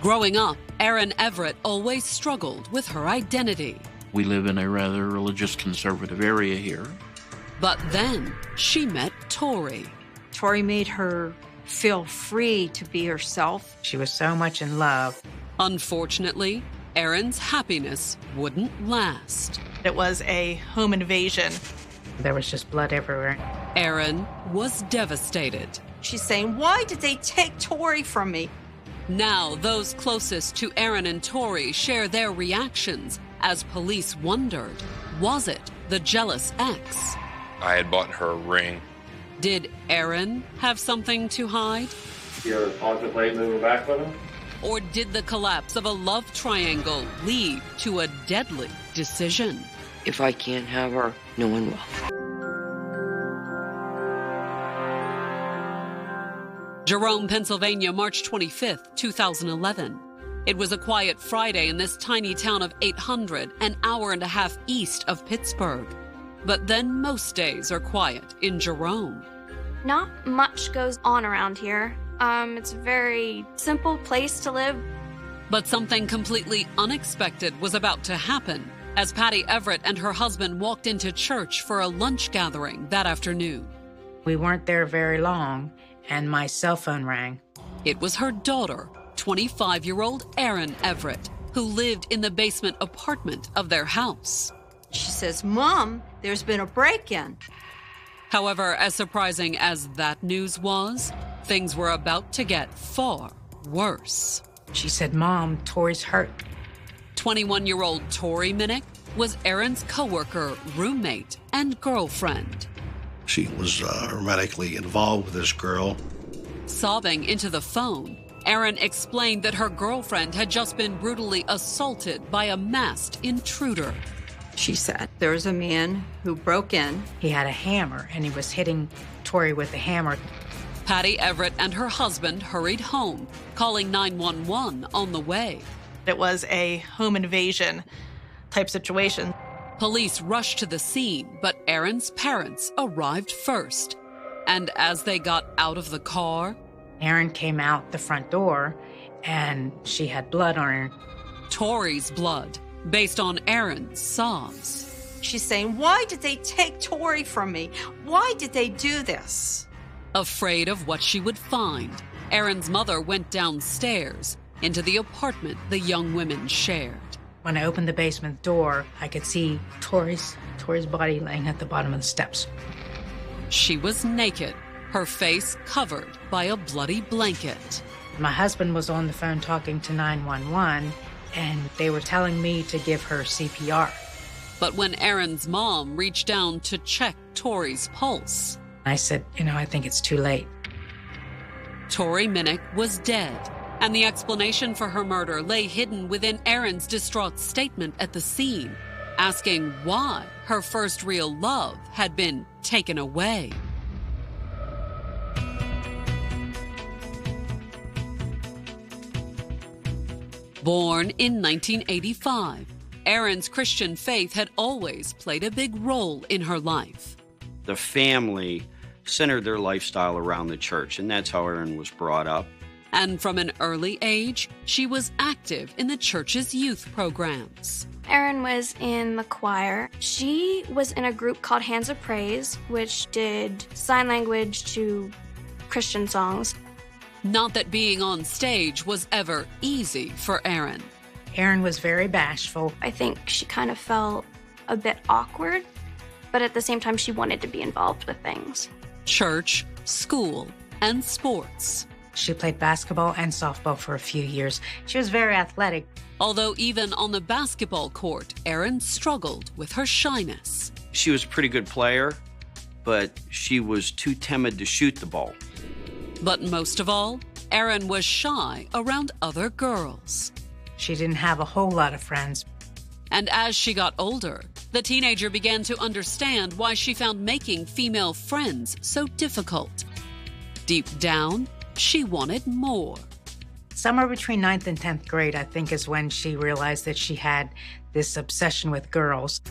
Growing up, Erin Everett always struggled with her identity. We live in a rather religious conservative area here. But then she met Tori. Tori made her feel free to be herself. She was so much in love. Unfortunately, Erin's happiness wouldn't last. It was a home invasion. There was just blood everywhere. Erin was devastated. She's saying, why did they take Tori from me? Now, those closest to Erin and Tori share their reactions as police wondered, was it the jealous ex? I had bought her a ring. Did Erin have something to hide? You're contemplating moving back with him? Or did the collapse of a love triangle lead to a deadly decision? If I can't have her, no one will. Jerome, Pennsylvania, March 25th, 2011. It was a quiet Friday in this tiny town of 800, an hour and a half east of Pittsburgh. But then most days are quiet in Jerome. Not much goes on around here. It's a very simple place to live. But something completely unexpected was about to happen as Patty Everett and her husband walked into church for a lunch gathering that afternoon. We weren't there very long, and my cell phone rang. It was her daughter, 25-year-old Erin Everett, who lived in the basement apartment of their house. She says, Mom, there's been a break-in. However, as surprising as that news was, things were about to get far worse. She said, Mom, Tori's hurt. 21-year-old Tori Minnick was Erin's coworker, roommate, and girlfriend. She was romantically involved with this girl. Sobbing into the phone, Erin explained that her girlfriend had just been brutally assaulted by a masked intruder. She said, there was a man who broke in. He had a hammer, and he was hitting Tori with the hammer. Patty Everett and her husband hurried home, calling 911 on the way. It was a home invasion type situation. Police rushed to the scene, but Erin's parents arrived first. And as they got out of the car, Erin came out the front door, and she had blood on her. Tori's blood, based on Erin's sobs. She's saying, why did they take Tori from me? Why did they do this? Afraid of what she would find, Erin's mother went downstairs into the apartment the young women shared. When I opened the basement door, I could see Tori's body laying at the bottom of the steps. She was naked, her face covered by a bloody blanket. My husband was on the phone talking to 911, and they were telling me to give her CPR. But when Erin's mom reached down to check Tori's pulse, I said, I think it's too late. Tori Minnick was dead, and the explanation for her murder lay hidden within Erin's distraught statement at the scene, asking why her first real love had been taken away. Born in 1985, Erin's Christian faith had always played a big role in her life. The family centered their lifestyle around the church, and that's how Erin was brought up. And from an early age, she was active in the church's youth programs. Erin was in the choir. She was in a group called Hands of Praise, which did sign language to Christian songs. Not that being on stage was ever easy for Erin. Erin was very bashful. I think she kind of felt a bit awkward, but at the same time, she wanted to be involved with things. Church, school, and sports. She played basketball and softball for a few years. She was very athletic. Although even on the basketball court, Erin struggled with her shyness. She was a pretty good player, but she was too timid to shoot the ball. But most of all, Erin was shy around other girls. She didn't have a whole lot of friends. And as she got older, the teenager began to understand why she found making female friends so difficult. Deep down, she wanted more. Somewhere between 9th and 10th grade, I think, is when she realized that she had this obsession with girls.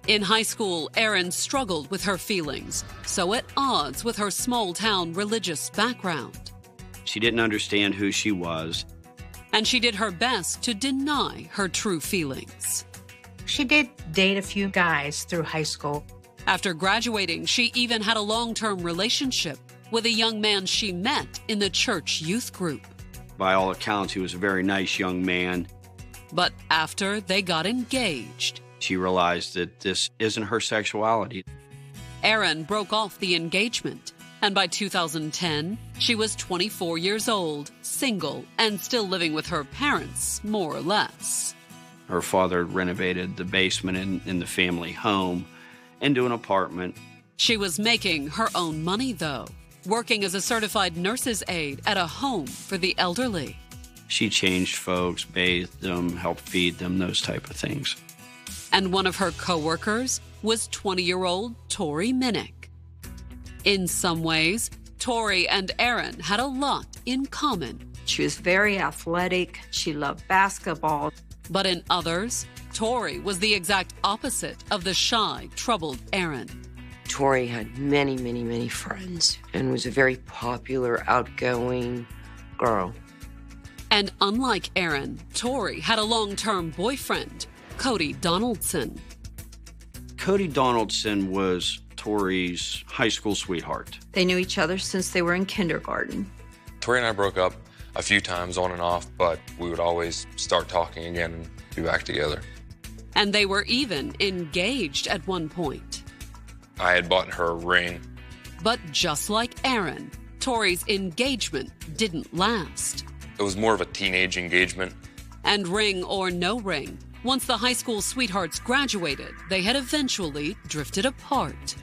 In high school, Erin struggled with her feelings, so at odds with her small-town religious background. She didn't understand who she was. and she did her best to deny her true feelings. She did date a few guys through high school. After graduating, she even had a long-term relationship with a young man she met in the church youth group. By all accounts, he was a very nice young man. But after they got engaged, she realized that this isn't her sexuality. Erin broke off the engagement, and by 2010, she was 24 years old, single, and still living with her parents, more or less. Her father had renovated the basement in the family home into an apartment. She was making her own money, though, working as a certified nurse's aide at a home for the elderly. She changed folks, bathed them, helped feed them, those type of things. And one of her co-workers was 20-year-old Tori Minnick. In some ways, Tori and Erin had a lot in common. She was very athletic. She loved basketball. But in others, Tori was the exact opposite of the shy, troubled Erin. Tori had many, many, many friends and was a very popular, outgoing girl. And unlike Erin, Tori had a long-term boyfriend, Cody Donaldson. Cody Donaldson was Tori's high school sweetheart. They knew each other since they were in kindergarten. Tori and I broke up a few times on and off, but we would always start talking again and be back together. And they were even engaged at one point. I had bought her a ring. But just like Erin, Tori's engagement didn't last. It was more of a teenage engagement. And ring or no ring, once the high school sweethearts graduated, they had eventually drifted apart.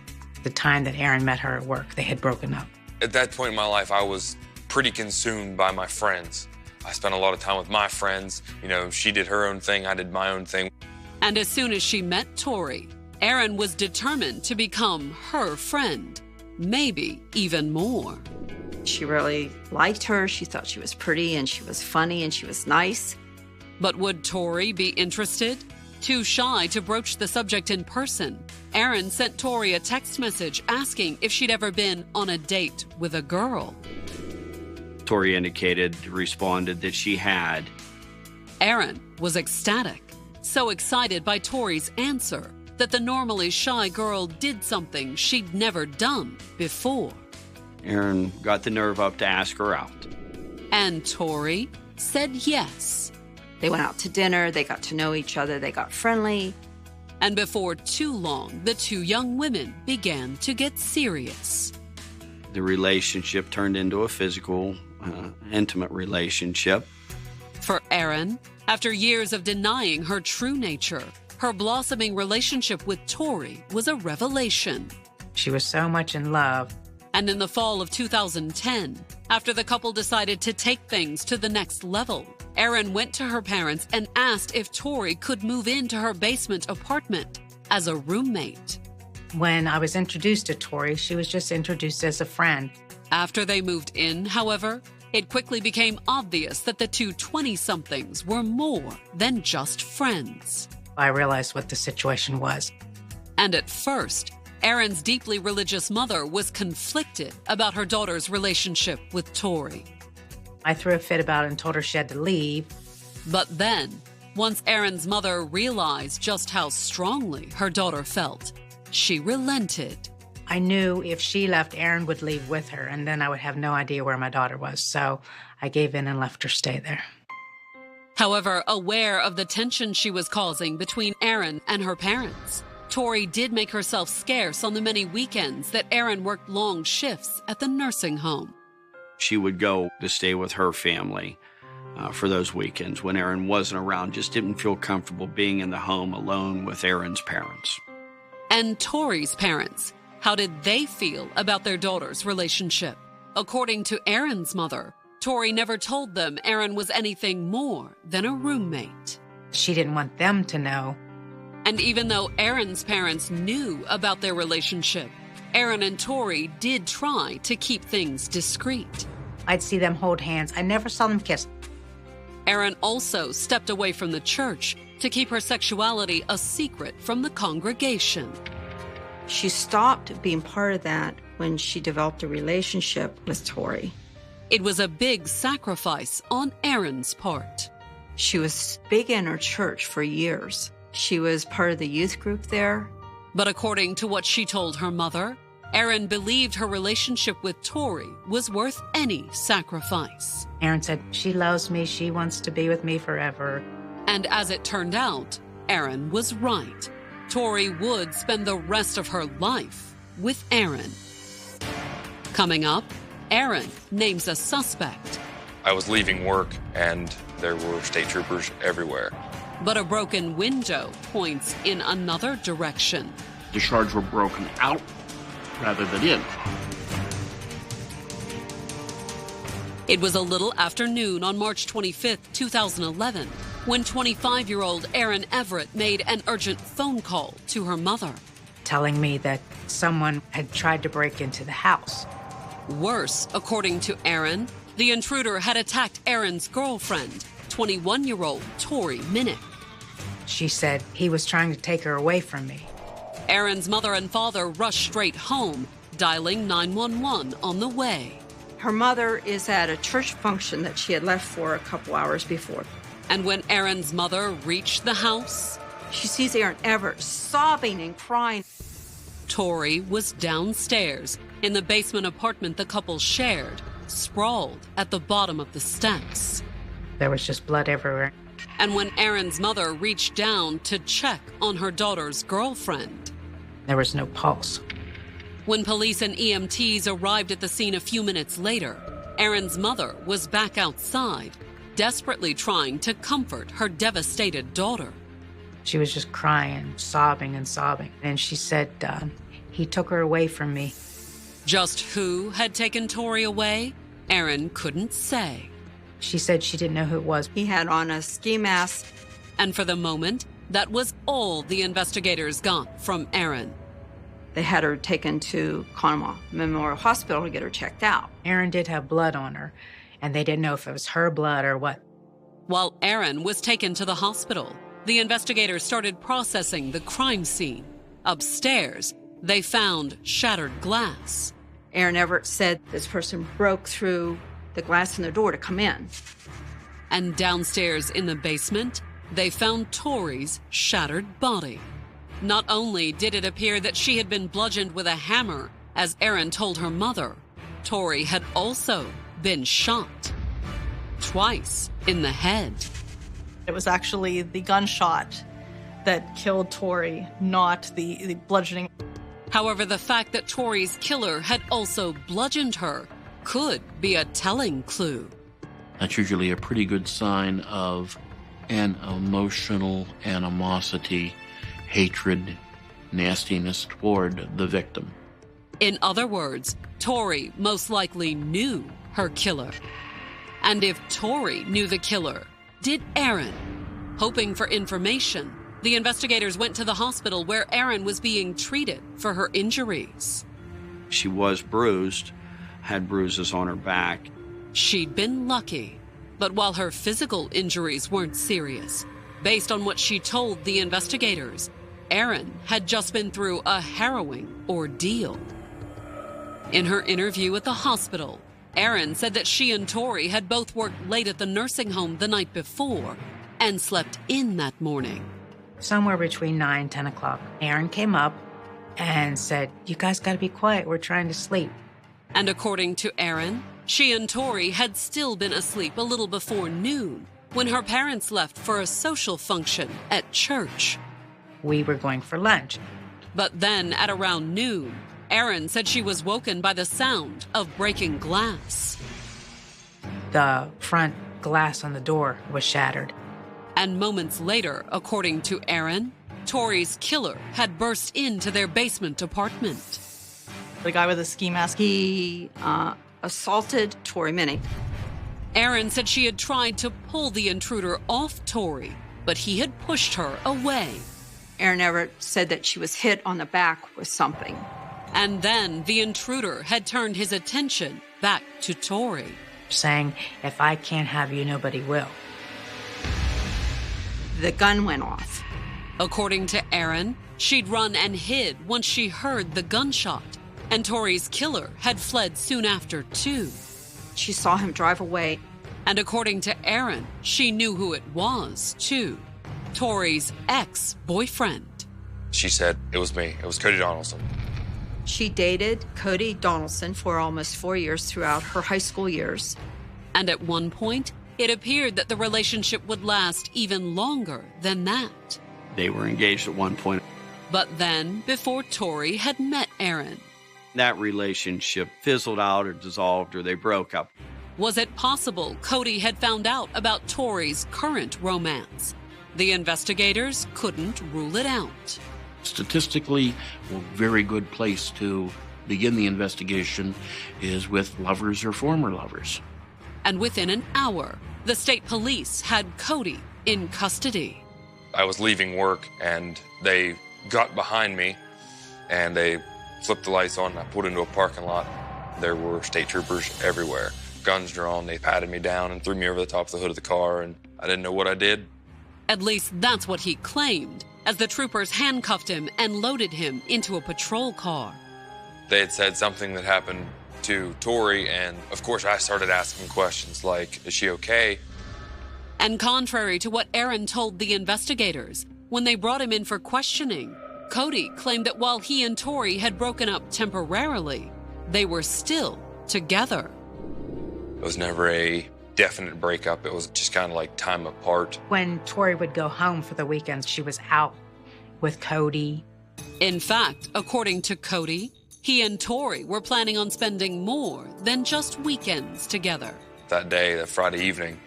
The time that Erin met her at work, they had broken up. At that point in my life, I was pretty consumed by my friends. I spent a lot of time with my friends. You know, she did her own thing, I did my own thing. And as soon as she met Tori, Erin was determined to become her friend, maybe even more. She really liked her. She thought she was pretty and she was funny and she was nice. But would Tori be interested? Too shy to broach the subject in person, Erin sent Tori a text message asking if she'd ever been on a date with a girl. Tori responded that she had. Erin was ecstatic, so excited by Tori's answer that the normally shy girl did something she'd never done before. Erin got the nerve up to ask her out. And Tori said yes. They went out to dinner, they got to know each other, they got friendly. And before too long, the two young women began to get serious. The relationship turned into a physical, intimate relationship. For Erin, after years of denying her true nature, her blossoming relationship with Tori was a revelation. She was so much in love. And in the fall of 2010, after the couple decided to take things to the next level, Erin went to her parents and asked if Tori could move into her basement apartment as a roommate. When I was introduced to Tori, she was just introduced as a friend. After they moved in, however, it quickly became obvious that the two 20-somethings were more than just friends. I realized what the situation was. And at first, Erin's deeply religious mother was conflicted about her daughter's relationship with Tori. I threw a fit about it and told her she had to leave. But then, once Erin's mother realized just how strongly her daughter felt, she relented. I knew if she left, Erin would leave with her, and then I would have no idea where my daughter was. So I gave in and left her stay there. However, aware of the tension she was causing between Erin and her parents, Tori did make herself scarce on the many weekends that Erin worked long shifts at the nursing home. She would go to stay with her family for those weekends when Erin wasn't around, just didn't feel comfortable being in the home alone with Erin's parents. And Tori's parents, how did they feel about their daughter's relationship? According to Erin's mother, Tori never told them Erin was anything more than a roommate. She didn't want them to know. And even though Erin's parents knew about their relationship, Erin and Tori did try to keep things discreet. I'd see them hold hands. I never saw them kiss. Erin also stepped away from the church to keep her sexuality a secret from the congregation. She stopped being part of that when she developed a relationship with Tori. It was a big sacrifice on Erin's part. She was big in her church for years. She was part of the youth group there. But according to what she told her mother, Erin believed her relationship with Tori was worth any sacrifice. Erin said, she loves me, she wants to be with me forever. And as it turned out, Erin was right. Tori would spend the rest of her life with Erin. Coming up, Erin names a suspect. I was leaving work and there were state troopers everywhere. But a broken window points in another direction. The shards were broken out rather than in. It was a little after noon on March 25th, 2011, when 25-year-old Erin Everett made an urgent phone call to her mother. Telling me that someone had tried to break into the house. Worse, according to Erin, the intruder had attacked Erin's girlfriend, 21-year-old Tori Minnick. She said he was trying to take her away from me. Erin's mother and father rushed straight home, dialing 911 on the way. Her mother is at a church function that she had left for a couple hours before. And when Erin's mother reached the house, she sees Erin Everett sobbing and crying. Tori was downstairs in the basement apartment the couple shared, sprawled at the bottom of the steps. There was just blood everywhere. And when Erin's mother reached down to check on her daughter's girlfriend, there was no pulse. When police and EMTs arrived at the scene a few minutes later, Erin's mother was back outside, desperately trying to comfort her devastated daughter. She was just crying, sobbing and sobbing. And she said, he took her away from me. Just who had taken Tori away, Erin couldn't say. She said she didn't know who it was. He had on a ski mask. And for the moment, that was all the investigators got from Erin. They had her taken to Conemaugh Memorial Hospital to get her checked out. Erin did have blood on her, and they didn't know if it was her blood or what. While Erin was taken to the hospital, the investigators started processing the crime scene. Upstairs, they found shattered glass. Erin Everett said this person broke through the glass in the door to come in. And downstairs in the basement, they found Tori's shattered body. Not only did it appear that she had been bludgeoned with a hammer, as Erin told her mother, Tori had also been shot. Twice in the head. It was actually the gunshot that killed Tori, not the bludgeoning. However, the fact that Tori's killer had also bludgeoned her could be a telling clue. That's usually a pretty good sign of an emotional animosity, hatred, nastiness toward the victim. In other words, Tori most likely knew her killer. And if Tori knew the killer, did Erin? Hoping for information, the investigators went to the hospital where Erin was being treated for her injuries. She was bruised, had bruises on her back. She'd been lucky, but while her physical injuries weren't serious, based on what she told the investigators, Erin had just been through a harrowing ordeal. In her interview at the hospital, Erin said that she and Tori had both worked late at the nursing home the night before and slept in that morning. Somewhere between 9 and 10 o'clock, Erin came up and said, "You guys gotta be quiet, we're trying to sleep." And according to Erin, she and Tori had still been asleep a little before noon when her parents left for a social function at church. We were going for lunch. But then at around noon, Erin said she was woken by the sound of breaking glass. The front glass on the door was shattered. And moments later, according to Erin, Tori's killer had burst into their basement apartment. The guy with the ski mask. He assaulted Tori Minnick. Erin said she had tried to pull the intruder off Tori, but he had pushed her away. Erin Everett said that she was hit on the back with something. And then the intruder had turned his attention back to Tori, saying, "If I can't have you, nobody will." The gun went off. According to Erin, she'd run and hid once she heard the gunshot, and Tori's killer had fled soon after, too. She saw him drive away. And according to Erin, she knew who it was, too. Tori's ex-boyfriend. She said, it was me. It was Cody Donaldson. She dated Cody Donaldson for almost 4 years throughout her high school years. And at one point, it appeared that the relationship would last even longer than that. They were engaged at one point. But then, before Tori had met Erin. That relationship fizzled out or dissolved or they broke up. Was it possible Cody had found out about Tori's current romance? The investigators couldn't rule it out. Statistically, a very good place to begin the investigation is with lovers or former lovers. And within an hour, the state police had Cody in custody. I was leaving work and they got behind me and they flipped the lights on and I pulled into a parking lot. There were state troopers everywhere. Guns drawn, they patted me down and threw me over the top of the hood of the car and I didn't know what I did. At least that's what he claimed, as the troopers handcuffed him and loaded him into a patrol car. They had said something that happened to Tori, and of course I started asking questions like, is she okay? And contrary to what Erin told the investigators, when they brought him in for questioning, Cody claimed that while he and Tori had broken up temporarily, they were still together. It was never a definite breakup. It was just kind of like time apart. When Tori would go home for the weekends, she was out with Cody. In fact, according to Cody, he and Tori were planning on spending more than just weekends together. That day, that Friday evening,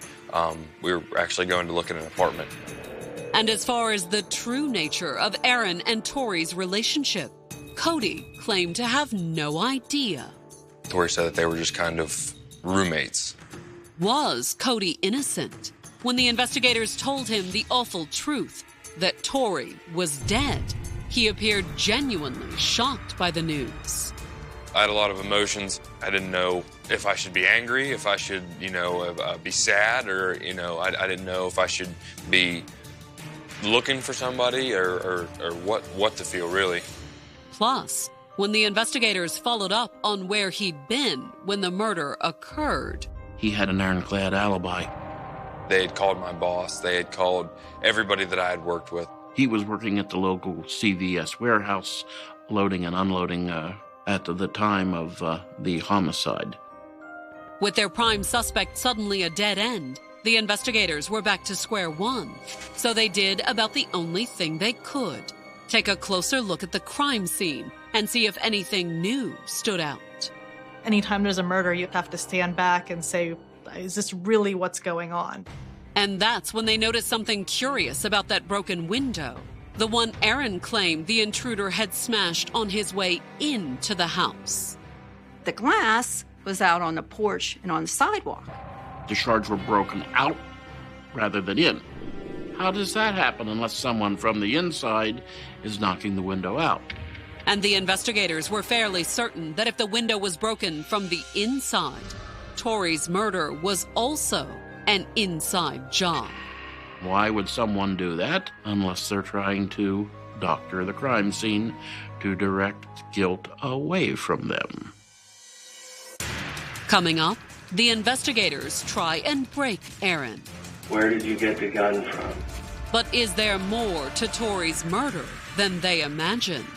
we were actually going to look at an apartment. And as far as the true nature of Erin and Tori's relationship, Cody claimed to have no idea. Tori said that they were just kind of roommates. Was Cody innocent when the investigators told him the awful truth that Tori was dead? He appeared genuinely shocked by the news. I had a lot of emotions. I didn't know if I should be angry, if I should, be sad, or, I didn't know if I should be looking for somebody or what to feel, really. Plus, when the investigators followed up on where he'd been when the murder occurred, he had an ironclad alibi. They had called my boss. They had called everybody that I had worked with. He was working at the local CVS warehouse, loading and unloading at the time of the homicide. With their prime suspect suddenly a dead end, the investigators were back to square one. So they did about the only thing they could: take a closer look at the crime scene and see if anything new stood out. Anytime there's a murder, you have to stand back and say, is this really what's going on? And that's when they noticed something curious about that broken window, the one Erin claimed the intruder had smashed on his way into the house. The glass was out on the porch and on the sidewalk. The shards were broken out rather than in. How does that happen unless someone from the inside is knocking the window out? And the investigators were fairly certain that if the window was broken from the inside, Tori's murder was also an inside job. Why would someone do that unless they're trying to doctor the crime scene to direct guilt away from them? Coming up, the investigators try and break Erin. Where did you get the gun from? But is there more to Tori's murder than they imagined?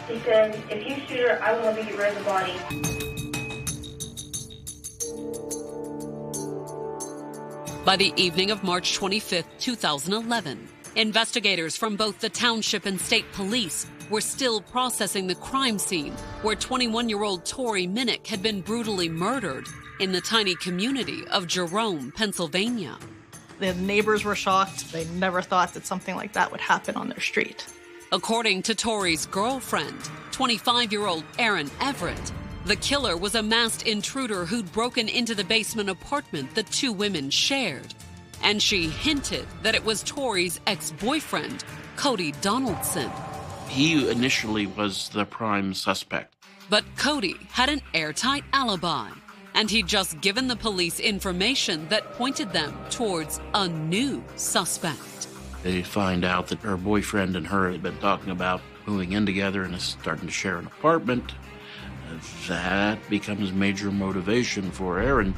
He said, if you shoot her, I will help you get rid of the body. By the evening of March 25, 2011, investigators from both the township and state police were still processing the crime scene where 21-year-old Tori Minnick had been brutally murdered in the tiny community of Jerome, Pennsylvania. The neighbors were shocked. They never thought that something like that would happen on their street. According to Tori's girlfriend, 25-year-old Erin Everett, the killer was a masked intruder who'd broken into the basement apartment the two women shared. And she hinted that it was Tori's ex-boyfriend, Cody Donaldson. He initially was the prime suspect. But Cody had an airtight alibi, and he'd just given the police information that pointed them towards a new suspect. They find out that her boyfriend and her had been talking about moving in together and is starting to share an apartment. That becomes major motivation for Erin.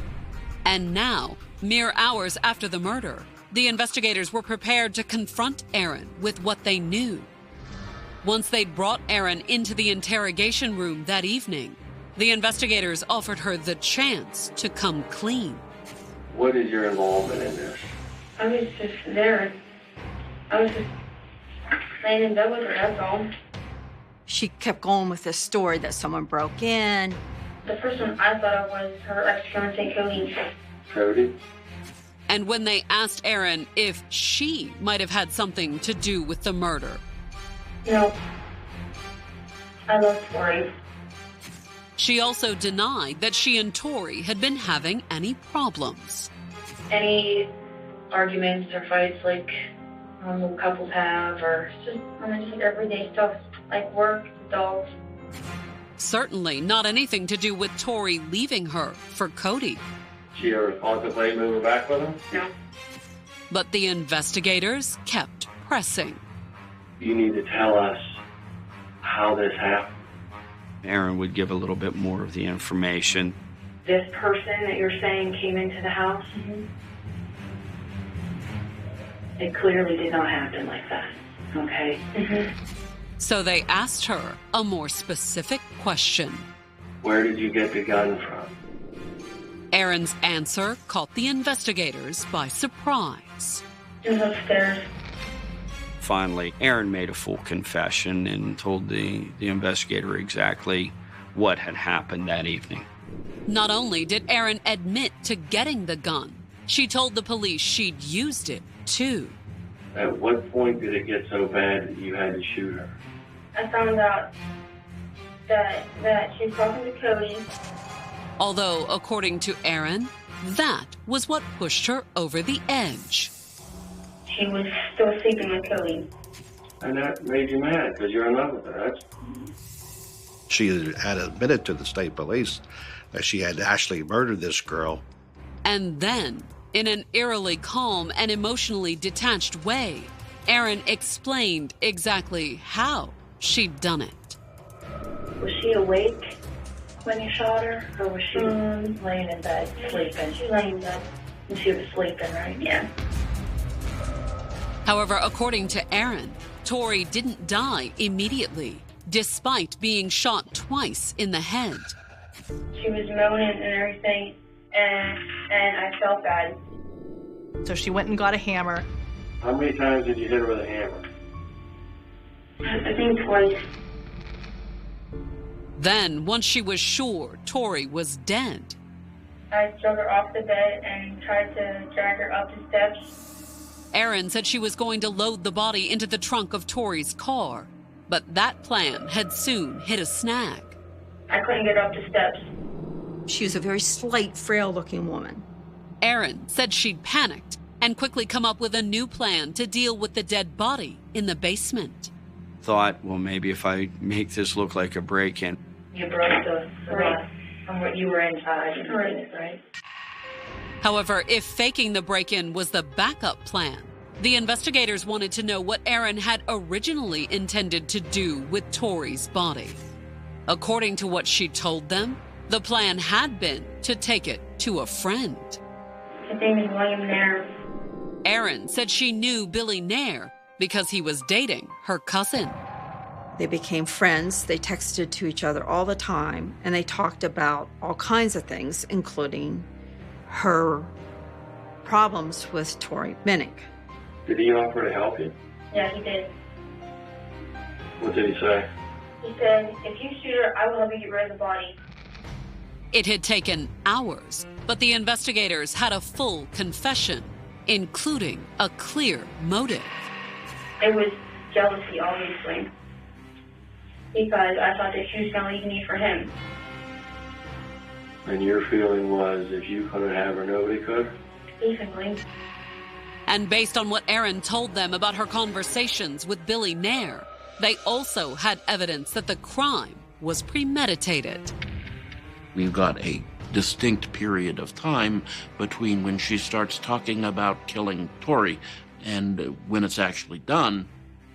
And now, mere hours after the murder, the investigators were prepared to confront Erin with what they knew. Once they'd brought Erin into the interrogation room that evening, the investigators offered her the chance to come clean. What is your involvement in this? I was just there. I was just laying in bed with her, that's all. She kept going with this story that someone broke in. The person I thought of was her ex-fiancé, Cody. Cody? And when they asked Erin if she might have had something to do with the murder, No. I love Tori. she also denied that she and Tori had been having any problems. Any arguments or fights like normal couples have, or just like everyday stuff like work, dogs. Certainly not anything to do with Tori leaving her for Cody. She ever contemplate moving back with him? No. But the investigators kept pressing. You need to tell us how this happened. Erin would give a little bit more of the information. This person that you're saying came into the house, it clearly did not happen like that, okay? So they asked her a more specific question. Where did you get the gun from? Erin's answer caught the investigators by surprise. It was upstairs. Finally, Erin made a full confession and told the investigator exactly what had happened that evening. Not only did Erin admit to getting the gun, she told the police she'd used it, too. At what point did it get so bad that you had to shoot her? I found out that she was talking to Cody. Although, according to Erin, that was what pushed her over the edge. She was still sleeping with Cody. And that made you mad because you're in love with her. She had admitted to the state police that she had actually murdered this girl. And then, in an eerily calm and emotionally detached way, Erin explained exactly how she'd done it. Was she awake when you shot her, or was she laying in bed sleeping? She lay in bed. And she was sleeping, right? Yeah. However, according to Erin, Tori didn't die immediately, despite being shot twice in the head. She was moaning and everything, and I felt bad. So she went and got a hammer. How many times did you hit her with a hammer? I think twice. Then, once she was sure Tori was dead, I drug her off the bed and tried to drag her up the steps. Erin said she was going to load the body into the trunk of Tori's car, but that plan had soon hit a snag. I couldn't get up the steps. She was a very slight, frail-looking woman. Erin said she'd panicked and quickly come up with a new plan to deal with the dead body in the basement. Thought, well, maybe if I make this look like a break-in. You broke the glass from what you were inside. Right. However, if faking the break-in was the backup plan, the investigators wanted to know what Erin had originally intended to do with Tori's body. According to what she told them, the plan had been to take it to a friend. His name is William Nair. Erin said she knew Billy Nair because he was dating her cousin. They became friends. They texted to each other all the time, and they talked about all kinds of things, including her problems with Tori Minnick. Did he offer to help you? Yeah, he did. What did he say? He said, if you shoot her, I will help you get rid of the body. It had taken hours, but the investigators had a full confession, including a clear motive. It was jealousy, obviously, because I thought that she was going to leave me for him. And your feeling was if you couldn't have her, nobody could? Basically. And based on what Erin told them about her conversations with Billy Nair, they also had evidence that the crime was premeditated. We've got a distinct period of time between when she starts talking about killing Tori and when it's actually done.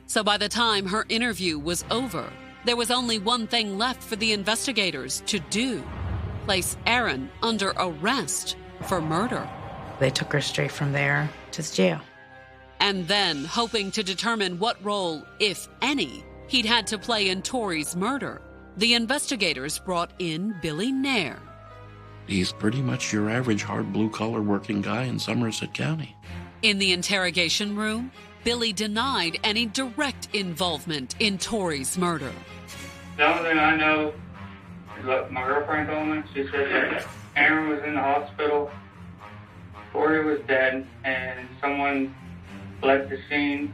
So by the time her interview was over, there was only one thing left for the investigators to do: place Erin under arrest for murder. They took her straight from there to jail. And then, hoping to determine what role, if any, he'd had to play in Tori's murder, the investigators brought in Billy Nair. He's pretty much your average hard blue-collar working guy in Somerset County. In the interrogation room, Billy denied any direct involvement in Tori's murder. The only thing I know is what my girlfriend told me. She said that Erin was in the hospital, Tori was dead, and someone left the scene.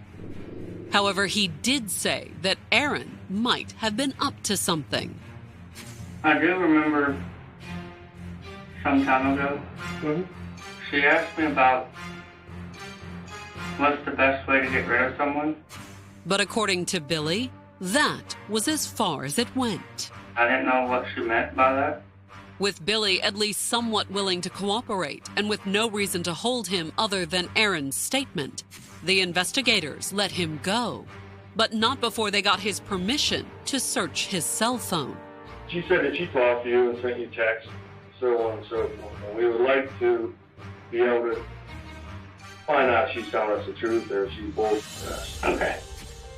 However, he did say that Erin might have been up to something. I do remember some time ago, she asked me about what's the best way to get rid of someone. But according to Billy, that was as far as it went. I didn't know what she meant by that. With Billy at least somewhat willing to cooperate and with no reason to hold him other than Erin's statement, the investigators let him go. But not before they got his permission to search his cell phone. She said that she talked to you and sent you texts, so on and so forth. And we would like to be able to find out if she's telling us the truth or if she's bullshitting us. Okay.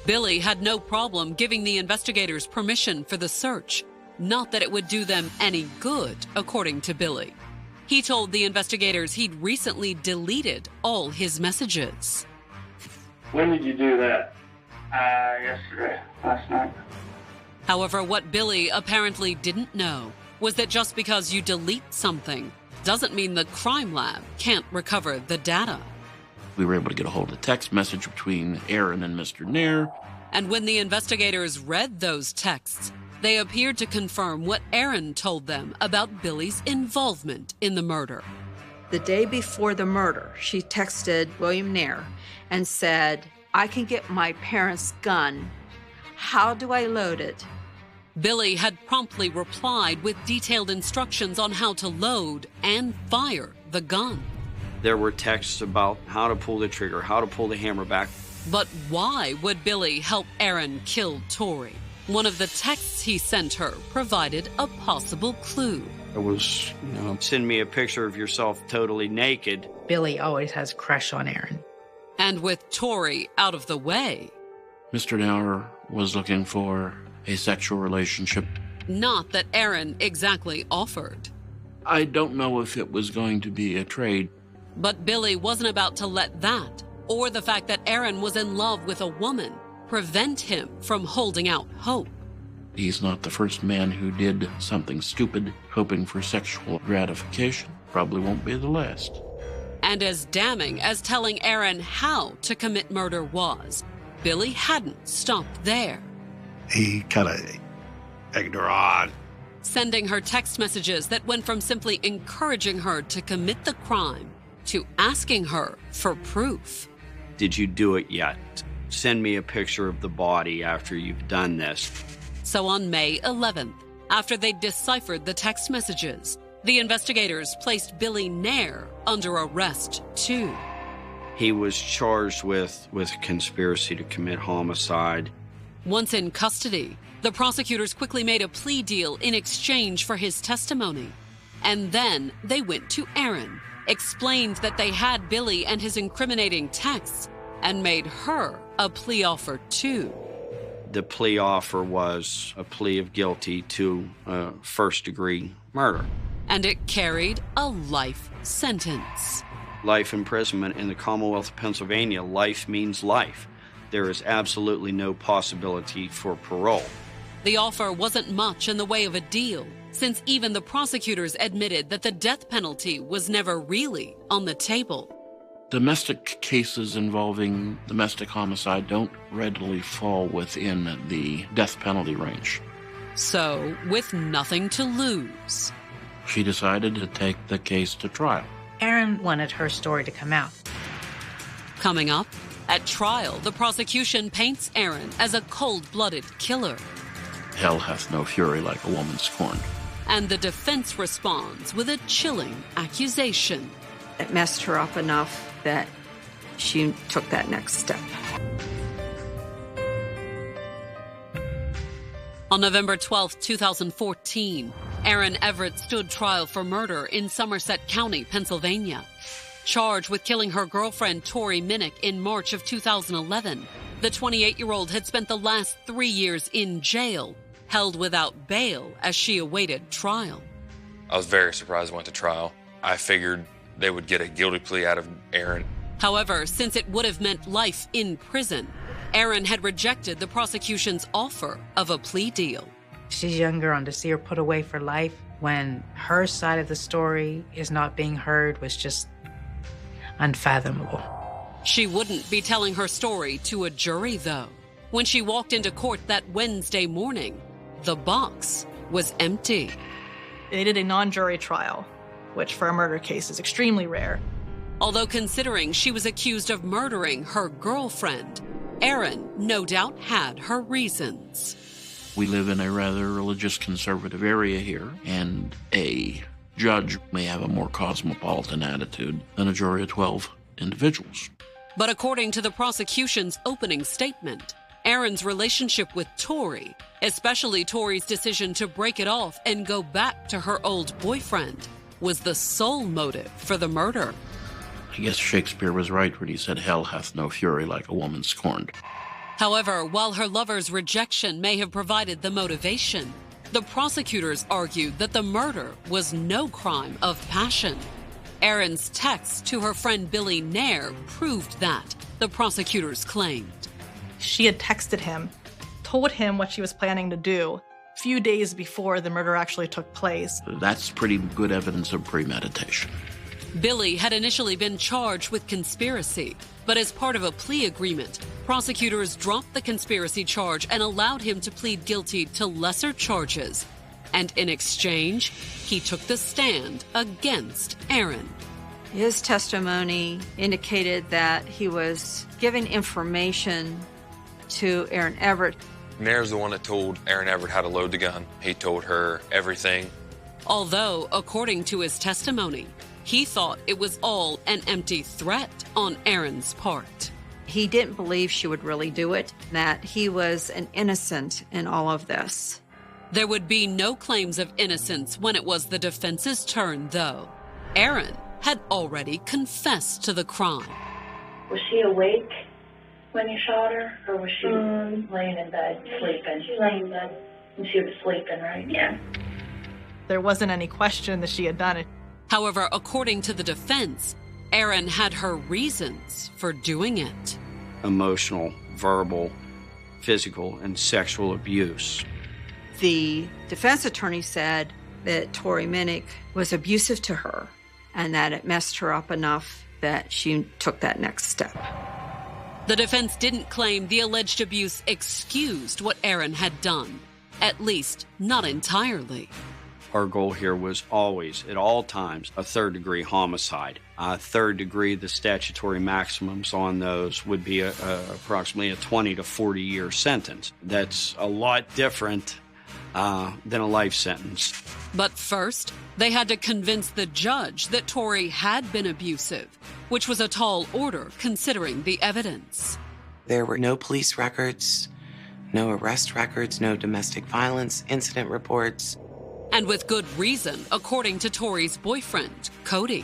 Billy had no problem giving the investigators permission for the search. Not that it would do them any good, according to Billy. He told the investigators he'd recently deleted all his messages. When did you do that? Yesterday, last night. However, what Billy apparently didn't know was that just because you delete something doesn't mean the crime lab can't recover the data. We were able to get a hold of the text message between Erin and Mr. Nair. And when the investigators read those texts, they appeared to confirm what Erin told them about Billy's involvement in the murder. The day before the murder, she texted William Nair and said, "I can get my parents' gun. How do I load it?" Billy had promptly replied with detailed instructions on how to load and fire the gun. There were texts about how to pull the trigger, how to pull the hammer back. But why would Billy help Erin kill Tori? One of the texts he sent her provided a possible clue. It was, send me a picture of yourself totally naked. Billy always has a crush on Erin. And with Tori out of the way, Mr. Nair was looking for a sexual relationship. Not that Erin exactly offered. I don't know if it was going to be a trade. But Billy wasn't about to let that, or the fact that Erin was in love with a woman, prevent him from holding out hope. He's not the first man who did something stupid, hoping for sexual gratification. Probably won't be the last. And as damning as telling Erin how to commit murder was, Billy hadn't stopped there. He kind of egged her on. Sending her text messages that went from simply encouraging her to commit the crime to asking her for proof. Did you do it yet? Send me a picture of the body after you've done this. So on May 11th, after they deciphered the text messages, the investigators placed Billy Nair under arrest too. He was charged with conspiracy to commit homicide. Once in custody, the prosecutors quickly made a plea deal in exchange for his testimony. And then they went to Erin, explained that they had Billy and his incriminating texts, and made her a plea offer too. The plea offer was a plea of guilty to first-degree murder. And it carried a life sentence. Life imprisonment in the Commonwealth of Pennsylvania, life means life. There is absolutely no possibility for parole. The offer wasn't much in the way of a deal, since even the prosecutors admitted that the death penalty was never really on the table. Domestic cases involving domestic homicide don't readily fall within the death penalty range. So, with nothing to lose, she decided to take the case to trial. Erin wanted her story to come out. Coming up, at trial, the prosecution paints Erin as a cold-blooded killer. Hell hath no fury like a woman scorned. And the defense responds with a chilling accusation. It messed her up enough that she took that next step. On November 12, 2014, Erin Everett stood trial for murder in Somerset County, Pennsylvania. Charged with killing her girlfriend, Tori Minnick, in March of 2011, the 28-year-old had spent the last 3 years in jail, held without bail as she awaited trial. I was very surprised I went to trial. I figured they would get a guilty plea out of Erin. However, since it would have meant life in prison, Erin had rejected the prosecution's offer of a plea deal. She's younger, and to see her put away for life when her side of the story is not being heard was just unfathomable. She wouldn't be telling her story to a jury, though. When she walked into court that Wednesday morning, the box was empty. They did a non-jury trial, which for a murder case is extremely rare. Although considering she was accused of murdering her girlfriend, Erin no doubt had her reasons. We live in a rather religious conservative area here, and a judge may have a more cosmopolitan attitude than a jury of 12 individuals. But according to the prosecution's opening statement, Erin's relationship with Tori, especially Tori's decision to break it off and go back to her old boyfriend, was the sole motive for the murder. I guess Shakespeare was right when he said, "Hell hath no fury like a woman scorned." However, while her lover's rejection may have provided the motivation, the prosecutors argued that the murder was no crime of passion. Erin's text to her friend Billy Nair proved that, the prosecutors claimed. She had texted him, told him what she was planning to do a few days before the murder actually took place. That's pretty good evidence of premeditation. Billy had initially been charged with conspiracy, but as part of a plea agreement, prosecutors dropped the conspiracy charge and allowed him to plead guilty to lesser charges. And in exchange, he took the stand against Erin. His testimony indicated that he was giving information to Erin Everett. Nair's the one that told Erin Everett how to load the gun. He told her everything. Although, according to his testimony, he thought it was all an empty threat on Erin's part. He didn't believe she would really do it, that he was an innocent in all of this. There would be no claims of innocence when it was the defense's turn, though. Erin had already confessed to the crime. Was she awake when you shot her, or was she laying in bed sleeping? She lay in bed. And she was sleeping, right? Yeah. There wasn't any question that she had done it. However, according to the defense, Erin had her reasons for doing it. Emotional, verbal, physical, and sexual abuse. The defense attorney said that Tori Minnick was abusive to her and that it messed her up enough that she took that next step. The defense didn't claim the alleged abuse excused what Erin had done, at least not entirely. Our goal here was always, at all times, a third-degree homicide. Third degree, the statutory maximums on those would be approximately a 20 to 40-year sentence. That's a lot different than a life sentence. But first, they had to convince the judge that Tori had been abusive, which was a tall order considering the evidence. There were no police records, no arrest records, no domestic violence incident reports. And with good reason, according to Tori's boyfriend, Cody.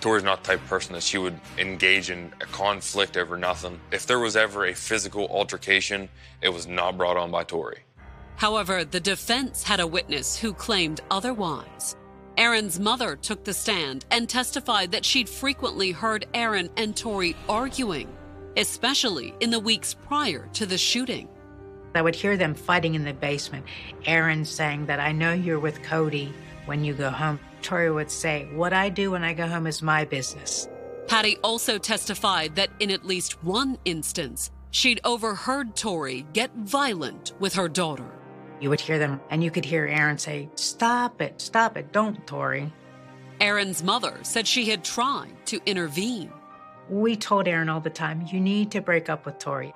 Tori's not the type of person that she would engage in a conflict over nothing. If there was ever a physical altercation, it was not brought on by Tori. However, the defense had a witness who claimed otherwise. Erin's mother took the stand and testified that she'd frequently heard Erin and Tori arguing, especially in the weeks prior to the shooting. I would hear them fighting in the basement. Erin saying that, "I know you're with Cody when you go home." Tori would say, "What I do when I go home is my business." Patty also testified that in at least one instance, she'd overheard Tori get violent with her daughter. You would hear them, and you could hear Erin say, stop it, don't, Tori." Erin's mother said she had tried to intervene. We told Erin all the time, "You need to break up with Tori."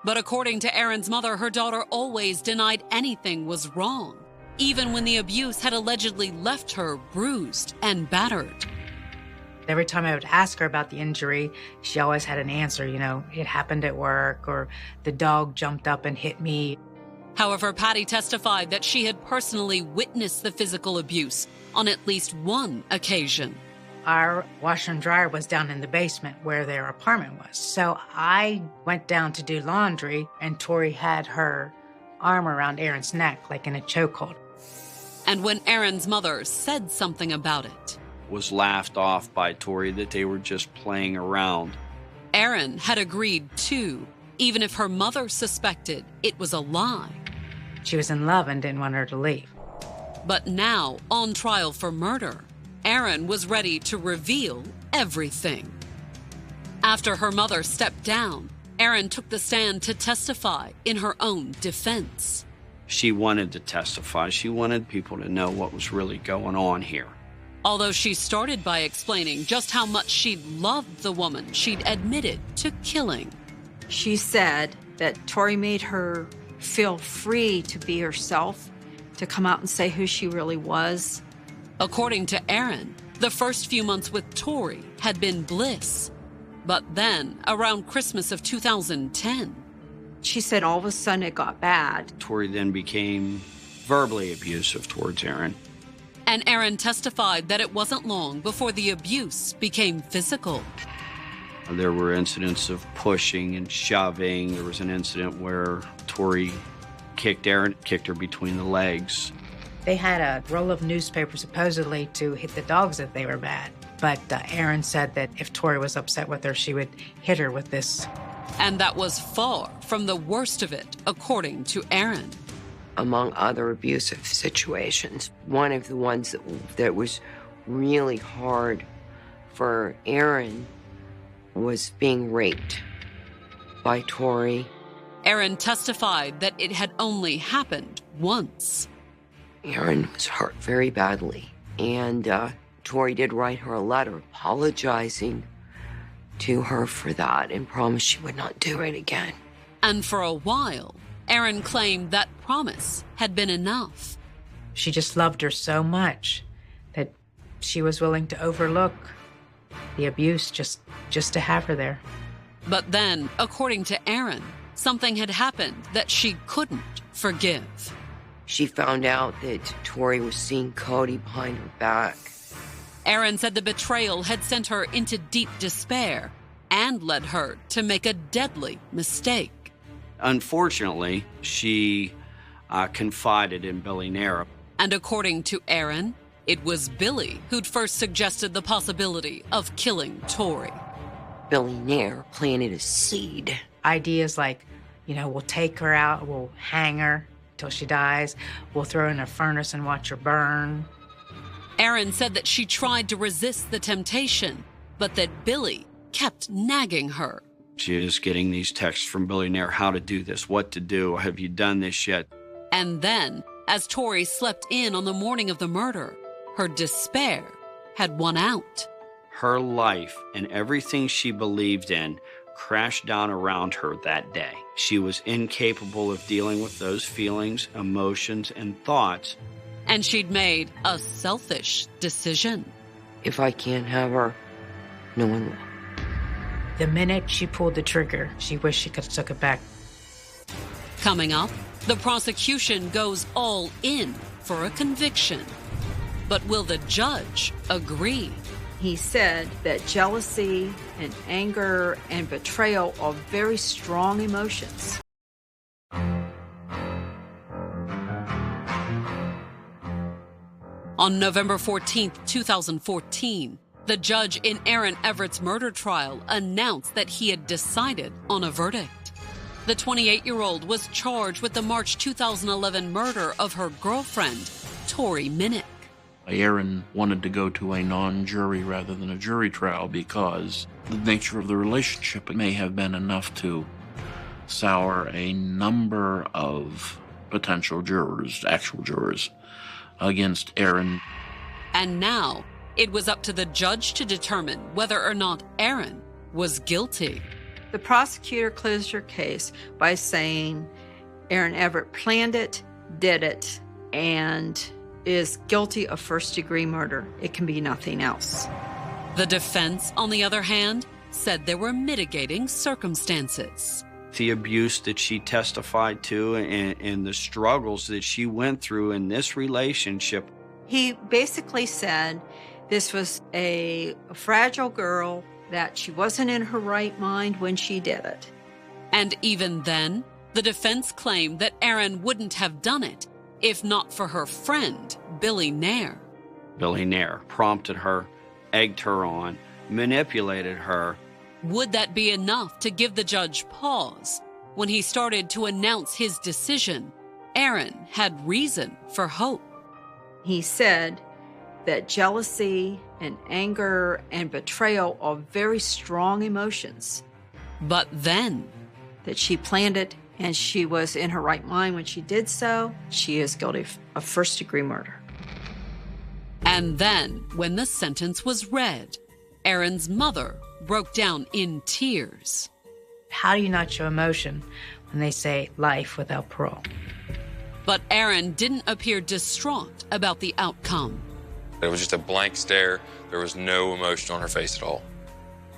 But according to Erin's mother, her daughter always denied anything was wrong, even when the abuse had allegedly left her bruised and battered. Every time I would ask her about the injury, she always had an answer, it happened at work, or the dog jumped up and hit me. However, Patty testified that she had personally witnessed the physical abuse on at least one occasion. Our washer and dryer was down in the basement where their apartment was. So I went down to do laundry, and Tori had her arm around Erin's neck, like in a chokehold. And when Erin's mother said something about it, was laughed off by Tori that they were just playing around. Erin had agreed too, even if her mother suspected it was a lie. She was in love and didn't want her to leave. But now, on trial for murder, Erin was ready to reveal everything. After her mother stepped down, Erin took the stand to testify in her own defense. She wanted to testify. She wanted people to know what was really going on here. Although she started by explaining just how much she'd loved the woman she'd admitted to killing. She said that Tori made her feel free to be herself, to come out and say who she really was. According to Erin, the first few months with Tori had been bliss. But then, around Christmas of 2010, she said all of a sudden it got bad. Tori then became verbally abusive towards Erin. And Erin testified that it wasn't long before the abuse became physical. There were incidents of pushing and shoving. There was an incident where Tori kicked her between the legs. They had a roll of newspaper supposedly to hit the dogs if they were bad. But Erin said that if Tori was upset with her, she would hit her with this. And that was far from the worst of it, according to Erin. Among other abusive situations, one of the ones that was really hard for Erin was being raped by Tori. Erin testified that it had only happened once. Erin was hurt very badly, and Tori did write her a letter apologizing to her for that and promised she would not do it again. And for a while, Erin claimed that promise had been enough. She just loved her so much that she was willing to overlook the abuse just to have her there. But then, according to Erin, something had happened that she couldn't forgive. She found out that Tori was seeing Cody behind her back. Erin said the betrayal had sent her into deep despair and led her to make a deadly mistake. Unfortunately, she confided in Billy Nair. And according to Erin, it was Billy who'd first suggested the possibility of killing Tori. Billy Nair planted a seed. Ideas like, we'll take her out, we'll hang her till she dies, we'll throw her in a furnace and watch her burn. Erin said that she tried to resist the temptation, but that Billy kept nagging her. She is getting these texts from Billy Nair, how to do this, what to do, have you done this yet? And then, as Tori slept in on the morning of the murder, her despair had won out. Her life and everything she believed in crashed down around her that day. She was incapable of dealing with those feelings, emotions, and thoughts. And she'd made a selfish decision. If I can't have her, no one will. The minute she pulled the trigger, she wished she could have took it back. Coming up, the prosecution goes all in for a conviction. But will the judge agree? He said that jealousy and anger and betrayal are very strong emotions. On November 14th, 2014, the judge in Erin Everett's murder trial announced that he had decided on a verdict. The 28-year-old was charged with the March 2011 murder of her girlfriend, Tori Minnick. Erin wanted to go to a non-jury rather than a jury trial because the nature of the relationship may have been enough to sour a number of potential jurors, actual jurors, against Erin. And now, it was up to the judge to determine whether or not Erin was guilty. The prosecutor closed her case by saying Erin Everett planned it, did it, and is guilty of first-degree murder. It can be nothing else. The defense, on the other hand, said there were mitigating circumstances. the abuse that she testified to and the struggles that she went through in this relationship. He basically said this was a fragile girl, that she wasn't in her right mind when she did it. And even then, the defense claimed that Erin wouldn't have done it if not for her friend, Billy Nair. Billy Nair prompted her, egged her on, manipulated her. Would that be enough to give the judge pause? When he started to announce his decision, Erin had reason for hope. He said that jealousy and anger and betrayal are very strong emotions. But then, that she planned it and she was in her right mind when she did so. She is guilty of first-degree murder. And then, when the sentence was read, Erin's mother broke down in tears. How do you not show emotion when they say life without parole? But Erin didn't appear distraught about the outcome. It was just a blank stare. There was no emotion on her face at all.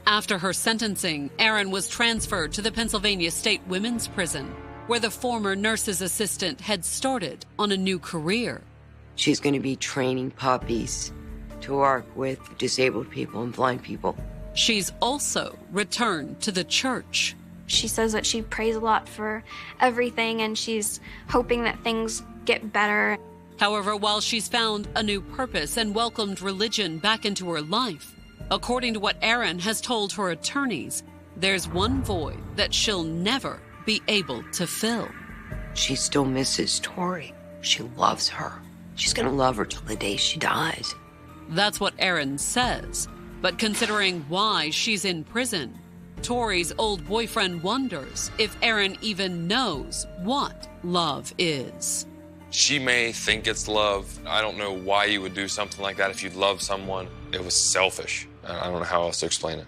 After her sentencing, Erin was transferred to the Pennsylvania State Women's Prison, where the former nurse's assistant had started on a new career. She's going to be training puppies to work with disabled people and blind people. She's also returned to the church. She says that she prays a lot for everything and she's hoping that things get better. However, while she's found a new purpose and welcomed religion back into her life, according to what Erin has told her attorneys, there's one void that she'll never be able to fill. She still misses Tori. She loves her. She's going to love her till the day she dies. That's what Erin says. But considering why she's in prison, Tori's old boyfriend wonders if Erin even knows what love is. She may think it's love. I don't know why you would do something like that if you love someone. It was selfish. I don't know how else to explain it.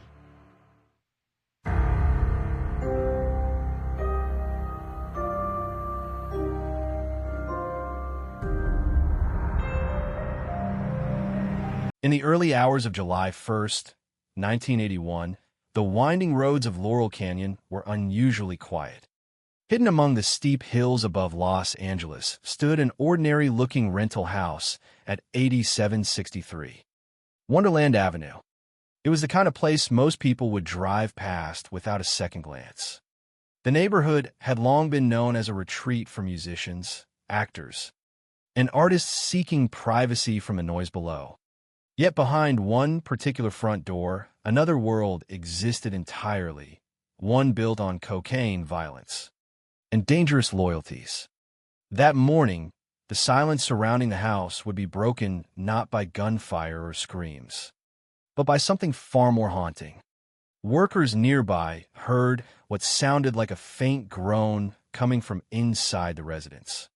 In the early hours of July 1st, 1981, the winding roads of Laurel Canyon were unusually quiet. Hidden among the steep hills above Los Angeles stood an ordinary-looking rental house at 8763 Wonderland Avenue. It was the kind of place most people would drive past without a second glance. The neighborhood had long been known as a retreat for musicians, actors, and artists seeking privacy from the noise below. Yet behind one particular front door, another world existed entirely, one built on cocaine violence and dangerous loyalties. That morning, the silence surrounding the house would be broken not by gunfire or screams, but by something far more haunting. Workers nearby heard what sounded like a faint groan coming from inside the residence.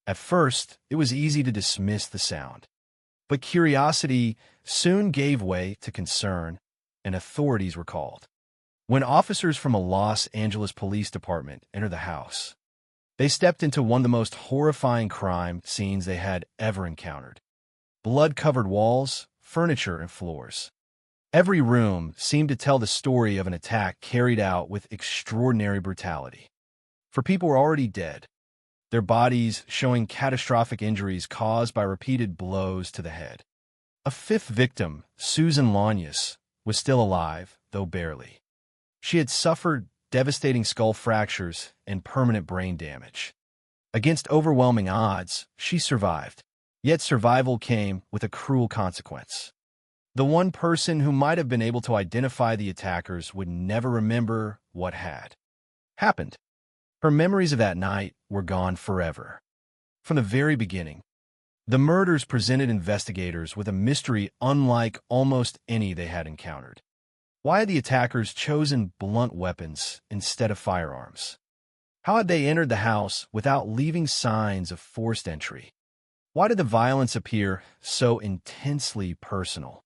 At first, it was easy to dismiss the sound, but curiosity soon gave way to concern, and authorities were called. When officers from a Los Angeles police department entered the house, they stepped into one of the most horrifying crime scenes they had ever encountered. Blood-covered walls, furniture, and floors. Every room seemed to tell the story of an attack carried out with extraordinary brutality. For people were already dead, their bodies showing catastrophic injuries caused by repeated blows to the head. A fifth victim, Susan Lanyas, was still alive, though barely. She had suffered devastating skull fractures and permanent brain damage. Against overwhelming odds, she survived, yet survival came with a cruel consequence. The one person who might have been able to identify the attackers would never remember what had happened. Her memories of that night were gone forever. From the very beginning, the murders presented investigators with a mystery unlike almost any they had encountered. Why had the attackers chosen blunt weapons instead of firearms? How had they entered the house without leaving signs of forced entry? Why did the violence appear so intensely personal?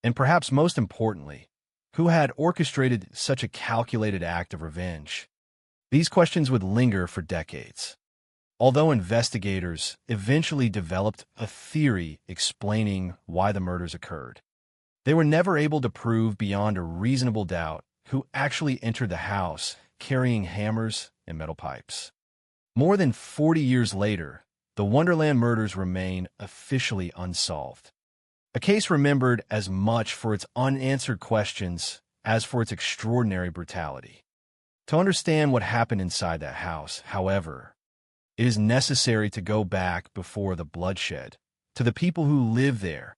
And perhaps most importantly, who had orchestrated such a calculated act of revenge? These questions would linger for decades. Although investigators eventually developed a theory explaining why the murders occurred, they were never able to prove beyond a reasonable doubt who actually entered the house carrying hammers and metal pipes. More than 40 years later, the Wonderland murders remain officially unsolved. A case remembered as much for its unanswered questions as for its extraordinary brutality. To understand what happened inside that house, however, it is necessary to go back before the bloodshed, to the people who lived there,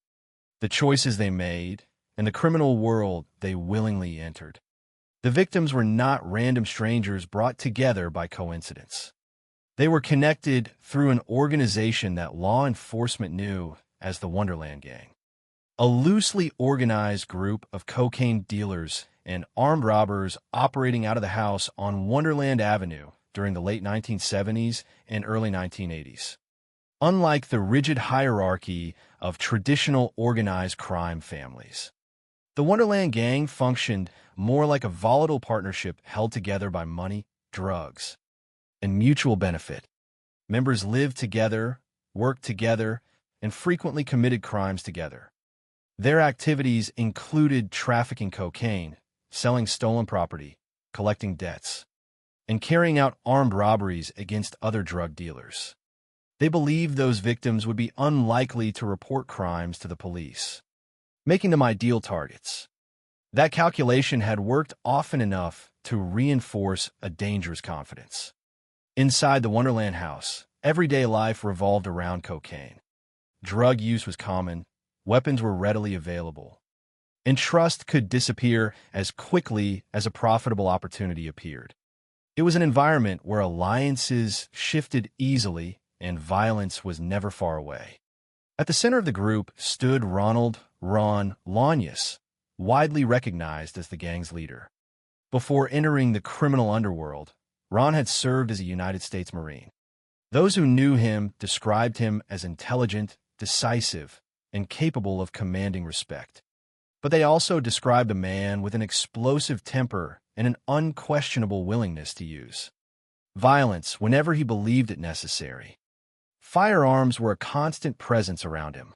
the choices they made, and the criminal world they willingly entered. The victims were not random strangers brought together by coincidence. They were connected through an organization that law enforcement knew as the Wonderland Gang, a loosely organized group of cocaine dealers and armed robbers operating out of the house on Wonderland Avenue during the late 1970s and early 1980s. Unlike the rigid hierarchy of traditional organized crime families, the Wonderland Gang functioned more like a volatile partnership held together by money, drugs, and mutual benefit. Members lived together, worked together, and frequently committed crimes together. Their activities included trafficking cocaine, selling stolen property, collecting debts, and carrying out armed robberies against other drug dealers. They believed those victims would be unlikely to report crimes to the police, making them ideal targets. That calculation had worked often enough to reinforce a dangerous confidence. Inside the Wonderland house, everyday life revolved around cocaine. Drug use was common, weapons were readily available, and trust could disappear as quickly as a profitable opportunity appeared. It was an environment where alliances shifted easily and violence was never far away. At the center of the group stood Ronald "Ron" Lanyas, widely recognized as the gang's leader. Before entering the criminal underworld, Ron had served as a United States Marine. Those who knew him described him as intelligent, decisive, and capable of commanding respect. But they also described a man with an explosive temper and an unquestionable willingness to use violence whenever he believed it necessary. Firearms were a constant presence around him,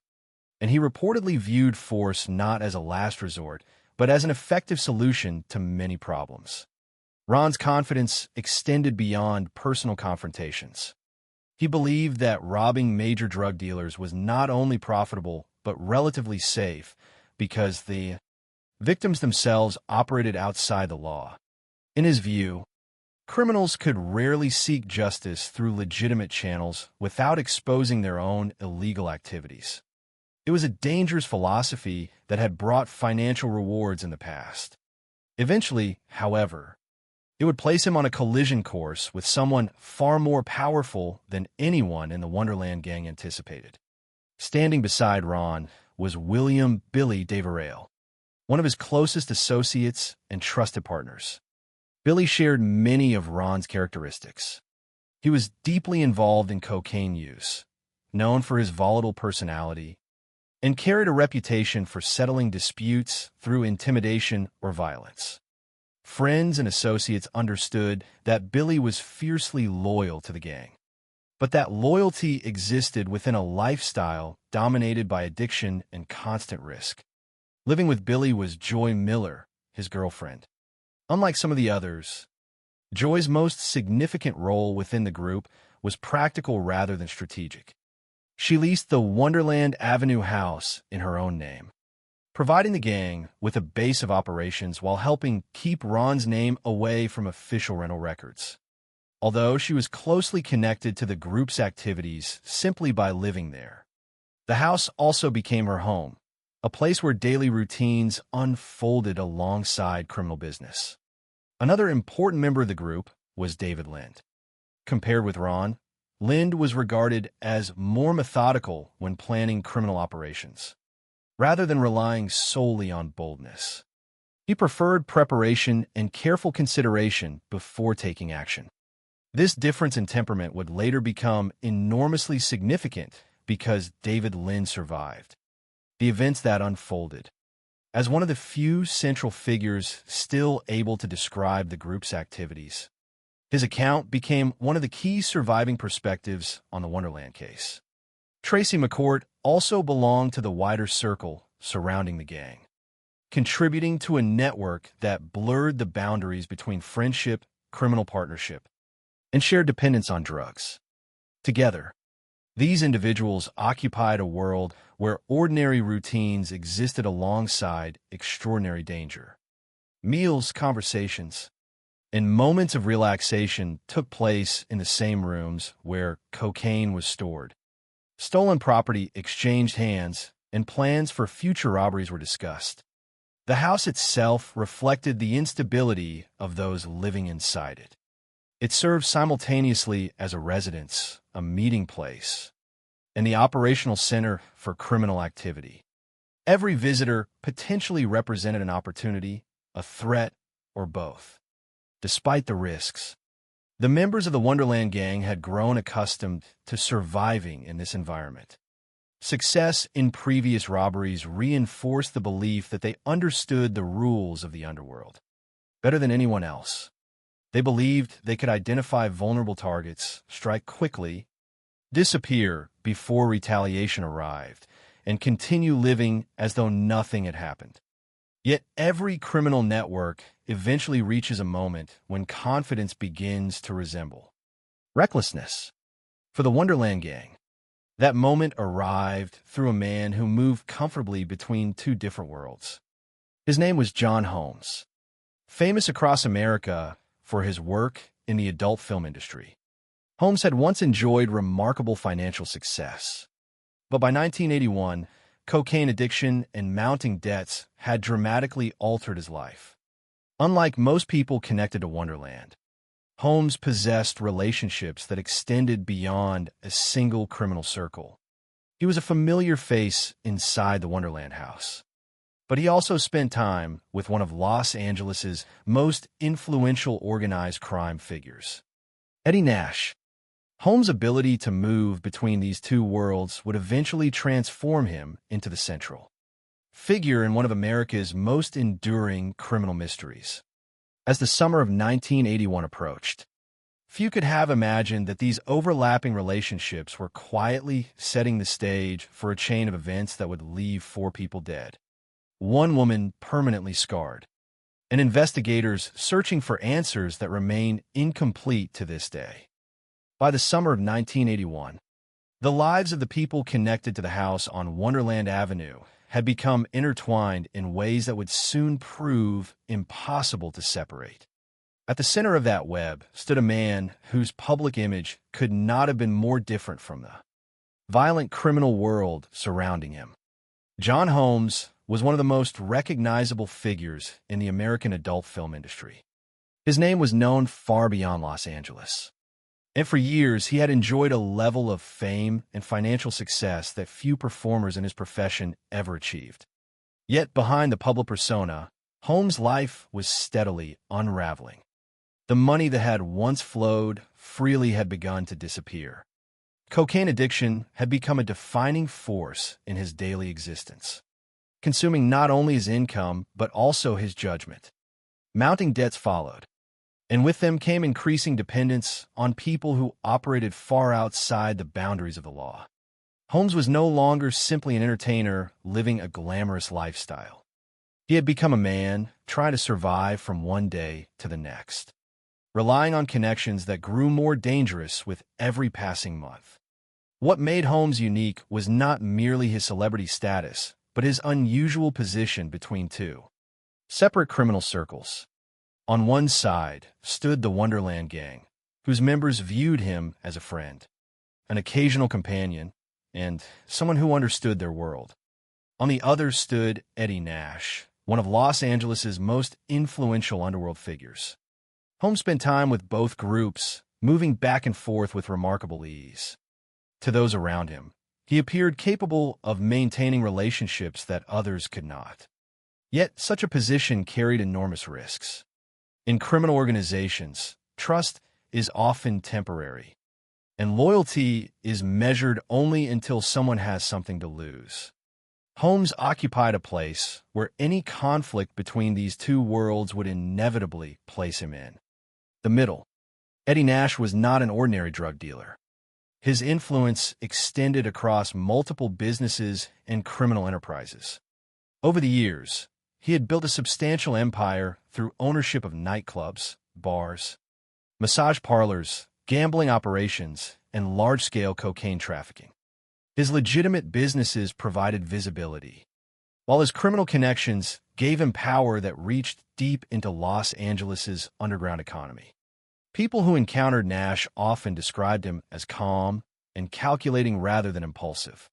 and he reportedly viewed force not as a last resort, but as an effective solution to many problems. Ron's confidence extended beyond personal confrontations. He believed that robbing major drug dealers was not only profitable, but relatively safe because the victims themselves operated outside the law. In his view, criminals could rarely seek justice through legitimate channels without exposing their own illegal activities. It was a dangerous philosophy that had brought financial rewards in the past. Eventually, however, it would place him on a collision course with someone far more powerful than anyone in the Wonderland Gang anticipated. Standing beside Ron was William "Billy" Deverell, one of his closest associates and trusted partners. Billy shared many of Ron's characteristics. He was deeply involved in cocaine use, known for his volatile personality, and carried a reputation for settling disputes through intimidation or violence. Friends and associates understood that Billy was fiercely loyal to the gang, but that loyalty existed within a lifestyle dominated by addiction and constant risk. Living with Billy was Joy Miller, his girlfriend. Unlike some of the others, Joy's most significant role within the group was practical rather than strategic. She leased the Wonderland Avenue house in her own name, providing the gang with a base of operations while helping keep Ron's name away from official rental records. Although she was closely connected to the group's activities simply by living there, the house also became her home, a place where daily routines unfolded alongside criminal business. Another important member of the group was David Lind. Compared with Ron, Lind was regarded as more methodical when planning criminal operations, rather than relying solely on boldness. He preferred preparation and careful consideration before taking action. This difference in temperament would later become enormously significant because David Lind survived the events that unfolded. As one of the few central figures still able to describe the group's activities, his account became one of the key surviving perspectives on the Wonderland case. Tracy McCourt also belonged to the wider circle surrounding the gang, contributing to a network that blurred the boundaries between friendship, criminal partnership and shared dependence on drugs. Together, these individuals occupied a world where ordinary routines existed alongside extraordinary danger. Meals, conversations, and moments of relaxation took place in the same rooms where cocaine was stored. Stolen property exchanged hands, and plans for future robberies were discussed. The house itself reflected the instability of those living inside it. It served simultaneously as a residence, a meeting place, and the operational center for criminal activity. Every visitor potentially represented an opportunity, a threat, or both. Despite the risks, the members of the Wonderland Gang had grown accustomed to surviving in this environment. Success in previous robberies reinforced the belief that they understood the rules of the underworld better than anyone else. They believed they could identify vulnerable targets, strike quickly, disappear before retaliation arrived, and continue living as though nothing had happened. Yet every criminal network eventually reaches a moment when confidence begins to resemble recklessness. For the Wonderland Gang, that moment arrived through a man who moved comfortably between two different worlds. His name was John Holmes, famous across America for his work in the adult film industry. Holmes had once enjoyed remarkable financial success, but by 1981, cocaine addiction and mounting debts had dramatically altered his life. Unlike most people connected to Wonderland, Holmes possessed relationships that extended beyond a single criminal circle. He was a familiar face inside the Wonderland house, but he also spent time with one of Los Angeles's most influential organized crime figures, Eddie Nash. Holmes' ability to move between these two worlds would eventually transform him into the central figure in one of America's most enduring criminal mysteries. As the summer of 1981 approached, few could have imagined that these overlapping relationships were quietly setting the stage for a chain of events that would leave 4 people dead, one woman permanently scarred, and investigators searching for answers that remain incomplete to this day. By the summer of 1981, the lives of the people connected to the house on Wonderland Avenue had become intertwined in ways that would soon prove impossible to separate. At the center of that web stood a man whose public image could not have been more different from the violent criminal world surrounding him. John Holmes was one of the most recognizable figures in the American adult film industry. His name was known far beyond Los Angeles, and for years he had enjoyed a level of fame and financial success that few performers in his profession ever achieved. Yet behind the public persona, Holmes' life was steadily unraveling. The money that had once flowed freely had begun to disappear. Cocaine addiction had become a defining force in his daily existence, consuming not only his income but also his judgment. Mounting debts followed, and with them came increasing dependence on people who operated far outside the boundaries of the law. Holmes was no longer simply an entertainer living a glamorous lifestyle. He had become a man trying to survive from one day to the next, relying on connections that grew more dangerous with every passing month. What made Holmes unique was not merely his celebrity status, but his unusual position between two separate criminal circles. On one side stood the Wonderland Gang, whose members viewed him as a friend, an occasional companion, and someone who understood their world. On the other stood Eddie Nash, one of Los Angeles's most influential underworld figures. Holmes spent time with both groups, moving back and forth with remarkable ease. To those around him, he appeared capable of maintaining relationships that others could not. Yet such a position carried enormous risks. In criminal organizations, trust is often temporary, and loyalty is measured only until someone has something to lose. Holmes occupied a place where any conflict between these two worlds would inevitably place him in the middle. Eddie Nash was not an ordinary drug dealer. His influence extended across multiple businesses and criminal enterprises. Over the years, he had built a substantial empire through ownership of nightclubs, bars, massage parlors, gambling operations, and large-scale cocaine trafficking. His legitimate businesses provided visibility, while his criminal connections gave him power that reached deep into Los Angeles's underground economy. People who encountered Nash often described him as calm and calculating rather than impulsive.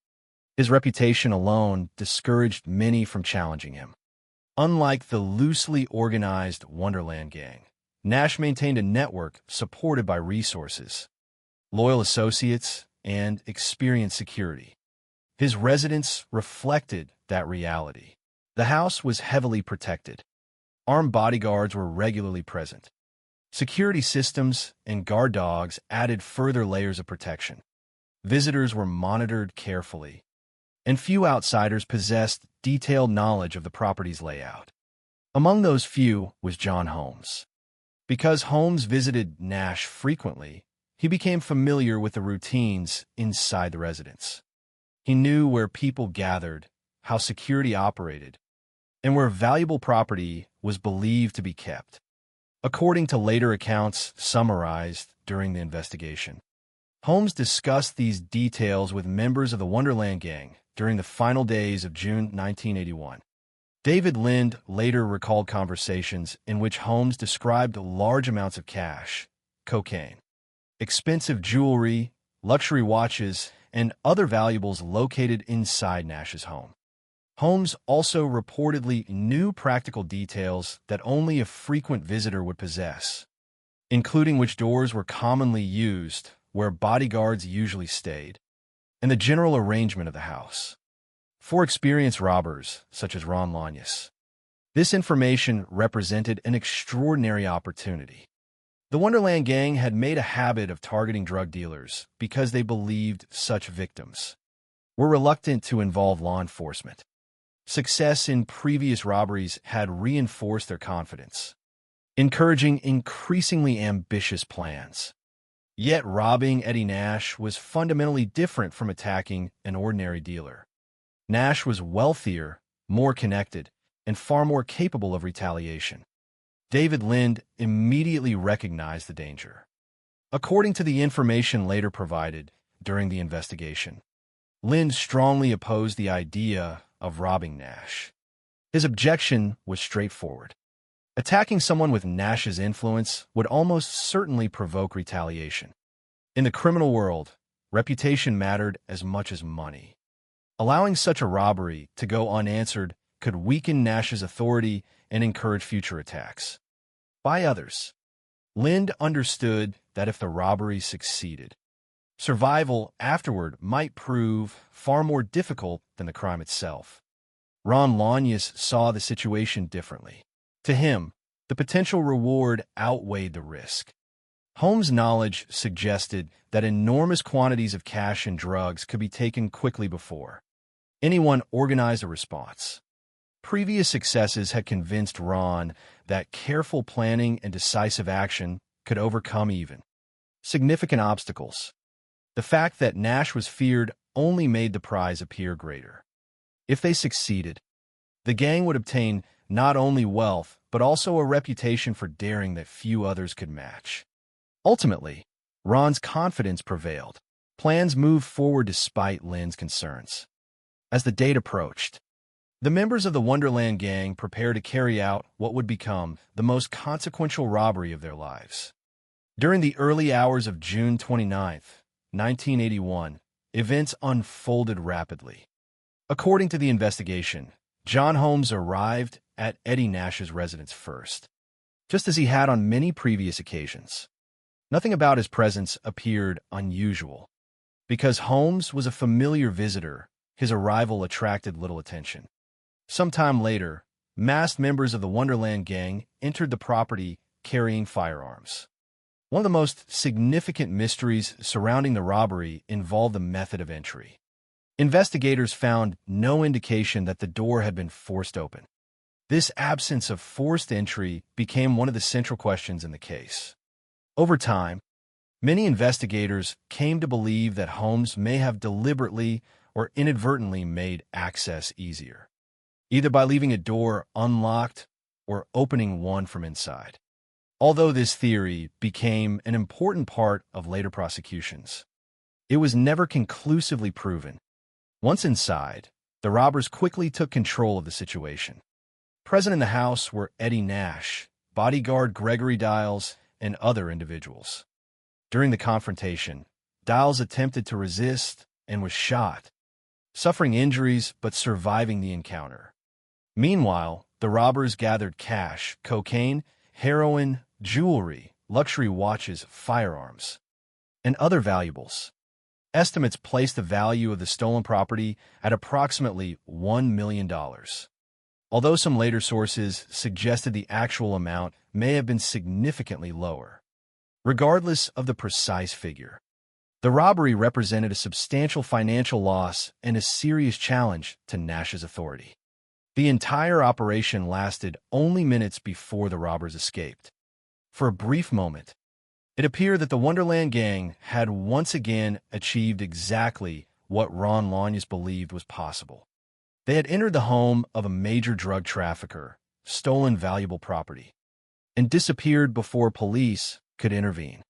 His reputation alone discouraged many from challenging him. Unlike the loosely organized Wonderland Gang, Nash maintained a network supported by resources, loyal associates, and experienced security. His residence reflected that reality. The house was heavily protected. Armed bodyguards were regularly present. Security systems and guard dogs added further layers of protection. Visitors were monitored carefully, and few outsiders possessed detailed knowledge of the property's layout. Among those few was John Holmes. Because Holmes visited Nash frequently, he became familiar with the routines inside the residence. He knew where people gathered, how security operated, and where valuable property was believed to be kept. According to later accounts summarized during the investigation, Holmes discussed these details with members of the Wonderland Gang during the final days of June 1981. David Lind later recalled conversations in which Holmes described large amounts of cash, cocaine, expensive jewelry, luxury watches, and other valuables located inside Nash's home. Holmes also reportedly knew practical details that only a frequent visitor would possess, including which doors were commonly used, where bodyguards usually stayed, and the general arrangement of the house. For experienced robbers, such as Ron Lanyas, this information represented an extraordinary opportunity. The Wonderland Gang had made a habit of targeting drug dealers because they believed such victims were reluctant to involve law enforcement. Success in previous robberies had reinforced their confidence, encouraging increasingly ambitious plans. Yet robbing Eddie Nash was fundamentally different from attacking an ordinary dealer. Nash was wealthier, more connected, and far more capable of retaliation. David Lind immediately recognized the danger. According to the information later provided during the investigation, Lind strongly opposed the idea of robbing Nash. His objection was straightforward. Attacking someone with Nash's influence would almost certainly provoke retaliation. In the criminal world, reputation mattered as much as money. Allowing such a robbery to go unanswered could weaken Nash's authority and encourage future attacks by others. Lind understood that if the robbery succeeded, survival afterward might prove far more difficult than the crime itself. Ron Lanyas saw the situation differently. To him, the potential reward outweighed the risk. Holmes' knowledge suggested that enormous quantities of cash and drugs could be taken quickly before anyone organized a response. Previous successes had convinced Ron that careful planning and decisive action could overcome even significant obstacles. The fact that Nash was feared only made the prize appear greater. If they succeeded, the gang would obtain not only wealth, but also a reputation for daring that few others could match. Ultimately, Ron's confidence prevailed. Plans moved forward despite Lind's concerns. As the date approached, the members of the Wonderland Gang prepared to carry out what would become the most consequential robbery of their lives. During the early hours of June 29, 1981, events unfolded rapidly. According to the investigation, John Holmes arrived at Eddie Nash's residence first, just as he had on many previous occasions. Nothing about his presence appeared unusual. Because Holmes was a familiar visitor, his arrival attracted little attention. Sometime later, masked members of the Wonderland Gang entered the property carrying firearms. One of the most significant mysteries surrounding the robbery involved the method of entry. Investigators found no indication that the door had been forced open. This absence of forced entry became one of the central questions in the case. Over time, many investigators came to believe that Holmes may have deliberately or inadvertently made access easier, either by leaving a door unlocked or opening one from inside. although this theory became an important part of later prosecutions. It was never conclusively proven. Once inside, the robbers quickly took control of the situation. Present in the house were Eddie Nash, bodyguard Gregory Diles, and other individuals. During the confrontation, Diles attempted to resist and was shot, suffering injuries but surviving the encounter. Meanwhile, the robbers gathered cash, cocaine, heroin, jewelry, luxury watches, firearms, and other valuables. Estimates place the value of the stolen property at approximately $1 million. Although some later sources suggested the actual amount may have been significantly lower. Regardless of the precise figure, the robbery represented a substantial financial loss and a serious challenge to Nash's authority. The entire operation lasted only minutes before the robbers escaped. For a brief moment, it appeared that the Wonderland Gang had once again achieved exactly what Ron Lanyas believed was possible. They had entered the home of a major drug trafficker, stolen valuable property, and disappeared before police could intervene.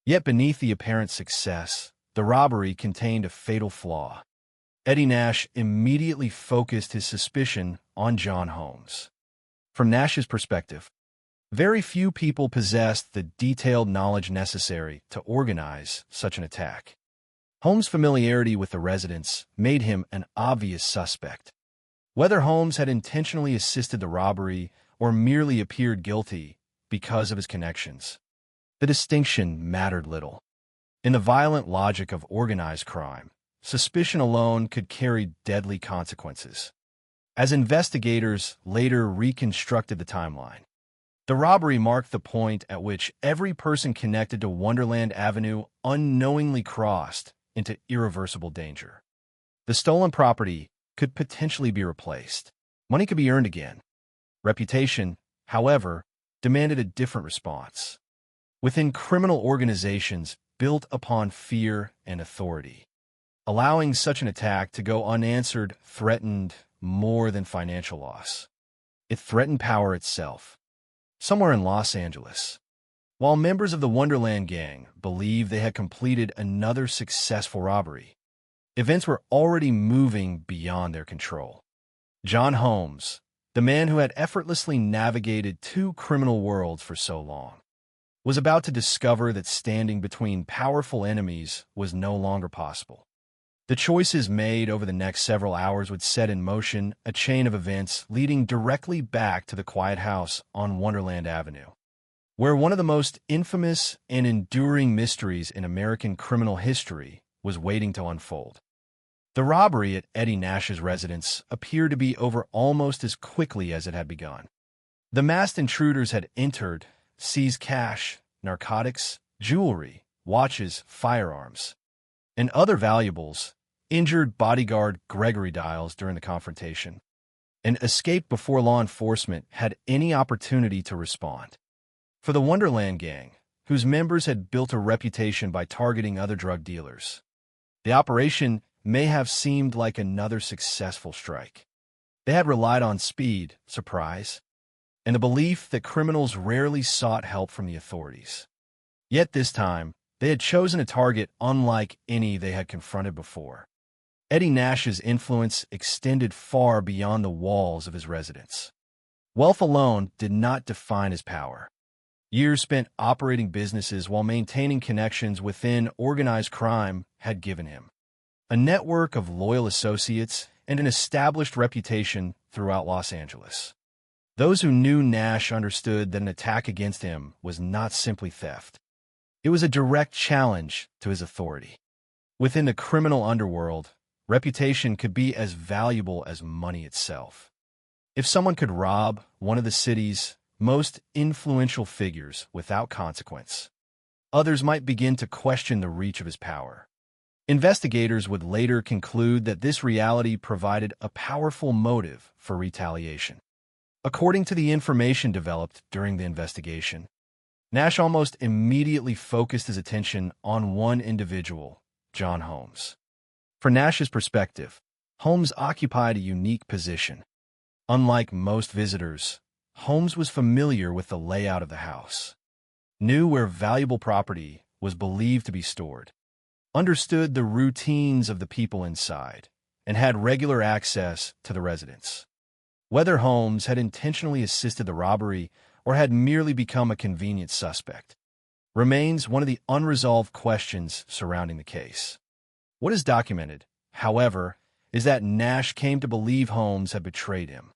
Yet beneath the apparent success, the robbery contained a fatal flaw. Eddie Nash immediately focused his suspicion on John Holmes. From Nash's perspective, very few people possessed the detailed knowledge necessary to organize such an attack. Holmes' familiarity with the residents made him an obvious suspect. Whether Holmes had intentionally assisted the robbery or merely appeared guilty because of his connections, the distinction mattered little. In the violent logic of organized crime, suspicion alone could carry deadly consequences. As investigators later reconstructed the timeline, the robbery marked the point at which every person connected to Wonderland Avenue unknowingly crossed into irreversible danger. The stolen property could potentially be replaced. Money could be earned again. Reputation, however, demanded a different response. Within criminal organizations built upon fear and authority, allowing such an attack to go unanswered threatened more than financial loss. It threatened power itself. Somewhere in Los Angeles, while members of the Wonderland Gang believed they had completed another successful robbery, events were already moving beyond their control. John Holmes, the man who had effortlessly navigated two criminal worlds for so long, was about to discover that standing between powerful enemies was no longer possible. The choices made over the next several hours would set in motion a chain of events leading directly back to the quiet house on Wonderland Avenue, where one of the most infamous and enduring mysteries in American criminal history was waiting to unfold. The robbery at Eddie Nash's residence appeared to be over almost as quickly as it had begun. The masked intruders had entered, seized cash, narcotics, jewelry, watches, firearms, and other valuables, injured bodyguard Gregory Diles during the confrontation, and escaped before law enforcement had any opportunity to respond. For the Wonderland Gang, whose members had built a reputation by targeting other drug dealers, the operation may have seemed like another successful strike. They had relied on speed, surprise, and the belief that criminals rarely sought help from the authorities. Yet this time, they had chosen a target unlike any they had confronted before. Eddie Nash's influence extended far beyond the walls of his residence. Wealth alone did not define his power. Years spent operating businesses while maintaining connections within organized crime had given him a network of loyal associates and an established reputation throughout Los Angeles. Those who knew Nash understood that an attack against him was not simply theft. It was a direct challenge to his authority. Within the criminal underworld, reputation could be as valuable as money itself. If someone could rob one of the city's most influential figures without consequence, others might begin to question the reach of his power. Investigators would later conclude that this reality provided a powerful motive for retaliation. According to the information developed during the investigation, Nash almost immediately focused his attention on one individual, John Holmes. From Nash's perspective, Holmes occupied a unique position. Unlike most visitors, Holmes was familiar with the layout of the house. knew where valuable property was believed to be stored, understood the routines of the people inside, and had regular access to the residence. Whether Holmes had intentionally assisted the robbery or had merely become a convenient suspect remains one of the unresolved questions surrounding the case. What is documented, however, is that Nash came to believe Holmes had betrayed him.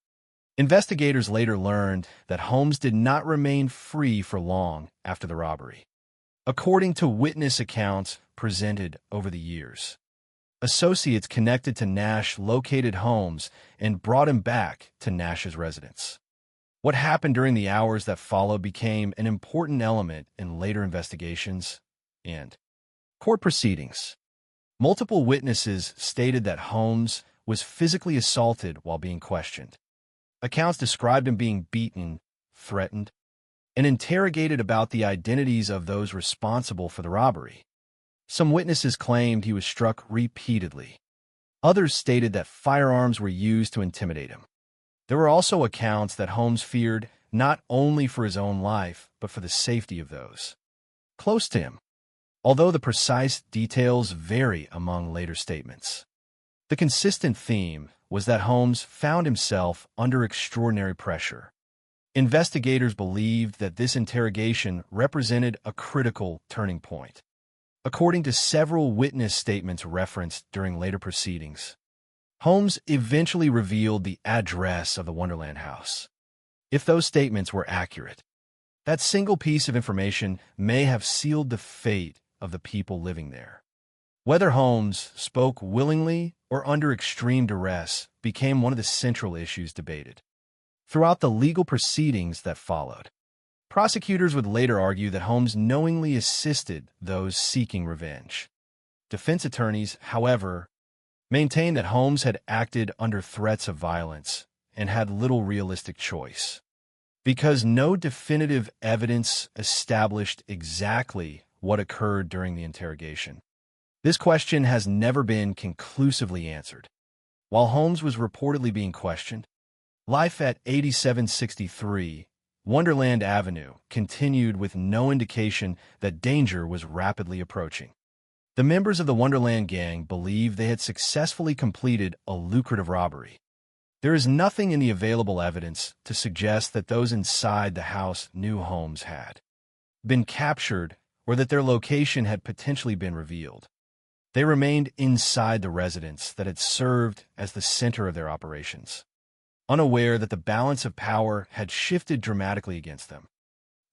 Investigators later learned that Holmes did not remain free for long after the robbery. According to witness accounts presented over the years, associates connected to Nash located Holmes and brought him back to Nash's residence. What happened during the hours that followed became an important element in later investigations and court proceedings. Multiple witnesses stated that Holmes was physically assaulted while being questioned. Accounts described him being beaten, threatened, and interrogated about the identities of those responsible for the robbery. Some witnesses claimed he was struck repeatedly. Others stated that firearms were used to intimidate him. There were also accounts that Holmes feared not only for his own life, but for the safety of those close to him, although the precise details vary among later statements. The consistent theme was that Holmes found himself under extraordinary pressure. Investigators believed that this interrogation represented a critical turning point. According to several witness statements referenced during later proceedings, Holmes eventually revealed the address of the Wonderland house. If those statements were accurate, that single piece of information may have sealed the fate of the people living there. Whether Holmes spoke willingly or under extreme duress became one of the central issues debated. Throughout the legal proceedings that followed, prosecutors would later argue that Holmes knowingly assisted those seeking revenge. Defense attorneys, however, maintained that Holmes had acted under threats of violence and had little realistic choice. Because no definitive evidence established exactly what occurred during the interrogation, this question has never been conclusively answered. While Holmes was reportedly being questioned, life at 8763 Wonderland Avenue continued with no indication that danger was rapidly approaching. The members of the Wonderland gang believed they had successfully completed a lucrative robbery. There is nothing in the available evidence to suggest that those inside the house knew Holmes had been captured or that their location had potentially been revealed. They remained inside the residence that had served as the center of their operations, unaware that the balance of power had shifted dramatically against them.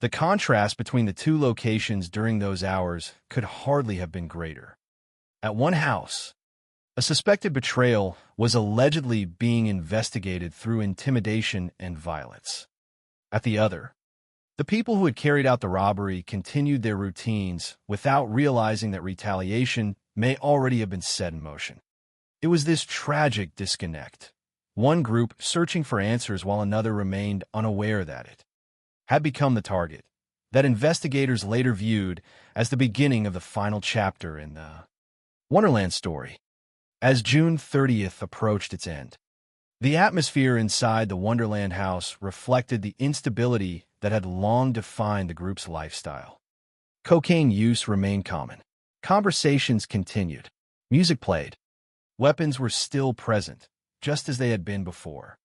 The contrast between the two locations during those hours could hardly have been greater. At one house, a suspected betrayal was allegedly being investigated through intimidation and violence. At the other, the people who had carried out the robbery continued their routines without realizing that retaliation may already have been set in motion. It was this tragic disconnect, one group searching for answers while another remained unaware that it had become the target, that investigators later viewed as the beginning of the final chapter in the Wonderland story. As June 30th approached its end, the atmosphere inside the Wonderland house reflected the instability that had long defined the group's lifestyle. Cocaine use remained common. Conversations continued. Music played. Weapons were still present, just as they had been before.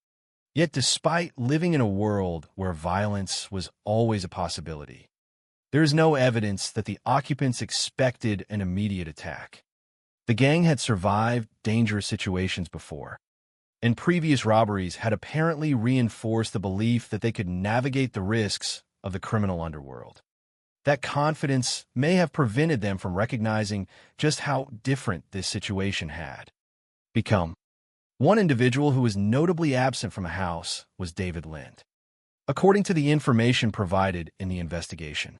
Yet despite living in a world where violence was always a possibility, there is no evidence that the occupants expected an immediate attack. The gang had survived dangerous situations before, and previous robberies had apparently reinforced the belief that they could navigate the risks of the criminal underworld. That confidence may have prevented them from recognizing just how different this situation had become. One individual who was notably absent from a house was David Lind. According to the information provided in the investigation,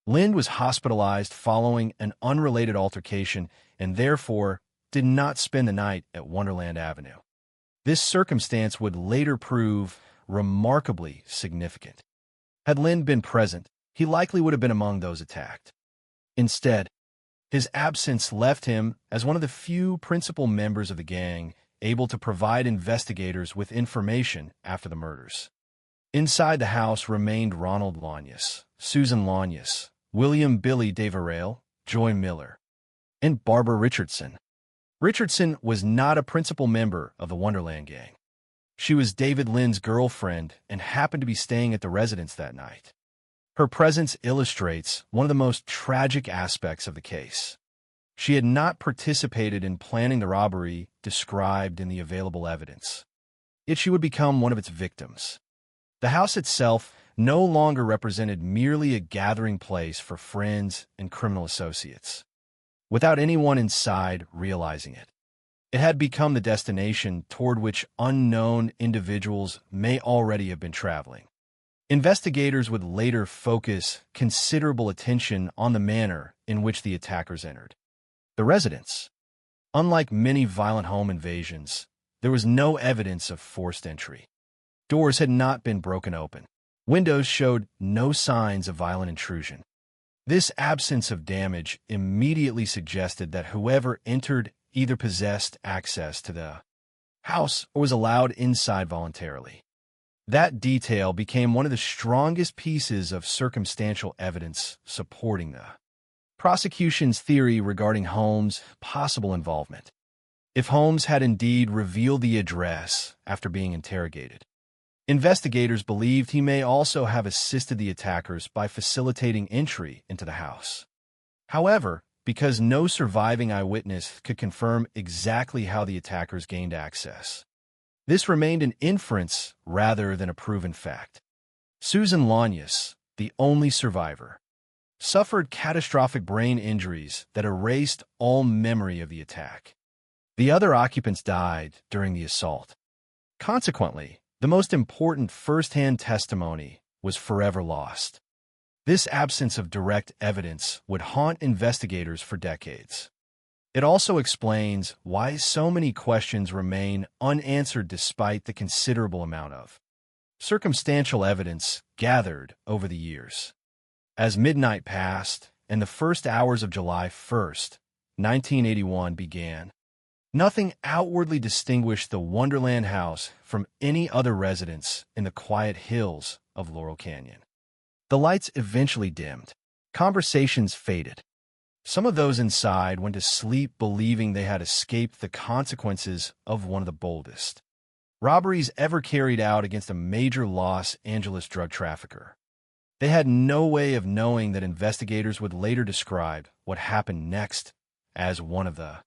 Lind was hospitalized following an unrelated altercation and therefore did not spend the night at Wonderland Avenue. This circumstance would later prove remarkably significant. Had Lind been present, he likely would have been among those attacked. Instead, his absence left him as one of the few principal members of the gang able to provide investigators with information after the murders. Inside the house remained Ronald Lanyas, Susan Lanyas, William Billy Deverell, Joy Miller, and Barbara Richardson. Richardson was not a principal member of the Wonderland gang. She was David Lynn's girlfriend and happened to be staying at the residence that night. Her presence illustrates one of the most tragic aspects of the case. She had not participated in planning the robbery described in the available evidence, yet she would become one of its victims. The house itself no longer represented merely a gathering place for friends and criminal associates, without anyone inside realizing it. It had become the destination toward which unknown individuals may already have been traveling. Investigators would later focus considerable attention on the manner in which the attackers entered the residence. Unlike many violent home invasions, there was no evidence of forced entry. Doors had not been broken open. Windows showed no signs of violent intrusion. This absence of damage immediately suggested that whoever entered either possessed access to the house or was allowed inside voluntarily. That detail became one of the strongest pieces of circumstantial evidence supporting the prosecution's theory regarding Holmes' possible involvement. If Holmes had indeed revealed the address after being interrogated, investigators believed he may also have assisted the attackers by facilitating entry into the house. However, because no surviving eyewitness could confirm exactly how the attackers gained access, this remained an inference rather than a proven fact. Susan Lanyas, the only survivor, suffered catastrophic brain injuries that erased all memory of the attack. The other occupants died during the assault. Consequently, the most important first-hand testimony was forever lost. This absence of direct evidence would haunt investigators for decades. It also explains why so many questions remain unanswered despite the considerable amount of circumstantial evidence gathered over the years. As midnight passed and the first hours of July 1st, 1981 began, nothing outwardly distinguished the Wonderland house from any other residence in the quiet hills of Laurel Canyon. The lights eventually dimmed. Conversations faded. Some of those inside went to sleep believing they had escaped the consequences of one of the boldest robberies ever carried out against a major Los Angeles drug trafficker. They had no way of knowing that investigators would later describe what happened next as one of the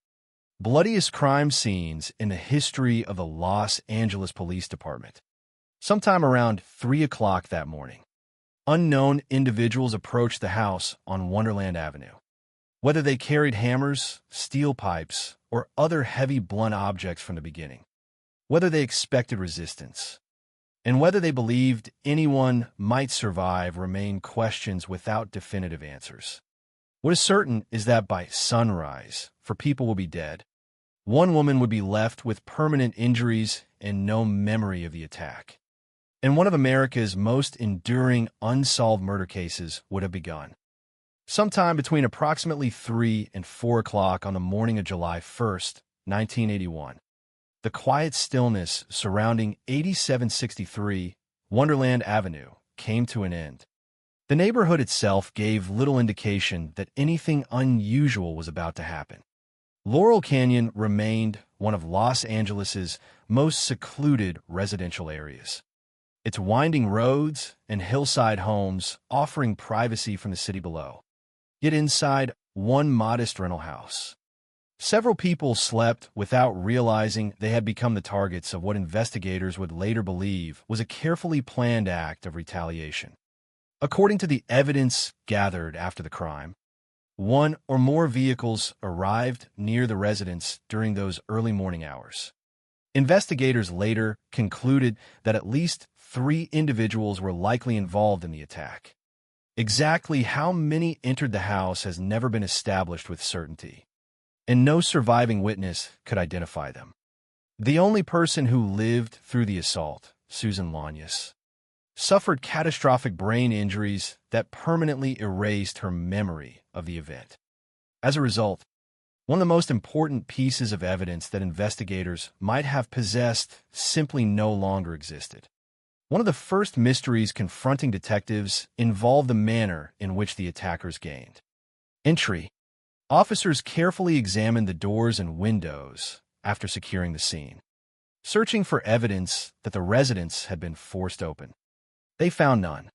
bloodiest crime scenes in the history of the Los Angeles Police Department. Sometime around 3 o'clock that morning, unknown individuals approached the house on Wonderland Avenue. Whether they carried hammers, steel pipes, or other heavy blunt objects from the beginning, whether they expected resistance, and whether they believed anyone might survive remain questions without definitive answers. What is certain is that by sunrise, for people will be dead, one woman would be left with permanent injuries and no memory of the attack. And one of America's most enduring unsolved murder cases would have begun. Sometime between approximately 3 and 4 o'clock on the morning of July 1st, 1981, the quiet stillness surrounding 8763 Wonderland Avenue came to an end. The neighborhood itself gave little indication that anything unusual was about to happen. Laurel Canyon remained one of Los Angeles's most secluded residential areas. Its winding roads and hillside homes offering privacy from the city below. Yet inside one modest rental house, several people slept without realizing they had become the targets of what investigators would later believe was a carefully planned act of retaliation. According to the evidence gathered after the crime, one or more vehicles arrived near the residence during those early morning hours. Investigators later concluded that at least 3 individuals were likely involved in the attack. Exactly how many entered the house has never been established with certainty, and no surviving witness could identify them. The only person who lived through the assault, Susan Lanyas, suffered catastrophic brain injuries that permanently erased her memory of the event. As a result, one of the most important pieces of evidence that investigators might have possessed simply no longer existed. One of the first mysteries confronting detectives involved the manner in which the attackers gained entry. Officers carefully examined the doors and windows after securing the scene, searching for evidence that the residence had been forced open. They found none.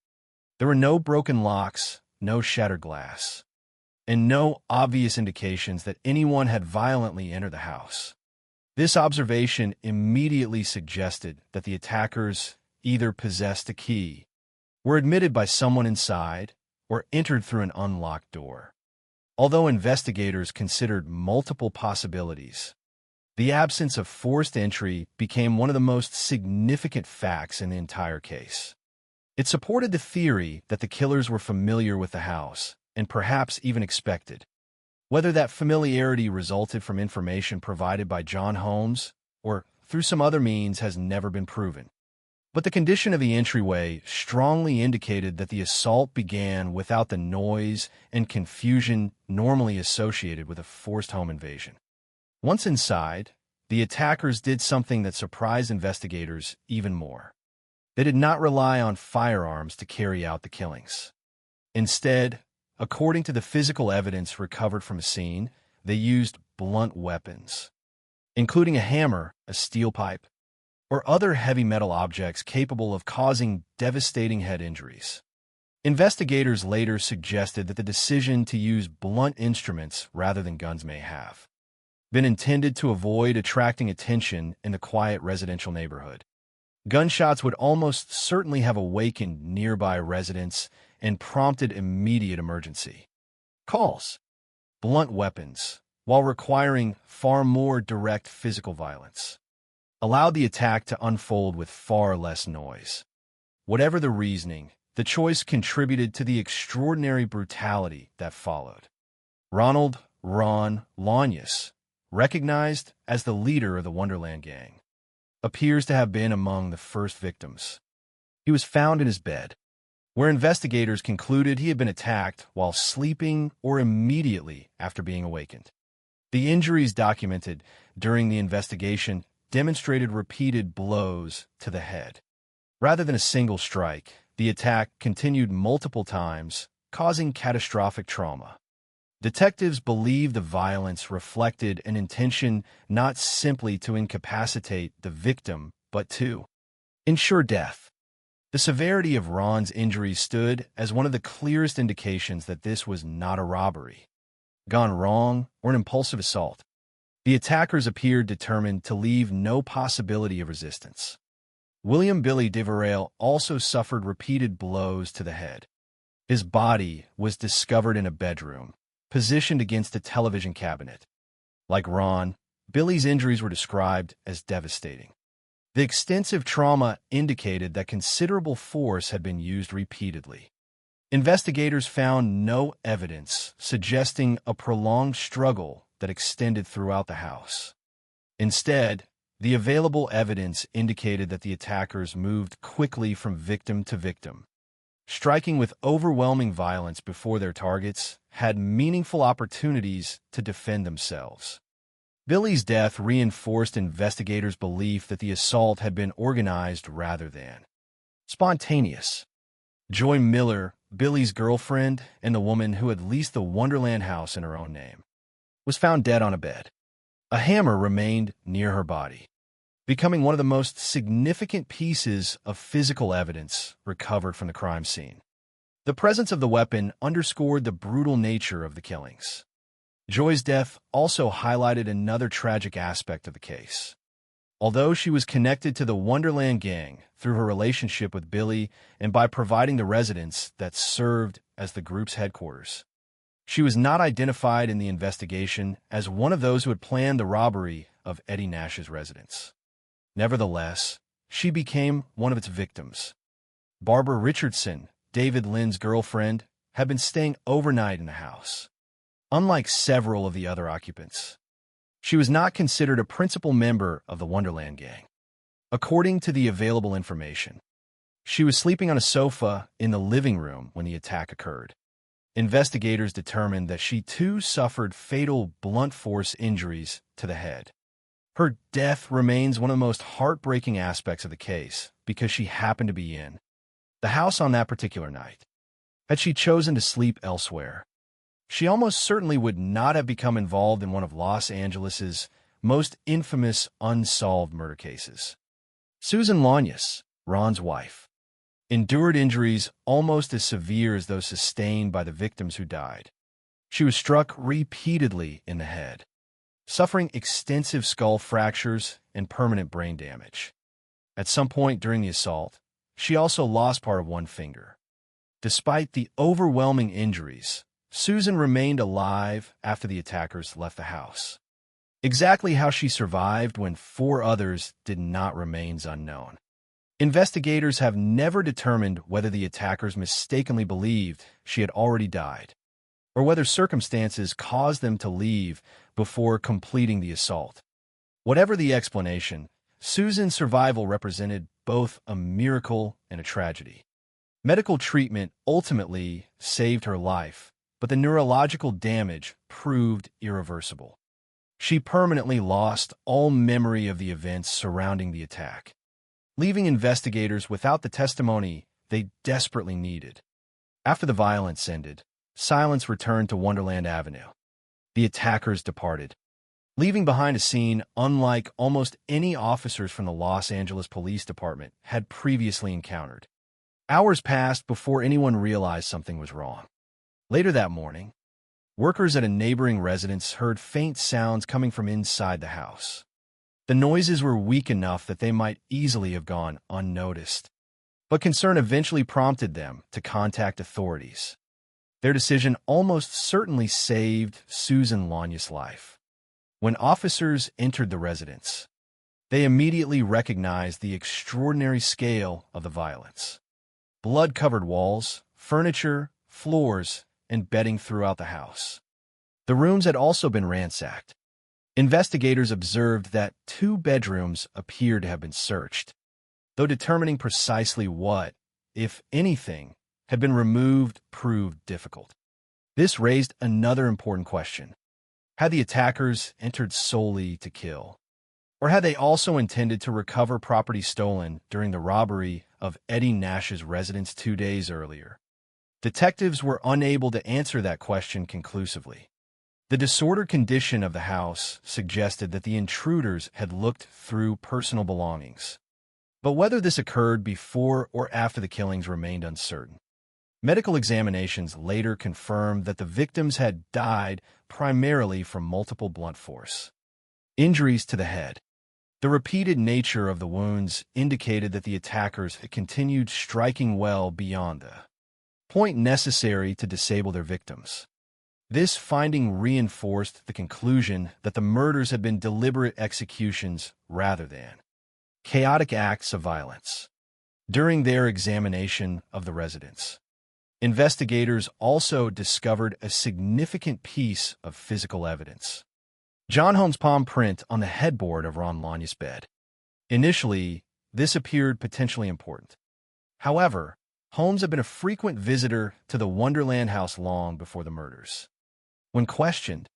There were no broken locks, no shattered glass, and no obvious indications that anyone had violently entered the house. This observation immediately suggested that the attackers either possessed a key, were admitted by someone inside, or entered through an unlocked door. Although investigators considered multiple possibilities, the absence of forced entry became one of the most significant facts in the entire case. It supported the theory that the killers were familiar with the house, and perhaps even expected. Whether that familiarity resulted from information provided by John Holmes or through some other means has never been proven. But the condition of the entryway strongly indicated that the assault began without the noise and confusion normally associated with a forced home invasion. Once inside, the attackers did something that surprised investigators even more. They did not rely on firearms to carry out the killings. Instead, according to the physical evidence recovered from the scene, they used blunt weapons, including a hammer, a steel pipe, or other heavy metal objects capable of causing devastating head injuries. Investigators later suggested that the decision to use blunt instruments rather than guns may have been intended to avoid attracting attention in the quiet residential neighborhood. Gunshots would almost certainly have awakened nearby residents and prompted immediate emergency calls. Blunt weapons, while requiring far more direct physical violence, allowed the attack to unfold with far less noise. Whatever the reasoning, the choice contributed to the extraordinary brutality that followed. Ronald "Ron" Lanyus, recognized as the leader of the Wonderland Gang, appears to have been among the first victims. He was found in his bed, where investigators concluded he had been attacked while sleeping or immediately after being awakened. The injuries documented during the investigation demonstrated repeated blows to the head. Rather than a single strike, the attack continued multiple times, causing catastrophic trauma. Detectives believe the violence reflected an intention not simply to incapacitate the victim, but to ensure death. The severity of Ron's injuries stood as one of the clearest indications that this was not a robbery gone wrong or an impulsive assault. The attackers appeared determined to leave no possibility of resistance. William "Billy" Deverell also suffered repeated blows to the head. His body was discovered in a bedroom, positioned against a television cabinet. Like Ron, Billy's injuries were described as devastating. The extensive trauma indicated that considerable force had been used repeatedly. Investigators found no evidence suggesting a prolonged struggle that extended throughout the house. Instead, the available evidence indicated that the attackers moved quickly from victim to victim, striking with overwhelming violence before their targets had meaningful opportunities to defend themselves. Billy's death reinforced investigators' belief that the assault had been organized rather than spontaneous. Joy Miller, Billy's girlfriend and the woman who had leased the Wonderland house in her own name, was found dead on a bed. A hammer remained near her body, becoming one of the most significant pieces of physical evidence recovered from the crime scene. The presence of the weapon underscored the brutal nature of the killings. Joy's death also highlighted another tragic aspect of the case. Although she was connected to the Wonderland Gang through her relationship with Billy and by providing the residence that served as the group's headquarters, she was not identified in the investigation as one of those who had planned the robbery of Eddie Nash's residence. Nevertheless, she became one of its victims. Barbara Richardson, David Lynn's girlfriend, had been staying overnight in the house. Unlike several of the other occupants, she was not considered a principal member of the Wonderland Gang. According to the available information, she was sleeping on a sofa in the living room when the attack occurred. Investigators determined that she too suffered fatal blunt force injuries to the head. Her death remains one of the most heartbreaking aspects of the case, because she happened to be in the house on that particular night. Had she chosen to sleep elsewhere, she almost certainly would not have become involved in one of Los Angeles's most infamous unsolved murder cases. Susan Lanyas, Ron's wife, endured injuries almost as severe as those sustained by the victims who died. She was struck repeatedly in the head, suffering extensive skull fractures and permanent brain damage. At some point during the assault, she also lost part of one finger. Despite the overwhelming injuries, Susan remained alive after the attackers left the house. Exactly how she survived when 4 others did not remains unknown. Investigators have never determined whether the attackers mistakenly believed she had already died, or whether circumstances caused them to leave before completing the assault. Whatever the explanation, Susan's survival represented both a miracle and a tragedy. Medical treatment ultimately saved her life, but the neurological damage proved irreversible. She permanently lost all memory of the events surrounding the attack, leaving investigators without the testimony they desperately needed. After the violence ended, silence returned to Wonderland Avenue. The attackers departed, leaving behind a scene unlike almost any officers from the Los Angeles Police Department had previously encountered. Hours passed before anyone realized something was wrong. Later that morning, workers at a neighboring residence heard faint sounds coming from inside the house. The noises were weak enough that they might easily have gone unnoticed, but concern eventually prompted them to contact authorities. Their decision almost certainly saved Susan Lanyas' life. When officers entered the residence, they immediately recognized the extraordinary scale of the violence. Blood-covered walls, furniture, floors, and bedding throughout the house. The rooms had also been ransacked. Investigators observed that 2 bedrooms appeared to have been searched, though determining precisely what, if anything, had been removed proved difficult. This raised another important question. Had the attackers entered solely to kill? Or had they also intended to recover property stolen during the robbery of Eddie Nash's residence 2 days earlier? Detectives were unable to answer that question conclusively. The disordered condition of the house suggested that the intruders had looked through personal belongings. But whether this occurred before or after the killings remained uncertain. Medical examinations later confirmed that the victims had died primarily from multiple blunt force injuries to the head. The repeated nature of the wounds indicated that the attackers had continued striking well beyond the point necessary to disable their victims. This finding reinforced the conclusion that the murders had been deliberate executions rather than chaotic acts of violence. During their examination of the residence, investigators also discovered a significant piece of physical evidence. John Holmes' palm print on the headboard of Ron Lanyas' bed. Initially, this appeared potentially important. However, Holmes had been a frequent visitor to the Wonderland house long before the murders. When questioned,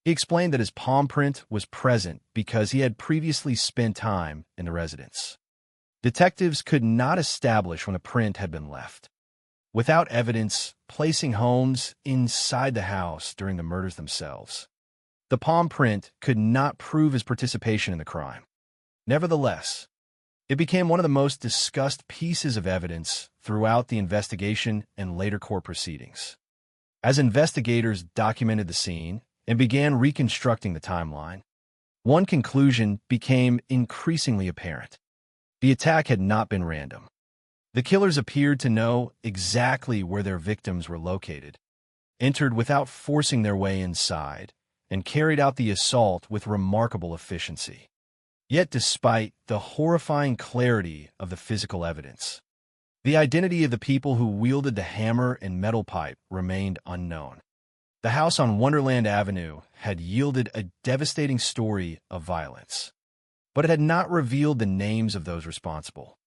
he explained that his palm print was present because he had previously spent time in the residence. Detectives could not establish when a print had been left, without evidence placing Holmes inside the house during the murders themselves. The palm print could not prove his participation in the crime. Nevertheless, it became one of the most discussed pieces of evidence throughout the investigation and later court proceedings. As investigators documented the scene and began reconstructing the timeline, one conclusion became increasingly apparent. The attack had not been random. The killers appeared to know exactly where their victims were located, entered without forcing their way inside, and carried out the assault with remarkable efficiency. Yet despite the horrifying clarity of the physical evidence, the identity of the people who wielded the hammer and metal pipe remained unknown. The house on Wonderland Avenue had yielded a devastating story of violence, but it had not revealed the names of those responsible.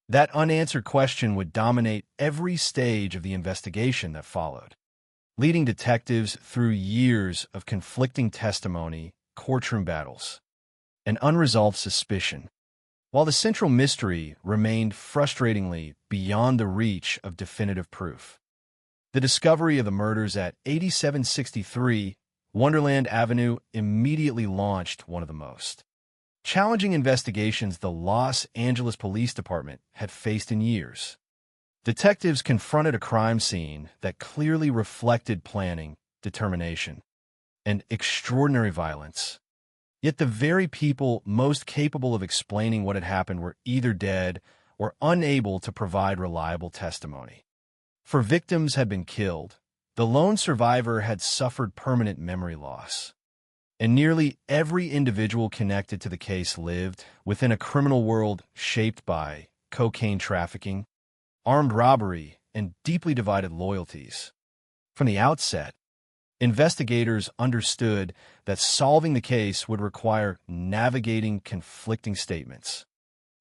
That unanswered question would dominate every stage of the investigation that followed, leading detectives through years of conflicting testimony, courtroom battles, and unresolved suspicion. While the central mystery remained frustratingly beyond the reach of definitive proof, the discovery of the murders at 8763 Wonderland Avenue immediately launched one of the most challenging investigations the Los Angeles Police Department had faced in years. Detectives confronted a crime scene that clearly reflected planning, determination, and extraordinary violence. Yet the very people most capable of explaining what had happened were either dead or unable to provide reliable testimony. For victims had been killed, the lone survivor had suffered permanent memory loss, and nearly every individual connected to the case lived within a criminal world shaped by cocaine trafficking, armed robbery, and deeply divided loyalties. From the outset, investigators understood that solving the case would require navigating conflicting statements,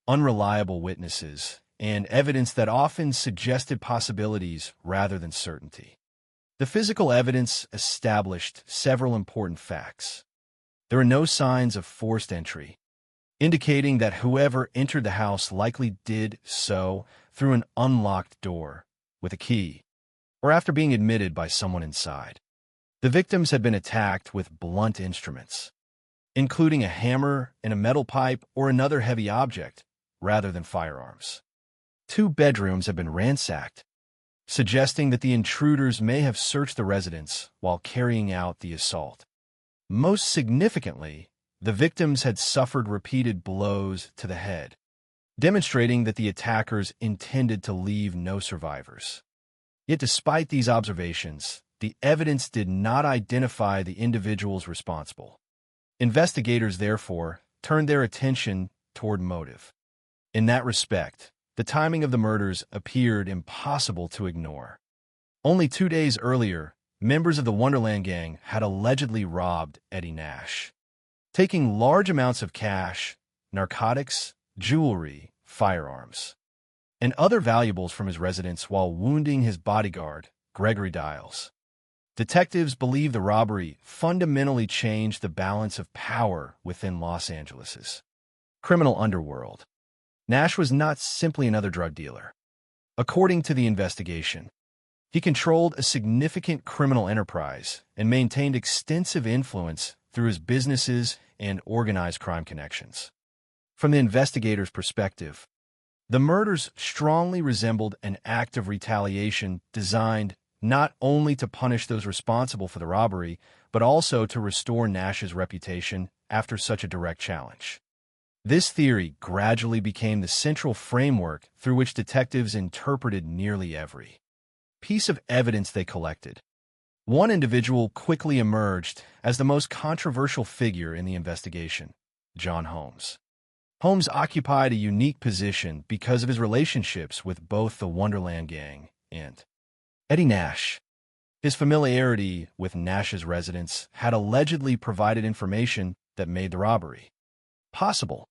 unreliable witnesses, and evidence that often suggested possibilities rather than certainty. The physical evidence established several important facts. There were no signs of forced entry, indicating that whoever entered the house likely did so through an unlocked door with a key, or after being admitted by someone inside. The victims had been attacked with blunt instruments, including a hammer and a metal pipe or another heavy object, rather than firearms. 2 bedrooms had been ransacked, suggesting that the intruders may have searched the residence while carrying out the assault. Most significantly, the victims had suffered repeated blows to the head, demonstrating that the attackers intended to leave no survivors. Yet despite these observations, the evidence did not identify the individuals responsible. Investigators, therefore, turned their attention toward motive. In that respect, the timing of the murders appeared impossible to ignore. Only 2 days earlier, members of the Wonderland Gang had allegedly robbed Eddie Nash, taking large amounts of cash, narcotics, jewelry, firearms, and other valuables from his residence while wounding his bodyguard, Gregory Dials. Detectives believe the robbery fundamentally changed the balance of power within Los Angeles's criminal underworld. Nash was not simply another drug dealer. According to the investigation, he controlled a significant criminal enterprise and maintained extensive influence through his businesses and organized crime connections. From the investigators' perspective, the murders strongly resembled an act of retaliation designed not only to punish those responsible for the robbery, but also to restore Nash's reputation after such a direct challenge. This theory gradually became the central framework through which detectives interpreted nearly every piece of evidence they collected. One individual quickly emerged as the most controversial figure in the investigation: John Holmes. Holmes occupied a unique position because of his relationships with both the Wonderland Gang and Eddie Nash. His familiarity with Nash's residence had allegedly provided information that made the robbery possible.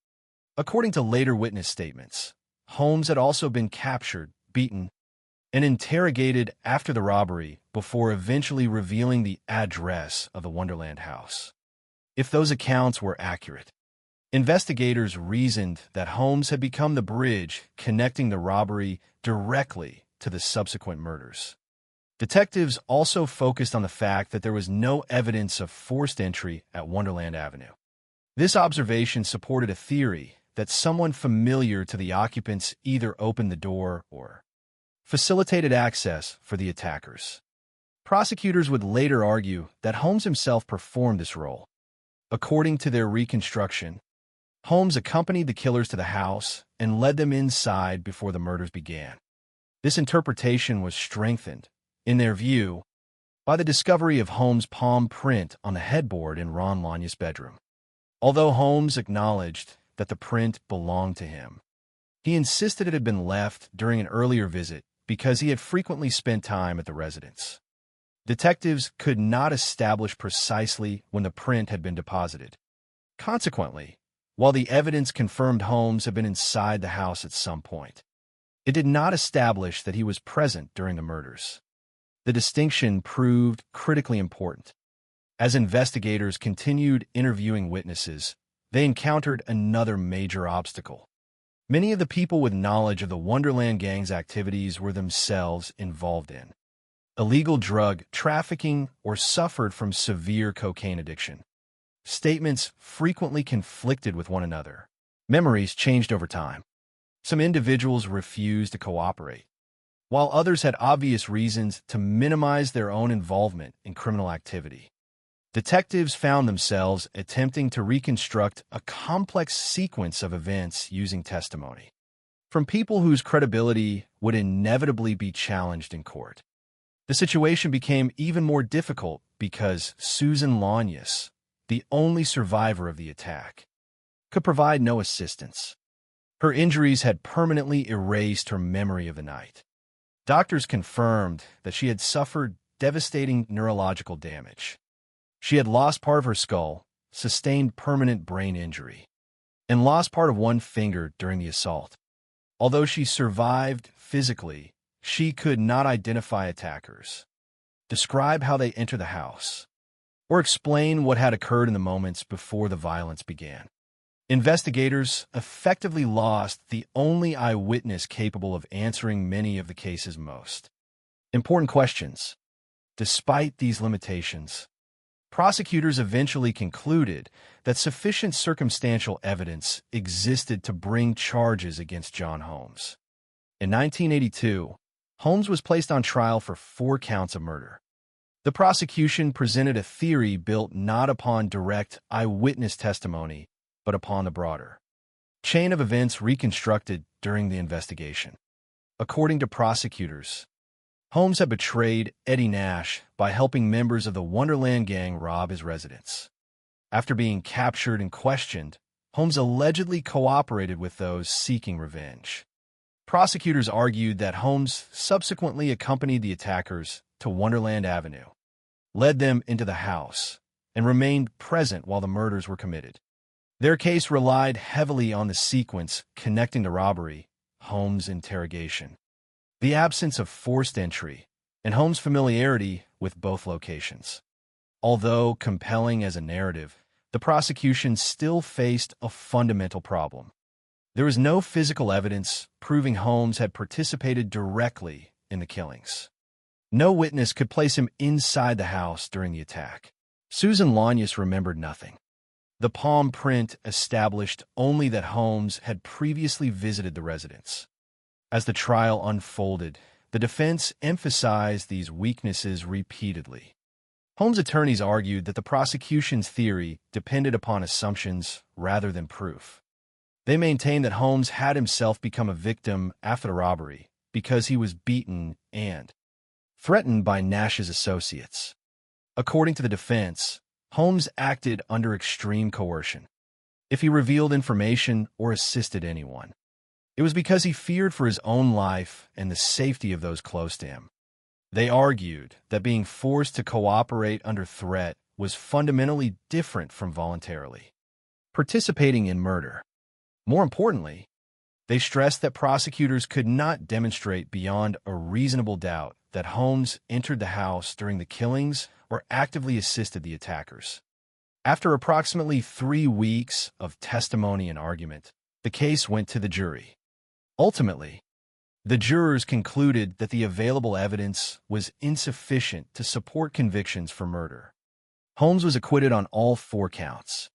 According to later witness statements, Holmes had also been captured, beaten, and interrogated after the robbery before eventually revealing the address of the Wonderland house. If those accounts were accurate, investigators reasoned that Holmes had become the bridge connecting the robbery directly to the subsequent murders. Detectives also focused on the fact that there was no evidence of forced entry at Wonderland Avenue. This observation supported a theory that someone familiar to the occupants either opened the door or facilitated access for the attackers. Prosecutors would later argue that Holmes himself performed this role. According to their reconstruction, Holmes accompanied the killers to the house and led them inside before the murders began. This interpretation was strengthened, in their view, by the discovery of Holmes' palm print on the headboard in Ron Lanya's bedroom. Although Holmes acknowledged that the print belonged to him, he insisted it had been left during an earlier visit because he had frequently spent time at the residence. Detectives could not establish precisely when the print had been deposited. Consequently, while the evidence confirmed Holmes had been inside the house at some point, it did not establish that he was present during the murders. The distinction proved critically important. As investigators continued interviewing witnesses, they encountered another major obstacle: Many of the people with knowledge of the Wonderland Gang's activities were themselves involved in illegal drug trafficking or suffered from severe cocaine addiction. Statements frequently conflicted with one another. Memories changed over time. Some individuals refused to cooperate, while others had obvious reasons to minimize their own involvement in criminal activity. Detectives found themselves attempting to reconstruct a complex sequence of events using testimony from people whose credibility would inevitably be challenged in court. The situation became even more difficult because Susan Lanyas, the only survivor of the attack, could provide no assistance. Her injuries had permanently erased her memory of the night. Doctors confirmed that she had suffered devastating neurological damage. She had lost part of her skull, sustained permanent brain injury, and lost part of one finger during the assault. Although she survived physically, she could not identify attackers, describe how they entered the house, or explain what had occurred in the moments before the violence began. Investigators effectively lost the only eyewitness capable of answering many of the case's most important questions. Despite these limitations, prosecutors eventually concluded that sufficient circumstantial evidence existed to bring charges against John Holmes. In 1982, Holmes was placed on trial for 4 counts of murder. The prosecution presented a theory built not upon direct eyewitness testimony, but upon the broader chain of events reconstructed during the investigation. According to prosecutors, Holmes had betrayed Eddie Nash by helping members of the Wonderland Gang rob his residence. After being captured and questioned, Holmes allegedly cooperated with those seeking revenge. Prosecutors argued that Holmes subsequently accompanied the attackers to Wonderland Avenue, led them into the house, and remained present while the murders were committed. Their case relied heavily on the sequence connecting the robbery, Holmes' interrogation, the absence of forced entry, and Holmes' familiarity with both locations. Although compelling as a narrative, the prosecution still faced a fundamental problem. There was no physical evidence proving Holmes had participated directly in the killings. No witness could place him inside the house during the attack. Susan Lanyas remembered nothing. The palm print established only that Holmes had previously visited the residence. As the trial unfolded, the defense emphasized these weaknesses repeatedly. Holmes' attorneys argued that the prosecution's theory depended upon assumptions rather than proof. They maintained that Holmes had himself become a victim after the robbery because he was beaten and threatened by Nash's associates. According to the defense, Holmes acted under extreme coercion. If he revealed information or assisted anyone, it was because he feared for his own life and the safety of those close to him. They argued that being forced to cooperate under threat was fundamentally different from voluntarily participating in murder. More importantly, they stressed that prosecutors could not demonstrate beyond a reasonable doubt that Holmes entered the house during the killings or actively assisted the attackers. After approximately 3 weeks of testimony and argument, the case went to the jury. Ultimately, the jurors concluded that the available evidence was insufficient to support convictions for murder. Holmes was acquitted on all 4 counts.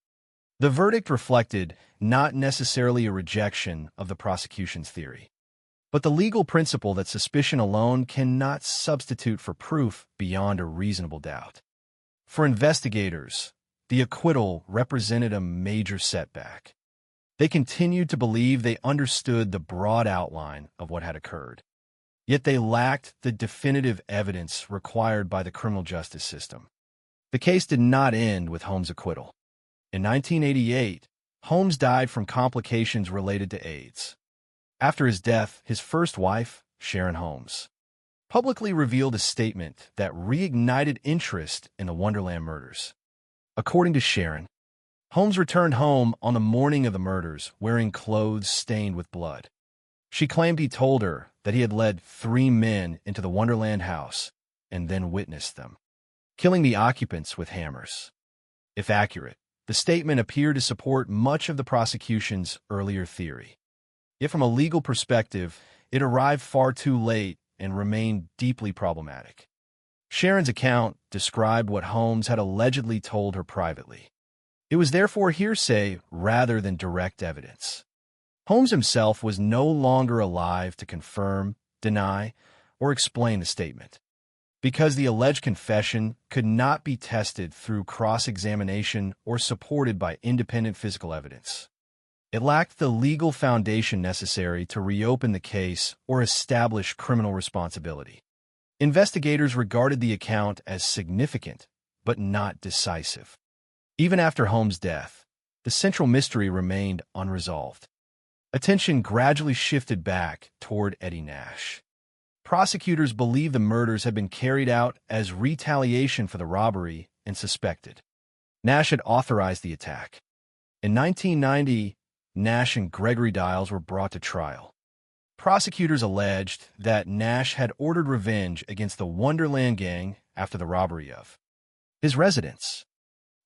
The verdict reflected not necessarily a rejection of the prosecution's theory, but the legal principle that suspicion alone cannot substitute for proof beyond a reasonable doubt. For investigators, the acquittal represented a major setback. They continued to believe they understood the broad outline of what had occurred, yet they lacked the definitive evidence required by the criminal justice system. The case did not end with Holmes' acquittal. In 1988, Holmes died from complications related to AIDS. After his death, his first wife, Sharon Holmes, publicly revealed a statement that reignited interest in the Wonderland murders. According to Sharon, Holmes returned home on the morning of the murders wearing clothes stained with blood. She claimed he told her that he had led 3 men into the Wonderland house and then witnessed them killing the occupants with hammers. If accurate, the statement appeared to support much of the prosecution's earlier theory. Yet from a legal perspective, it arrived far too late and remained deeply problematic. Sharon's account described what Holmes had allegedly told her privately. It was therefore hearsay rather than direct evidence. Holmes himself was no longer alive to confirm, deny, or explain the statement. Because the alleged confession could not be tested through cross-examination or supported by independent physical evidence. It lacked the legal foundation necessary to reopen the case or establish criminal responsibility. Investigators regarded the account as significant, but not decisive. Even after Holmes' death, the central mystery remained unresolved. Attention gradually shifted back toward Eddie Nash. Prosecutors believed the murders had been carried out as retaliation for the robbery and suspected Nash had authorized the attack. In 1990, Nash and Gregory Diles were brought to trial. Prosecutors alleged that Nash had ordered revenge against the Wonderland gang after the robbery of his residence.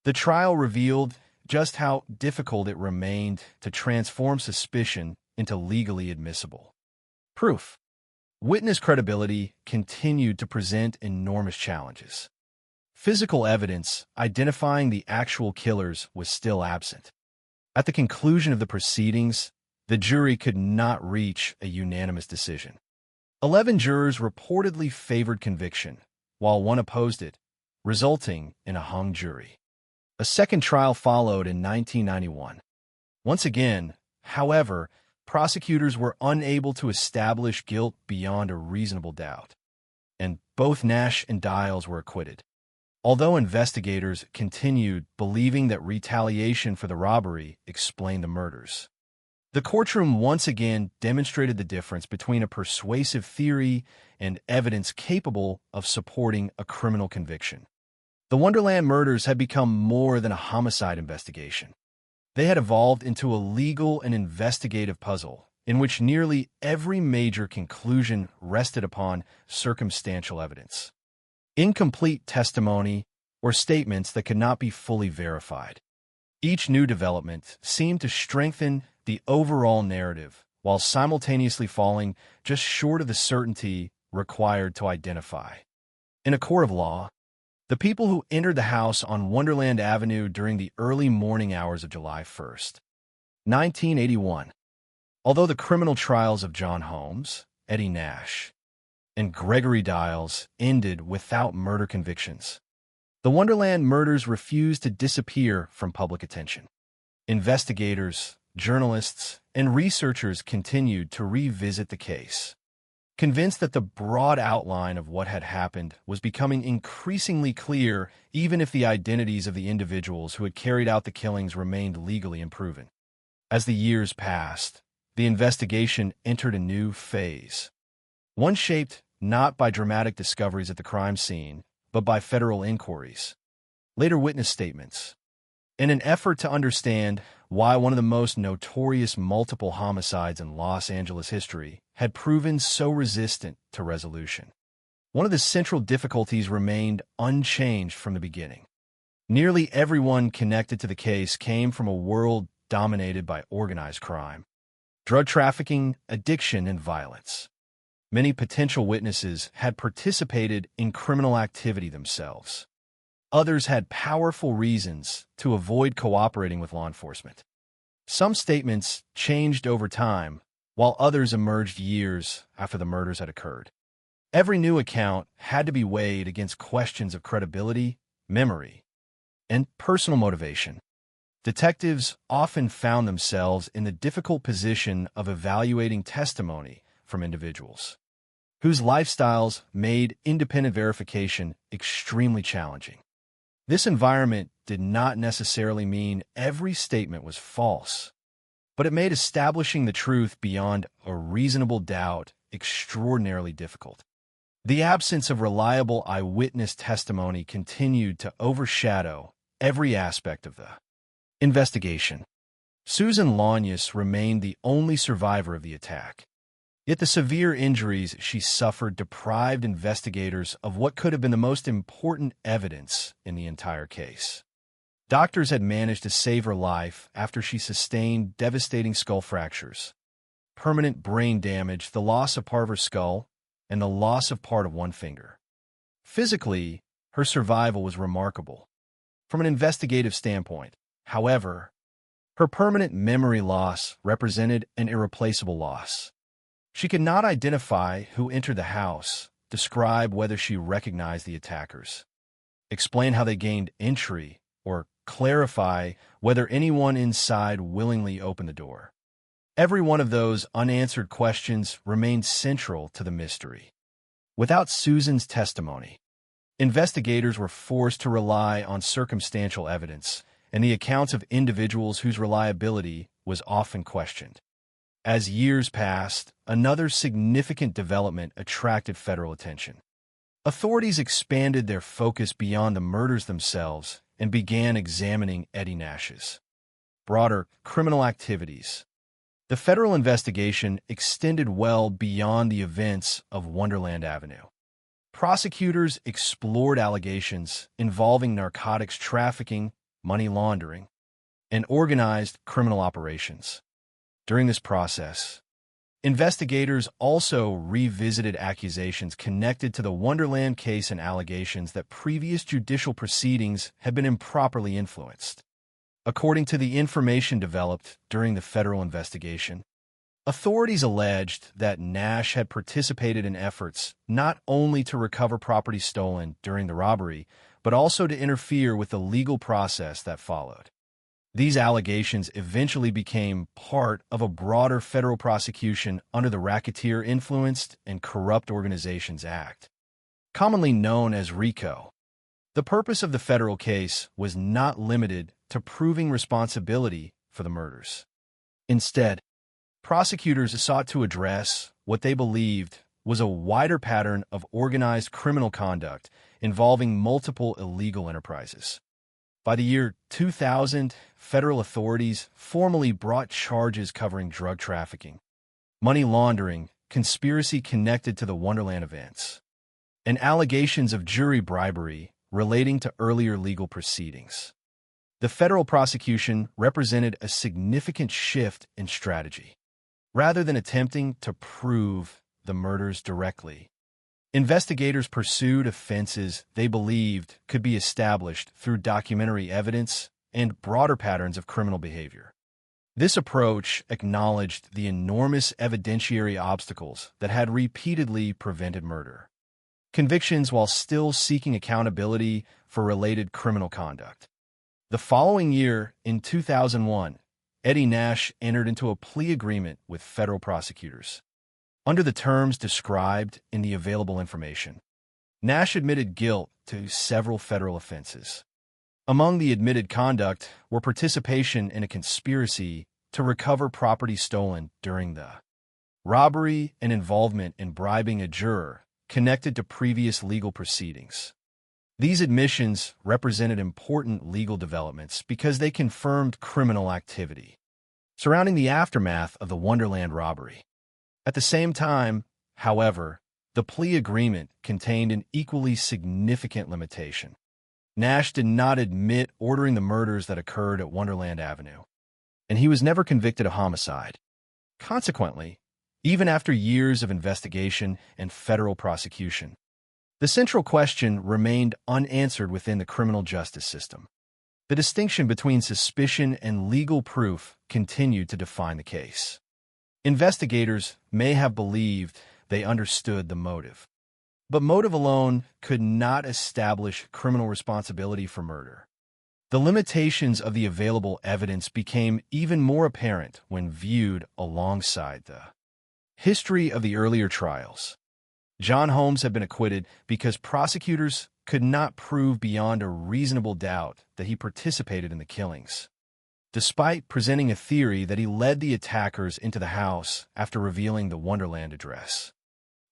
The trial revealed just how difficult it remained to transform suspicion into legally admissible proof. Witness credibility continued to present enormous challenges. Physical evidence identifying the actual killers was still absent. At the conclusion of the proceedings, the jury could not reach a unanimous decision. 11 jurors reportedly favored conviction, while one opposed it, resulting in a hung jury. A second trial followed in 1991. Once again, however, prosecutors were unable to establish guilt beyond a reasonable doubt, and both Nash and Diles were acquitted. Although investigators continued believing that retaliation for the robbery explained the murders. The courtroom once again demonstrated the difference between a persuasive theory and evidence capable of supporting a criminal conviction. The Wonderland murders had become more than a homicide investigation. They had evolved into a legal and investigative puzzle in which nearly every major conclusion rested upon circumstantial evidence, incomplete testimony, or statements that could not be fully verified. Each new development seemed to strengthen the overall narrative while simultaneously falling just short of the certainty required to identify. In a court of law, the people who entered the house on Wonderland Avenue during the early morning hours of July 1st, 1981. Although the criminal trials of John Holmes, Eddie Nash, and Gregory Diles ended without murder convictions, the Wonderland murders refused to disappear from public attention. Investigators, journalists, and researchers continued to revisit the case, convinced that the broad outline of what had happened was becoming increasingly clear even if the identities of the individuals who had carried out the killings remained legally unproven. As the years passed, the investigation entered a new phase, one shaped not by dramatic discoveries at the crime scene, but by federal inquiries, later witness statements, in an effort to understand why one of the most notorious multiple homicides in Los Angeles history had proven so resistant to resolution. One of the central difficulties remained unchanged from the beginning. Nearly everyone connected to the case came from a world dominated by organized crime, drug trafficking, addiction, and violence. Many potential witnesses had participated in criminal activity themselves. Others had powerful reasons to avoid cooperating with law enforcement. Some statements changed over time, while others emerged years after the murders had occurred. Every new account had to be weighed against questions of credibility, memory, and personal motivation. Detectives often found themselves in the difficult position of evaluating testimony from individuals whose lifestyles made independent verification extremely challenging. This environment did not necessarily mean every statement was false, but it made establishing the truth beyond a reasonable doubt extraordinarily difficult. The absence of reliable eyewitness testimony continued to overshadow every aspect of the investigation. Susan Launius remained the only survivor of the attack. Yet the severe injuries she suffered deprived investigators of what could have been the most important evidence in the entire case. Doctors had managed to save her life after she sustained devastating skull fractures. permanent brain damage, the loss of part of her skull, and the loss of part of one finger. Physically, her survival was remarkable. From an investigative standpoint, however, her permanent memory loss represented an irreplaceable loss. She could not identify who entered the house, describe whether she recognized the attackers, explain how they gained entry, or clarify whether anyone inside willingly opened the door. Every one of those unanswered questions remained central to the mystery. Without Susan's testimony, investigators were forced to rely on circumstantial evidence and the accounts of individuals whose reliability was often questioned. As years passed, another significant development attracted federal attention. Authorities expanded their focus beyond the murders themselves and began examining Eddie Nash's broader criminal activities. The federal investigation extended well beyond the events of Wonderland Avenue. Prosecutors explored allegations involving narcotics trafficking, money laundering, and organized criminal operations. During this process, investigators also revisited accusations connected to the Wonderland case and allegations that previous judicial proceedings had been improperly influenced. According to the information developed during the federal investigation, authorities alleged that Nash had participated in efforts not only to recover property stolen during the robbery, but also to interfere with the legal process that followed. These allegations eventually became part of a broader federal prosecution under the Racketeer Influenced and Corrupt Organizations Act, commonly known as RICO. The purpose of the federal case was not limited to proving responsibility for the murders. Instead, prosecutors sought to address what they believed was a wider pattern of organized criminal conduct involving multiple illegal enterprises. By the year 2000, federal authorities formally brought charges covering drug trafficking, money laundering, conspiracy connected to the Wonderland events, and allegations of jury bribery relating to earlier legal proceedings. The federal prosecution represented a significant shift in strategy. Rather than attempting to prove the murders directly, investigators pursued offenses they believed could be established through documentary evidence and broader patterns of criminal behavior. This approach acknowledged the enormous evidentiary obstacles that had repeatedly prevented murder convictions while still seeking accountability for related criminal conduct. The following year, in 2001, Eddie Nash entered into a plea agreement with federal prosecutors. Under the terms described in the available information, Nash admitted guilt to several federal offenses. Among the admitted conduct were participation in a conspiracy to recover property stolen during the robbery and involvement in bribing a juror connected to previous legal proceedings. These admissions represented important legal developments because they confirmed criminal activity surrounding the aftermath of the Wonderland robbery. At the same time, however, the plea agreement contained an equally significant limitation. Nash did not admit ordering the murders that occurred at Wonderland Avenue, and he was never convicted of homicide. Consequently, even after years of investigation and federal prosecution, the central question remained unanswered within the criminal justice system. The distinction between suspicion and legal proof continued to define the case. Investigators may have believed they understood the motive, but motive alone could not establish criminal responsibility for murder. The limitations of the available evidence became even more apparent when viewed alongside the history of the earlier trials. John Holmes had been acquitted because prosecutors could not prove beyond a reasonable doubt that he participated in the killings, despite presenting a theory that he led the attackers into the house after revealing the Wonderland address.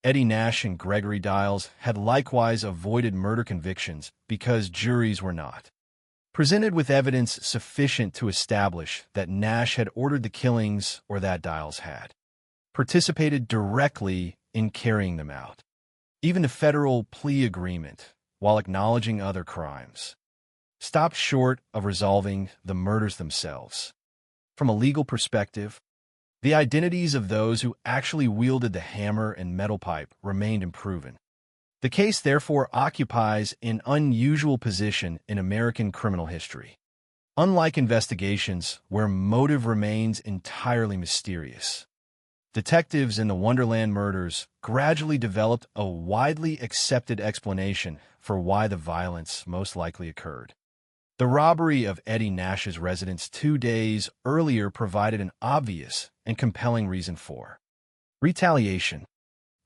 Eddie Nash and Gregory Diles had likewise avoided murder convictions because juries were not presented with evidence sufficient to establish that Nash had ordered the killings or that Diles had participated directly in carrying them out. Even the federal plea agreement, while acknowledging other crimes, stopped short of resolving the murders themselves. From a legal perspective, The identities of those who actually wielded the hammer and metal pipe remained unproven. The case therefore occupies an unusual position in American criminal history. Unlike investigations where motive remains entirely mysterious, detectives in the Wonderland murders gradually developed a widely accepted explanation for why the violence most likely occurred. The robbery of Eddie Nash's residence 2 days earlier provided an obvious and compelling reason for retaliation.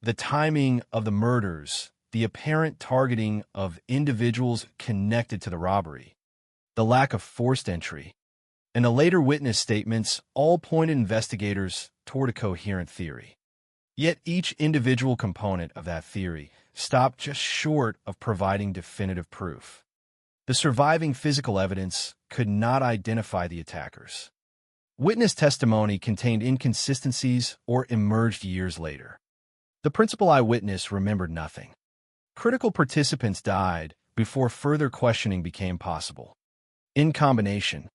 The timing of the murders, the apparent targeting of individuals connected to the robbery, the lack of forced entry, and the later witness statements all pointed investigators toward a coherent theory. Yet each individual component of that theory stopped just short of providing definitive proof. The surviving physical evidence could not identify the attackers. Witness testimony contained inconsistencies or emerged years later. The principal eyewitness remembered nothing. Critical participants died before further questioning became possible. In combination,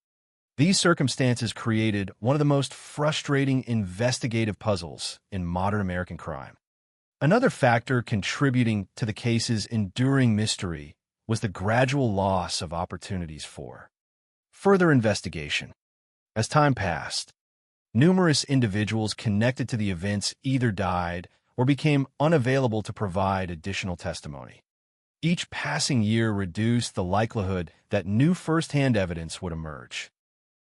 these circumstances created one of the most frustrating investigative puzzles in modern American crime. Another factor contributing to the case's enduring mystery was the gradual loss of opportunities for further investigation. As time passed, numerous individuals connected to the events either died or became unavailable to provide additional testimony. Each passing year reduced the likelihood that new first-hand evidence would emerge.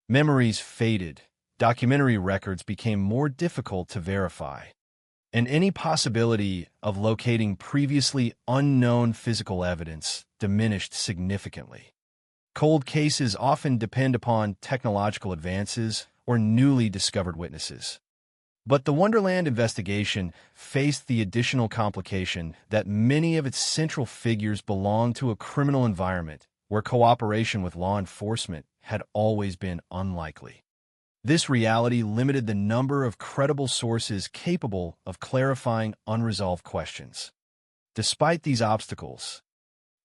Memories faded, documentary records became more difficult to verify, and any possibility of locating previously unknown physical evidence diminished significantly. Cold cases often depend upon technological advances or newly discovered witnesses. But the Wonderland investigation faced the additional complication that many of its central figures belonged to a criminal environment where cooperation with law enforcement had always been unlikely. This reality limited the number of credible sources capable of clarifying unresolved questions. Despite these obstacles,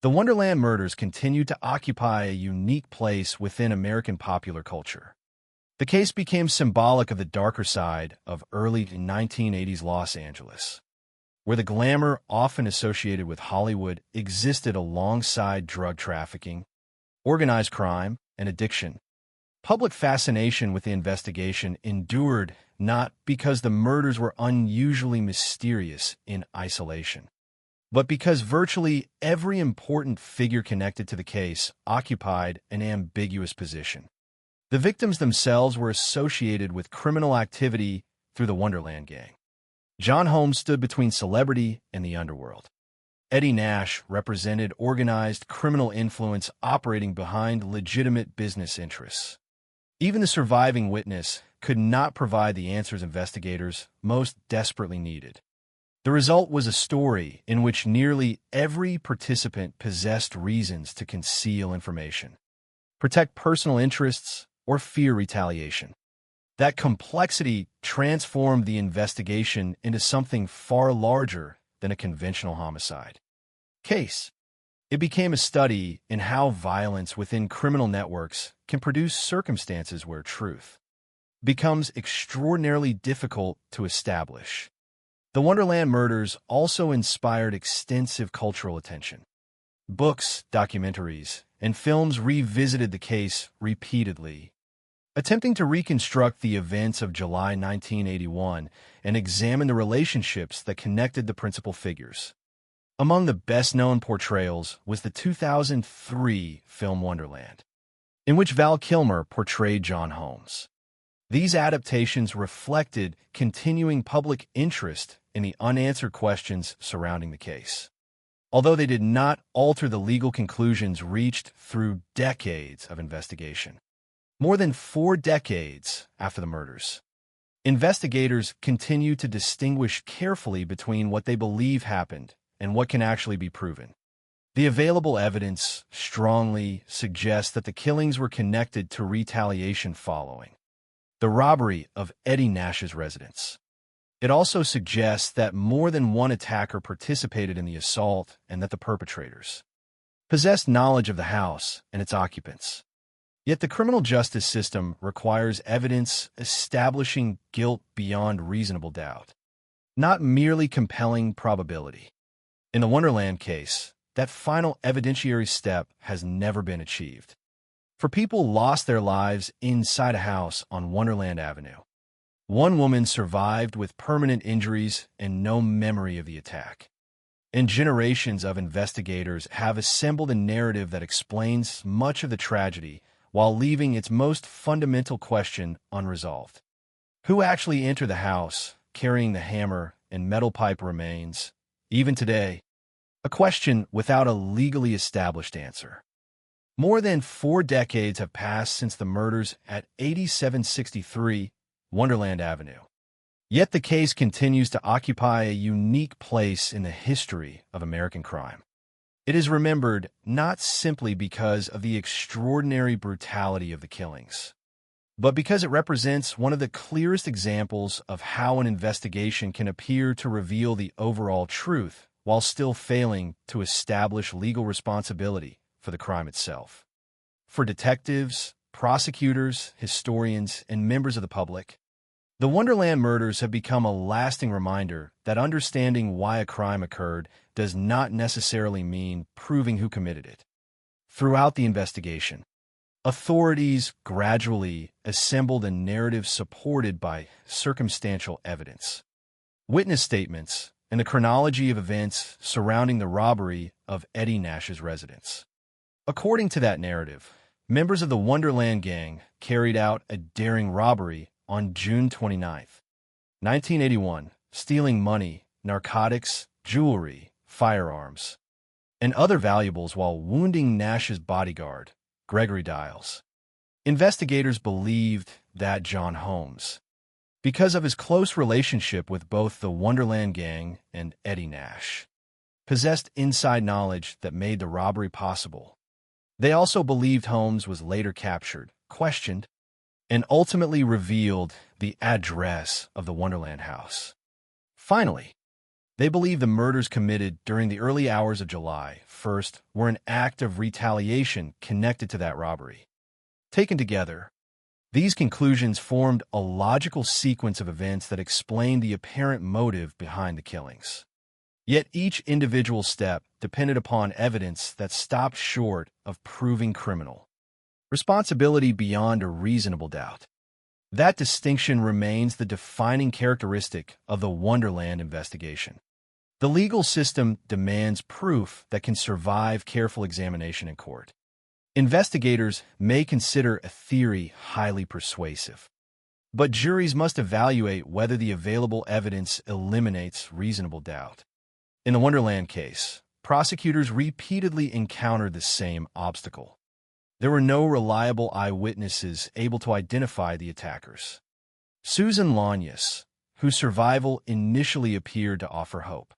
the Wonderland murders continued to occupy a unique place within American popular culture. The case became symbolic of the darker side of early 1980s Los Angeles, where the glamour often associated with Hollywood existed alongside drug trafficking, organized crime, and addiction. Public fascination with the investigation endured not because the murders were unusually mysterious in isolation, but because virtually every important figure connected to the case occupied an ambiguous position. The victims themselves were associated with criminal activity through the Wonderland Gang. John Holmes stood between celebrity and the underworld. Eddie Nash represented organized criminal influence operating behind legitimate business interests. Even the surviving witness could not provide the answers investigators most desperately needed. The result was a story in which nearly every participant possessed reasons to conceal information, protect personal interests, or fear retaliation. That complexity transformed the investigation into something far larger than a conventional homicide case. It became a study in how violence within criminal networks can produce circumstances where truth becomes extraordinarily difficult to establish. The Wonderland murders also inspired extensive cultural attention. Books, documentaries, and films revisited the case repeatedly, attempting to reconstruct the events of July 1981 and examine the relationships that connected the principal figures. Among the best-known portrayals was the 2003 film Wonderland, in which Val Kilmer portrayed John Holmes. These adaptations reflected continuing public interest in the unanswered questions surrounding the case, although they did not alter the legal conclusions reached through decades of investigation. More than 4 decades after the murders, investigators continue to distinguish carefully between what they believe happened and what can actually be proven. The available evidence strongly suggests that the killings were connected to retaliation following the robbery of Eddie Nash's residence. It also suggests that more than one attacker participated in the assault and that the perpetrators possessed knowledge of the house and its occupants. Yet the criminal justice system requires evidence establishing guilt beyond reasonable doubt, not merely compelling probability. In the Wonderland case, that final evidentiary step has never been achieved. For people lost their lives inside a house on Wonderland Avenue. One woman survived with permanent injuries and no memory of the attack. And generations of investigators have assembled a narrative that explains much of the tragedy while leaving its most fundamental question unresolved. Who actually entered the house carrying the hammer and metal pipe remains, even today, a question without a legally established answer. More than 4 decades have passed since the murders at 8763 Wonderland Avenue. Yet the case continues to occupy a unique place in the history of American crime. It is remembered not simply because of the extraordinary brutality of the killings, but because it represents one of the clearest examples of how an investigation can appear to reveal the overall truth while still failing to establish legal responsibility for the crime itself. For detectives, prosecutors, historians, and members of the public, the Wonderland murders have become a lasting reminder that understanding why a crime occurred does not necessarily mean proving who committed it. Throughout the investigation, authorities gradually assembled a narrative supported by circumstantial evidence, witness statements, and the chronology of events surrounding the robbery of Eddie Nash's residence. According to that narrative, members of the Wonderland Gang carried out a daring robbery on June 29, 1981, stealing money, narcotics, jewelry, firearms, and other valuables while wounding Nash's bodyguard, Gregory Diles. Investigators believed that John Holmes, because of his close relationship with both the Wonderland Gang and Eddie Nash, possessed inside knowledge that made the robbery possible. They also believed Holmes was later captured, questioned, and ultimately revealed the address of the Wonderland house. Finally, they believed the murders committed during the early hours of July 1st were an act of retaliation connected to that robbery. Taken together, these conclusions formed a logical sequence of events that explained the apparent motive behind the killings. Yet each individual step depended upon evidence that stopped short of proving criminal responsibility beyond a reasonable doubt. That distinction remains the defining characteristic of the Wonderland investigation. The legal system demands proof that can survive careful examination in court. Investigators may consider a theory highly persuasive, but juries must evaluate whether the available evidence eliminates reasonable doubt. In the Wonderland case, prosecutors repeatedly encountered the same obstacle. There were no reliable eyewitnesses able to identify the attackers. Susan Lanyas, whose survival initially appeared to offer hope,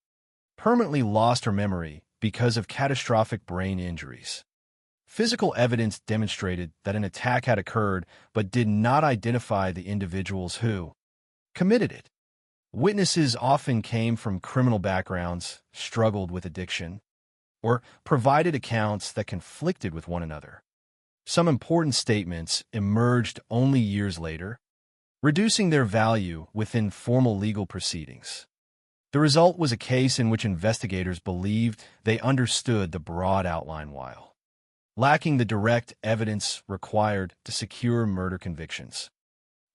permanently lost her memory because of catastrophic brain injuries. Physical evidence demonstrated that an attack had occurred but did not identify the individuals who committed it. Witnesses often came from criminal backgrounds, struggled with addiction, or provided accounts that conflicted with one another. Some important statements emerged only years later, reducing their value within formal legal proceedings. The result was a case in which investigators believed they understood the broad outline while lacking the direct evidence required to secure murder convictions.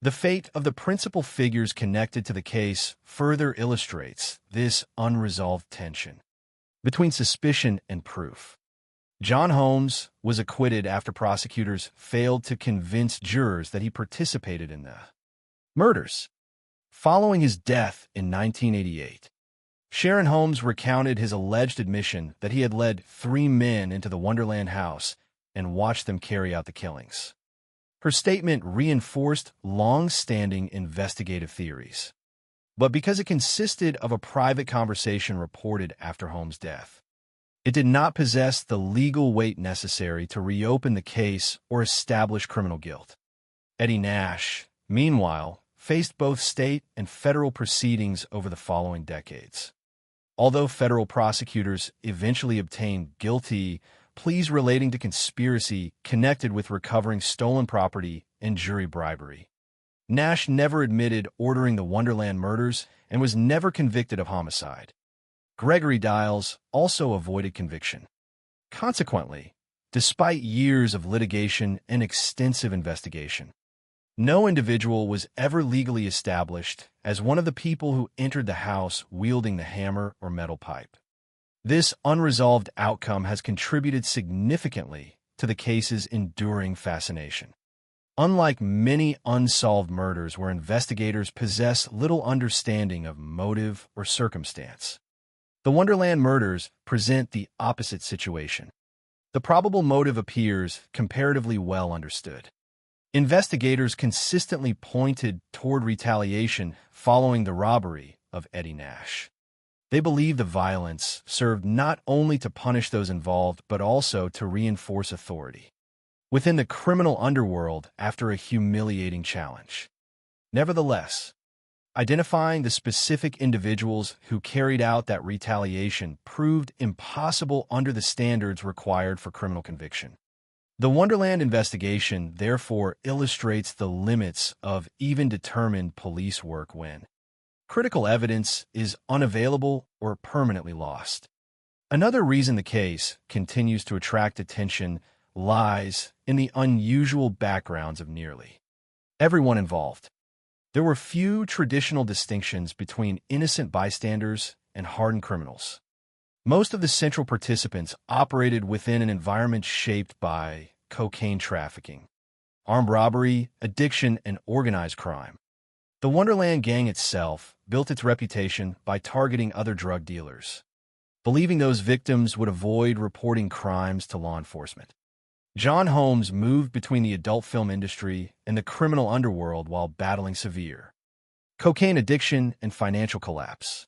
The fate of the principal figures connected to the case further illustrates this unresolved tension between suspicion and proof. John Holmes was acquitted after prosecutors failed to convince jurors that he participated in the murders. Following his death in 1988, Sharon Holmes recounted his alleged admission that he had led 3 men into the Wonderland house and watched them carry out the killings. Her statement reinforced long-standing investigative theories, but because it consisted of a private conversation reported after Holmes' death, it did not possess the legal weight necessary to reopen the case or establish criminal guilt. Eddie Nash, meanwhile, faced both state and federal proceedings over the following decades. Although federal prosecutors eventually obtained guilty pleas relating to conspiracy connected with recovering stolen property and jury bribery. Nash never admitted ordering the Wonderland murders and was never convicted of homicide. Gregory Diles also avoided conviction. Consequently, despite years of litigation and extensive investigation, no individual was ever legally established as one of the people who entered the house wielding the hammer or metal pipe. This unresolved outcome has contributed significantly to the case's enduring fascination. Unlike many unsolved murders where investigators possess little understanding of motive or circumstance, the Wonderland murders present the opposite situation. The probable motive appears comparatively well understood. Investigators consistently pointed toward retaliation following the robbery of Eddie Nash. They believe the violence served not only to punish those involved, but also to reinforce authority within the criminal underworld after a humiliating challenge. Nevertheless, identifying the specific individuals who carried out that retaliation proved impossible under the standards required for criminal conviction. The Wonderland investigation therefore illustrates the limits of even determined police work when critical evidence is unavailable or permanently lost. Another reason the case continues to attract attention lies in the unusual backgrounds of nearly everyone involved. There were few traditional distinctions between innocent bystanders and hardened criminals. Most of the central participants operated within an environment shaped by cocaine trafficking, armed robbery, addiction, and organized crime. The Wonderland gang itself built its reputation by targeting other drug dealers, believing those victims would avoid reporting crimes to law enforcement. John Holmes moved between the adult film industry and the criminal underworld while battling severe cocaine addiction and financial collapse.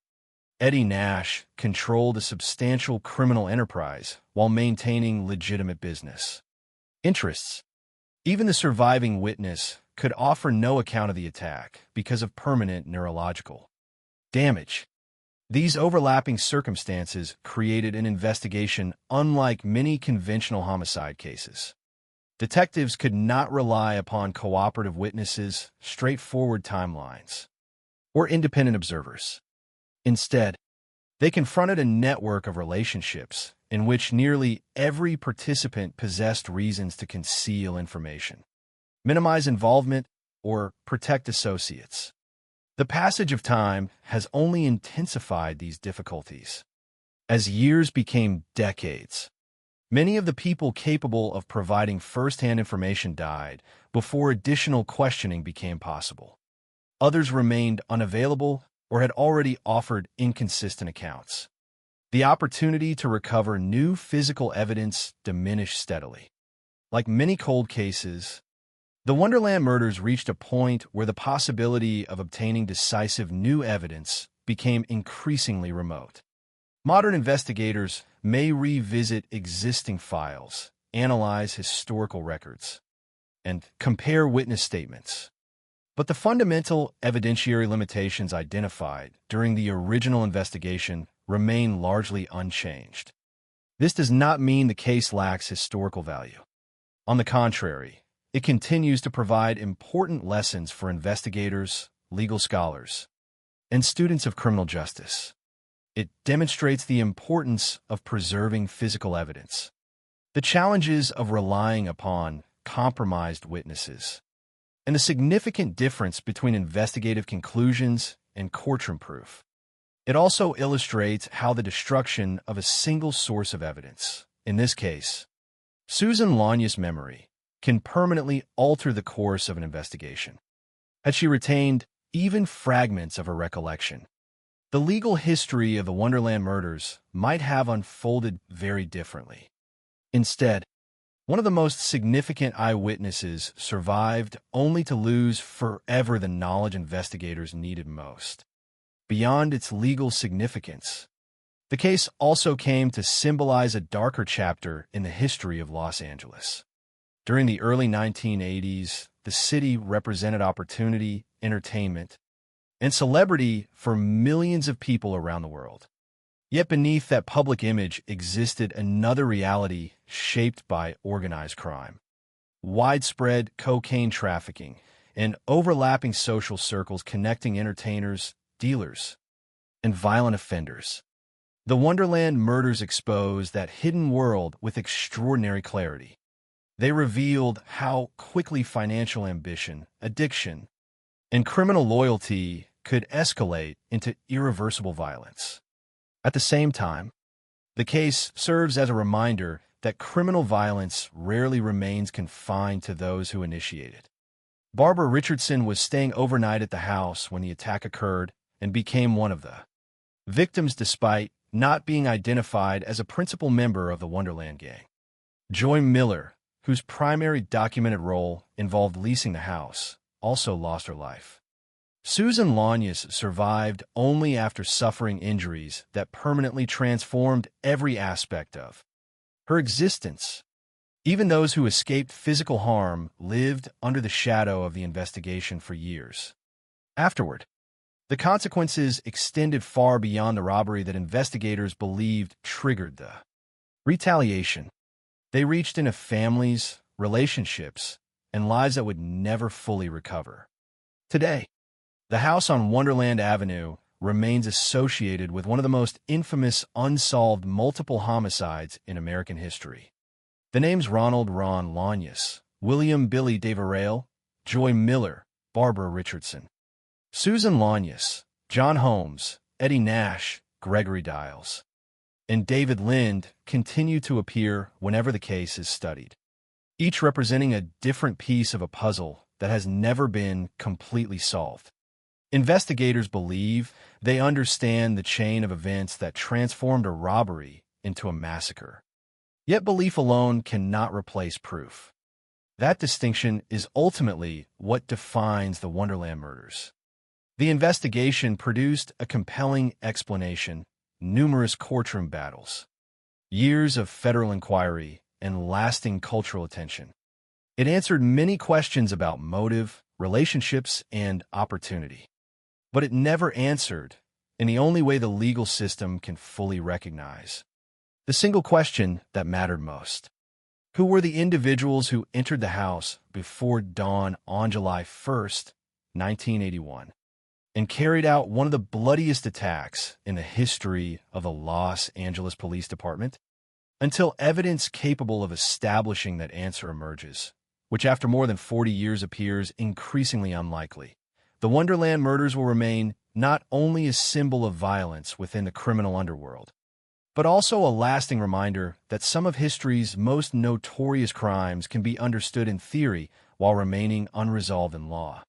Eddie Nash controlled a substantial criminal enterprise while maintaining legitimate business interests. Even the surviving witness could offer no account of the attack because of permanent neurological damage. These overlapping circumstances created an investigation unlike many conventional homicide cases. Detectives could not rely upon cooperative witnesses, straightforward timelines, or independent observers. Instead, they confronted a network of relationships in which nearly every participant possessed reasons to conceal information, minimize involvement, or protect associates. The passage of time has only intensified these difficulties. As years became decades, many of the people capable of providing first-hand information died before additional questioning became possible. Others remained unavailable or had already offered inconsistent accounts. The opportunity to recover new physical evidence diminished steadily. Like many cold cases, the Wonderland murders reached a point where the possibility of obtaining decisive new evidence became increasingly remote. Modern investigators may revisit existing files, analyze historical records, and compare witness statements. But the fundamental evidentiary limitations identified during the original investigation remain largely unchanged. This does not mean the case lacks historical value. On the contrary, it continues to provide important lessons for investigators, legal scholars, and students of criminal justice. It demonstrates the importance of preserving physical evidence, the challenges of relying upon compromised witnesses, and the significant difference between investigative conclusions and courtroom proof. It also illustrates how the destruction of a single source of evidence, in this case, Susan Lania's memory, can permanently alter the course of an investigation. Had she retained even fragments of her recollection, the legal history of the Wonderland murders might have unfolded very differently. Instead, one of the most significant eyewitnesses survived only to lose forever the knowledge investigators needed most. Beyond its legal significance, the case also came to symbolize a darker chapter in the history of Los Angeles. During the early 1980s, the city represented opportunity, entertainment, and celebrity for millions of people around the world. Yet beneath that public image existed another reality shaped by organized crime. Widespread cocaine trafficking and overlapping social circles connecting entertainers, dealers, and violent offenders. The Wonderland murders exposed that hidden world with extraordinary clarity. They revealed how quickly financial ambition, addiction, and criminal loyalty could escalate into irreversible violence. At the same time, the case serves as a reminder that criminal violence rarely remains confined to those who initiate it. Barbara Richardson was staying overnight at the house when the attack occurred and became one of the victims despite not being identified as a principal member of the Wonderland gang. Joy Miller, whose primary documented role involved leasing the house, also lost her life. Susan Lanyas survived only after suffering injuries that permanently transformed every aspect of her existence. Even those who escaped physical harm lived under the shadow of the investigation for years. Afterward, the consequences extended far beyond the robbery that investigators believed triggered the retaliation. They reached into families, relationships, and lives that would never fully recover. Today, the house on Wonderland Avenue remains associated with one of the most infamous unsolved multiple homicides in American history. The names Ronald Ron Lanyas, William Billy Deverell, Joy Miller, Barbara Richardson, Susan Lanyas, John Holmes, Eddie Nash, Gregory Dials, and David Lind continue to appear whenever the case is studied, each representing a different piece of a puzzle that has never been completely solved. Investigators believe they understand the chain of events that transformed a robbery into a massacre. Yet belief alone cannot replace proof. That distinction is ultimately what defines the Wonderland murders. The investigation produced a compelling explanation, numerous courtroom battles, years of federal inquiry, and lasting cultural attention. It answered many questions about motive, relationships, and opportunity. But it never answered, in the only way the legal system can fully recognize, the single question that mattered most. Who were the individuals who entered the house before dawn on July 1st, 1981, and carried out one of the bloodiest attacks in the history of the Los Angeles Police Department? Until evidence capable of establishing that answer emerges, which after more than 40 years appears increasingly unlikely, the Wonderland murders will remain not only a symbol of violence within the criminal underworld, but also a lasting reminder that some of history's most notorious crimes can be understood in theory while remaining unresolved in law.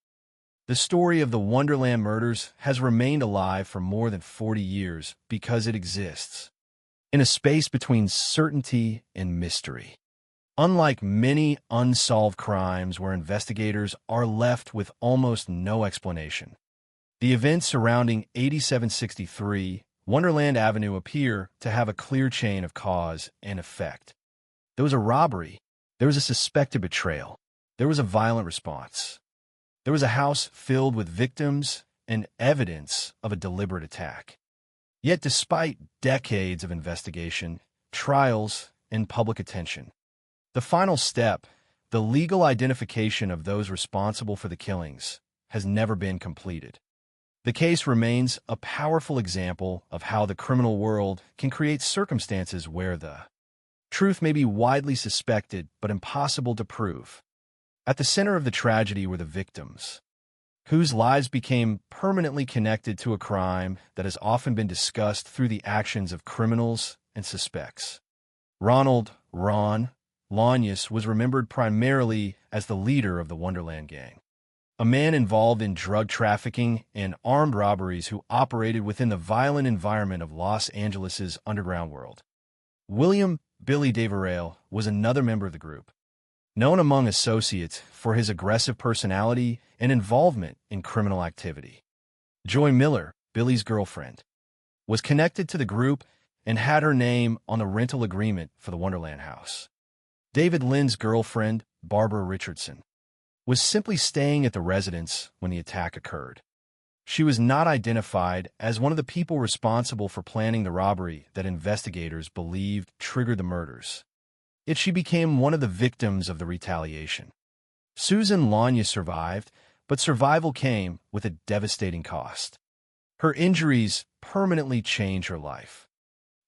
The story of the Wonderland murders has remained alive for more than 40 years because it exists, in a space between certainty and mystery. Unlike many unsolved crimes where investigators are left with almost no explanation, the events surrounding 8763 Wonderland Avenue appear to have a clear chain of cause and effect. There was a robbery. There was a suspected betrayal. There was a violent response. There was a house filled with victims and evidence of a deliberate attack. Yet despite decades of investigation, trials, and public attention, the final step, the legal identification of those responsible for the killings, has never been completed. The case remains a powerful example of how the criminal world can create circumstances where the truth may be widely suspected but impossible to prove. At the center of the tragedy were the victims, whose lives became permanently connected to a crime that has often been discussed through the actions of criminals and suspects. Ronald Ron Lanyas was remembered primarily as the leader of the Wonderland gang, a man involved in drug trafficking and armed robberies who operated within the violent environment of Los Angeles' underground world. William Billy Deverell was another member of the group, known among associates for his aggressive personality and involvement in criminal activity. Joy Miller, Billy's girlfriend, was connected to the group and had her name on the rental agreement for the Wonderland house. David Lind's girlfriend, Barbara Richardson, was simply staying at the residence when the attack occurred. She was not identified as one of the people responsible for planning the robbery that investigators believed triggered the murders. Yet she became one of the victims of the retaliation. Susan Lanya survived, but survival came with a devastating cost. Her injuries permanently changed her life,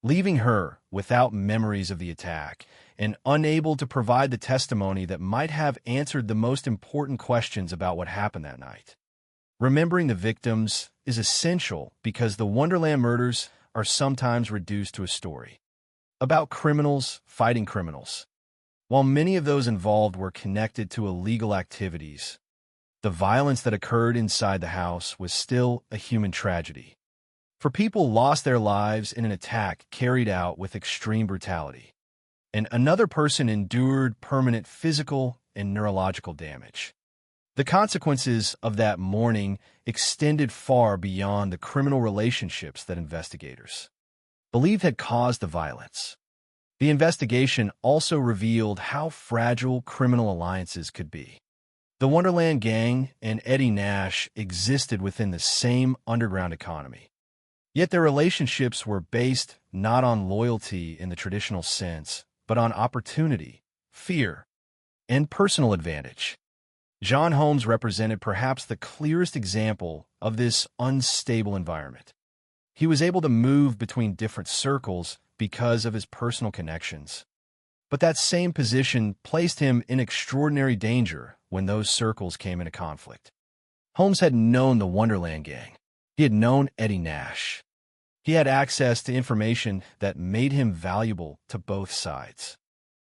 leaving her without memories of the attack and unable to provide the testimony that might have answered the most important questions about what happened that night. Remembering the victims is essential because the Wonderland murders are sometimes reduced to a story about criminals fighting criminals. While many of those involved were connected to illegal activities, the violence that occurred inside the house was still a human tragedy. For people lost their lives in an attack carried out with extreme brutality, and another person endured permanent physical and neurological damage. The consequences of that morning extended far beyond the criminal relationships that investigators believed had caused the violence. The investigation also revealed how fragile criminal alliances could be. The Wonderland Gang and Eddie Nash existed within the same underground economy. Yet their relationships were based not on loyalty in the traditional sense, but on opportunity, fear, and personal advantage. John Holmes represented perhaps the clearest example of this unstable environment. He was able to move between different circles because of his personal connections. But that same position placed him in extraordinary danger when those circles came into conflict. Holmes had known the Wonderland Gang. He had known Eddie Nash. He had access to information that made him valuable to both sides.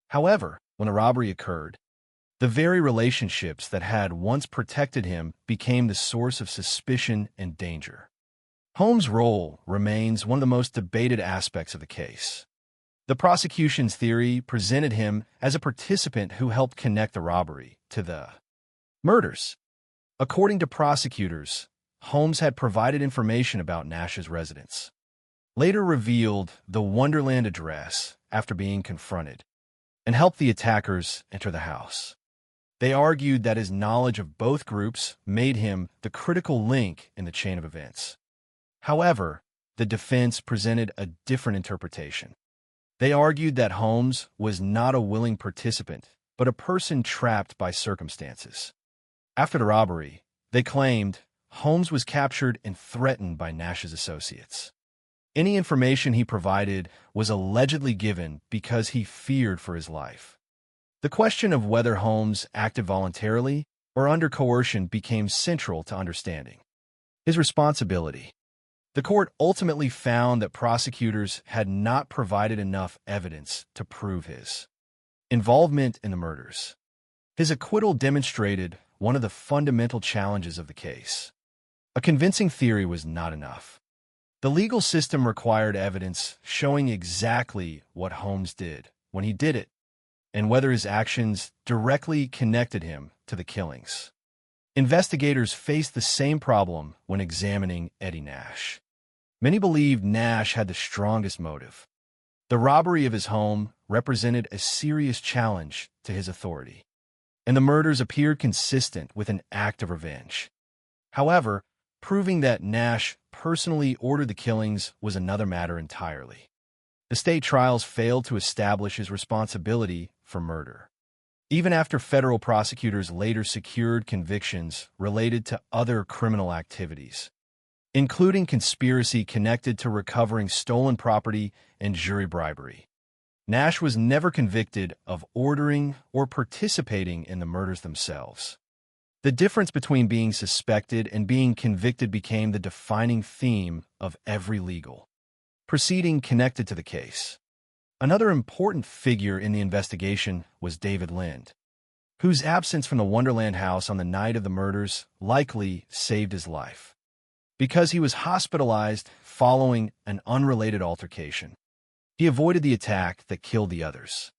However, when the robbery occurred, the very relationships that had once protected him became the source of suspicion and danger. Holmes' role remains one of the most debated aspects of the case. The prosecution's theory presented him as a participant who helped connect the robbery to the murders. According to prosecutors, Holmes had provided information about Nash's residence, later revealed the Wonderland address after being confronted, and helped the attackers enter the house. They argued that his knowledge of both groups made him the critical link in the chain of events. However, the defense presented a different interpretation. They argued that Holmes was not a willing participant, but a person trapped by circumstances. After the robbery, they claimed Holmes was captured and threatened by Nash's associates. Any information he provided was allegedly given because he feared for his life. The question of whether Holmes acted voluntarily or under coercion became central to understanding his responsibility. The court ultimately found that prosecutors had not provided enough evidence to prove his involvement in the murders. His acquittal demonstrated one of the fundamental challenges of the case. A convincing theory was not enough. The legal system required evidence showing exactly what Holmes did when he did it, and whether his actions directly connected him to the killings. Investigators faced the same problem when examining Eddie Nash. Many believed Nash had the strongest motive. The robbery of his home represented a serious challenge to his authority, and the murders appeared consistent with an act of revenge. However, proving that Nash personally ordered the killings was another matter entirely. The state trials failed to establish his responsibility for murder, even after federal prosecutors later secured convictions related to other criminal activities, including conspiracy connected to recovering stolen property and jury bribery. Nash was never convicted of ordering or participating in the murders themselves. The difference between being suspected and being convicted became the defining theme of every legal proceeding connected to the case. Another important figure in the investigation was David Lind, whose absence from the Wonderland house on the night of the murders likely saved his life, because he was hospitalized following an unrelated altercation. He avoided the attack that killed the others.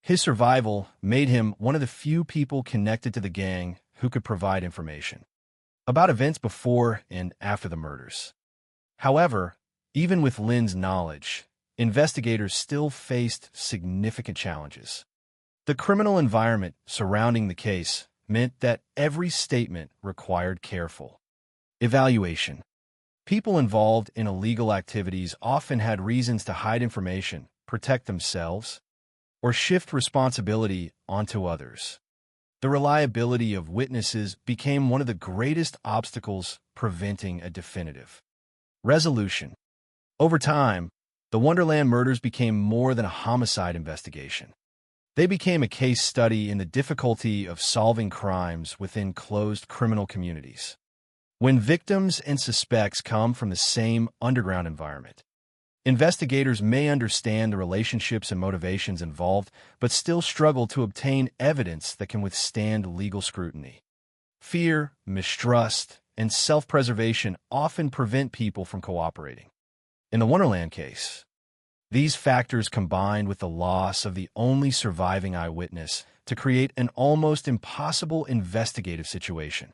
His survival made him one of the few people connected to the gang who could provide information about events before and after the murders. However, even with Lynn's knowledge, investigators still faced significant challenges. The criminal environment surrounding the case meant that every statement required careful Evaluation. People involved in illegal activities often had reasons to hide information, protect themselves, or shift responsibility onto others. The reliability of witnesses became one of the greatest obstacles preventing a definitive resolution. Over time, the Wonderland murders became more than a homicide investigation. They became a case study in the difficulty of solving crimes within closed criminal communities. When victims and suspects come from the same underground environment, investigators may understand the relationships and motivations involved, but still struggle to obtain evidence that can withstand legal scrutiny. Fear, mistrust, and self-preservation often prevent people from cooperating. In the Wonderland case, these factors combined with the loss of the only surviving eyewitness to create an almost impossible investigative situation.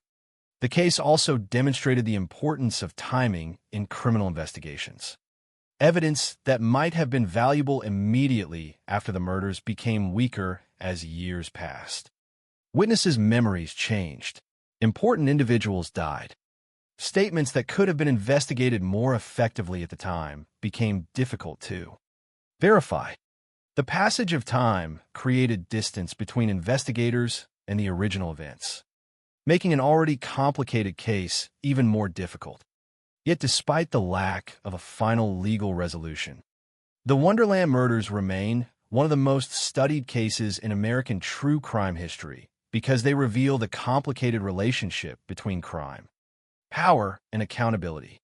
The case also demonstrated the importance of timing in criminal investigations. Evidence that might have been valuable immediately after the murders became weaker as years passed. Witnesses' memories changed. Important individuals died. Statements that could have been investigated more effectively at the time became difficult to verify. The passage of time created distance between investigators and the original events, making an already complicated case even more difficult. Yet despite the lack of a final legal resolution, the Wonderland murders remain one of the most studied cases in American true crime history because they reveal the complicated relationship between crime, power, and accountability.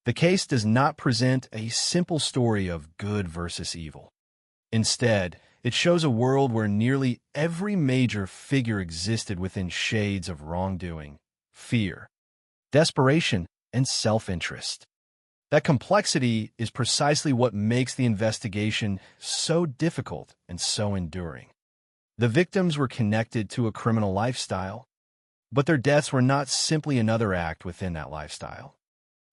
The case does not present a simple story of good versus evil. Instead, it shows a world where nearly every major figure existed within shades of wrongdoing, fear, desperation, and self-interest. That complexity is precisely what makes the investigation so difficult and so enduring. The victims were connected to a criminal lifestyle, but their deaths were not simply another act within that lifestyle.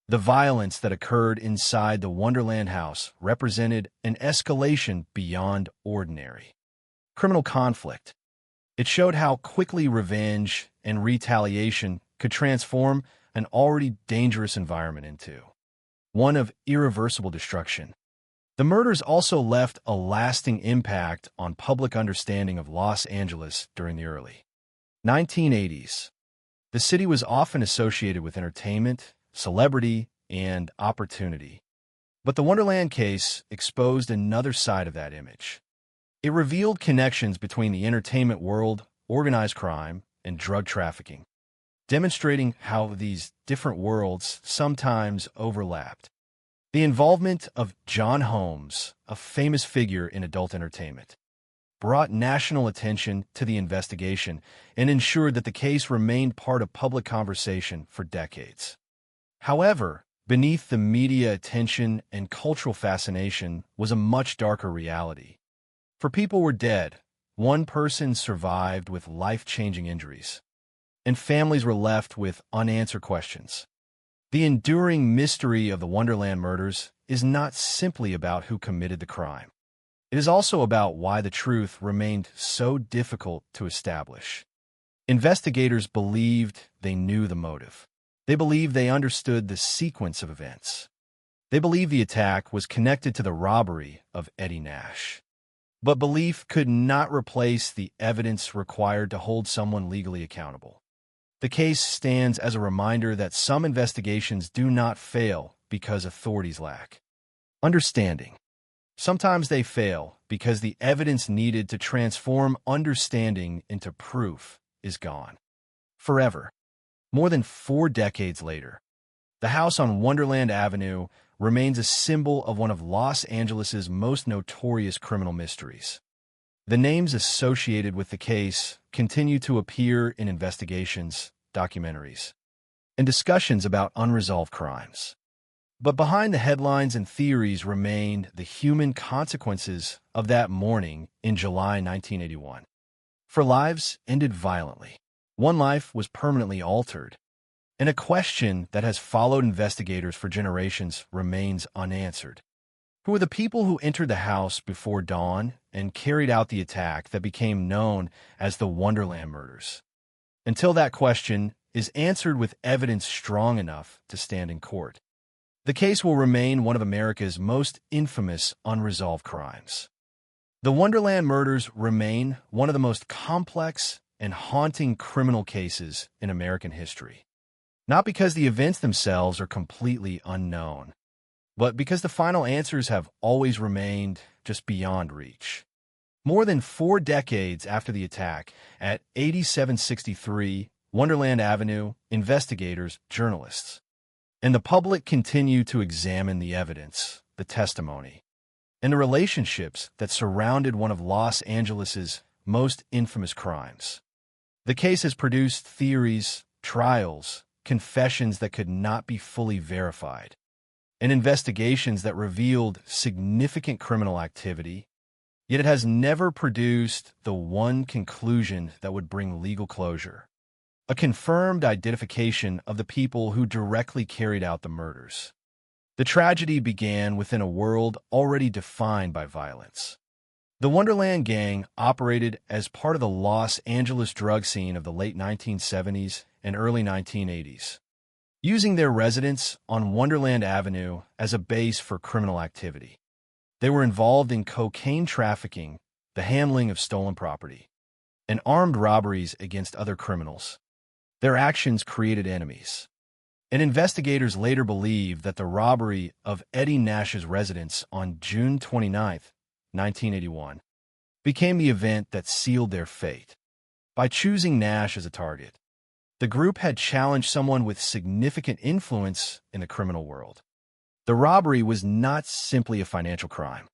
The violence that occurred inside the Wonderland house represented an escalation beyond ordinary criminal conflict. It showed how quickly revenge and retaliation could transform an already dangerous environment into one of irreversible destruction. The murders also left a lasting impact on public understanding of Los Angeles during the early 1980s. The city was often associated with entertainment, celebrity, and opportunity. But the Wonderland case exposed another side of that image. It revealed connections between the entertainment world, organized crime, and drug trafficking, demonstrating how these different worlds sometimes overlapped. The involvement of John Holmes, a famous figure in adult entertainment, brought national attention to the investigation and ensured that the case remained part of public conversation for decades. However, beneath the media attention and cultural fascination was a much darker reality. For people were dead, one person survived with life-changing injuries, and families were left with unanswered questions. The enduring mystery of the Wonderland murders is not simply about who committed the crime. It is also about why the truth remained so difficult to establish. Investigators believed they knew the motive. They believed they understood the sequence of events. They believed the attack was connected to the robbery of Eddie Nash. But belief could not replace the evidence required to hold someone legally accountable. The case stands as a reminder that some investigations do not fail because authorities lack understanding. Sometimes they fail because the evidence needed to transform understanding into proof is gone forever. More than 4 decades later, the house on Wonderland Avenue remains a symbol of one of Los Angeles's most notorious criminal mysteries. The names associated with the case continue to appear in investigations, documentaries, and discussions about unresolved crimes. But behind the headlines and theories remained the human consequences of that morning in July 1981. 4 lives ended violently. 1 life was permanently altered. And a question that has followed investigators for generations remains unanswered. Who were the people who entered the house before dawn and carried out the attack that became known as the Wonderland murders? Until that question is answered with evidence strong enough to stand in court. The case will remain one of America's most infamous unresolved crimes. The Wonderland murders remain one of the most complex and haunting criminal cases in American history. Not because the events themselves are completely unknown, but because the final answers have always remained just beyond reach. More than 4 decades after the attack, at 8763 Wonderland Avenue, investigators, journalists, and the public continue to examine the evidence, the testimony, and the relationships that surrounded one of Los Angeles's most infamous crimes. The case has produced theories, trials, confessions that could not be fully verified, and investigations that revealed significant criminal activity, yet it has never produced the one conclusion that would bring legal closure: a confirmed identification of the people who directly carried out the murders. The tragedy began within a world already defined by violence. The Wonderland Gang operated as part of the Los Angeles drug scene of the late 1970s and early 1980s, using their residence on Wonderland Avenue as a base for criminal activity. They were involved in cocaine trafficking, the handling of stolen property, and armed robberies against other criminals. Their actions created enemies, and investigators later believed that the robbery of Eddie Nash's residence on June 29, 1981, became the event that sealed their fate. By choosing Nash as a target, the group had challenged someone with significant influence in the criminal world. The robbery was not simply a financial crime.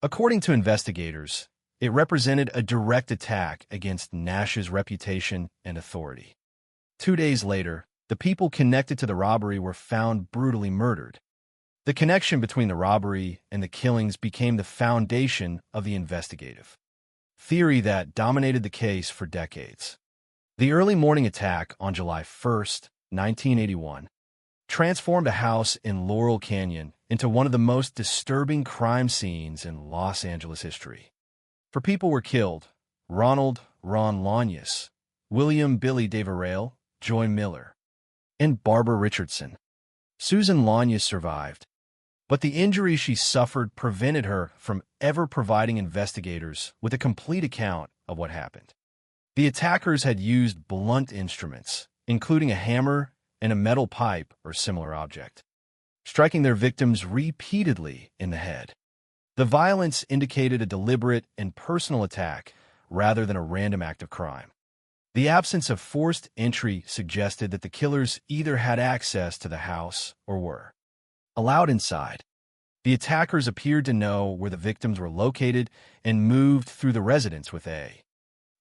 According to investigators, it represented a direct attack against Nash's reputation and authority. 2 days later, the people connected to the robbery were found brutally murdered. The connection between the robbery and the killings became the foundation of the investigative theory that dominated the case for decades. The early morning attack on July 1, 1981, transformed a house in Laurel Canyon into one of the most disturbing crime scenes in Los Angeles history. 4 people were killed: Ronald Ron Lanyas, William Billy Deverell, Joy Miller, and Barbara Richardson. Susan Lanyas survived, but the injuries she suffered prevented her from ever providing investigators with a complete account of what happened. The attackers had used blunt instruments, including a hammer and a metal pipe or similar object, striking their victims repeatedly in the head. The violence indicated a deliberate and personal attack rather than a random act of crime. The absence of forced entry suggested that the killers either had access to the house or were allowed inside. The attackers appeared to know where the victims were located and moved through the residence with a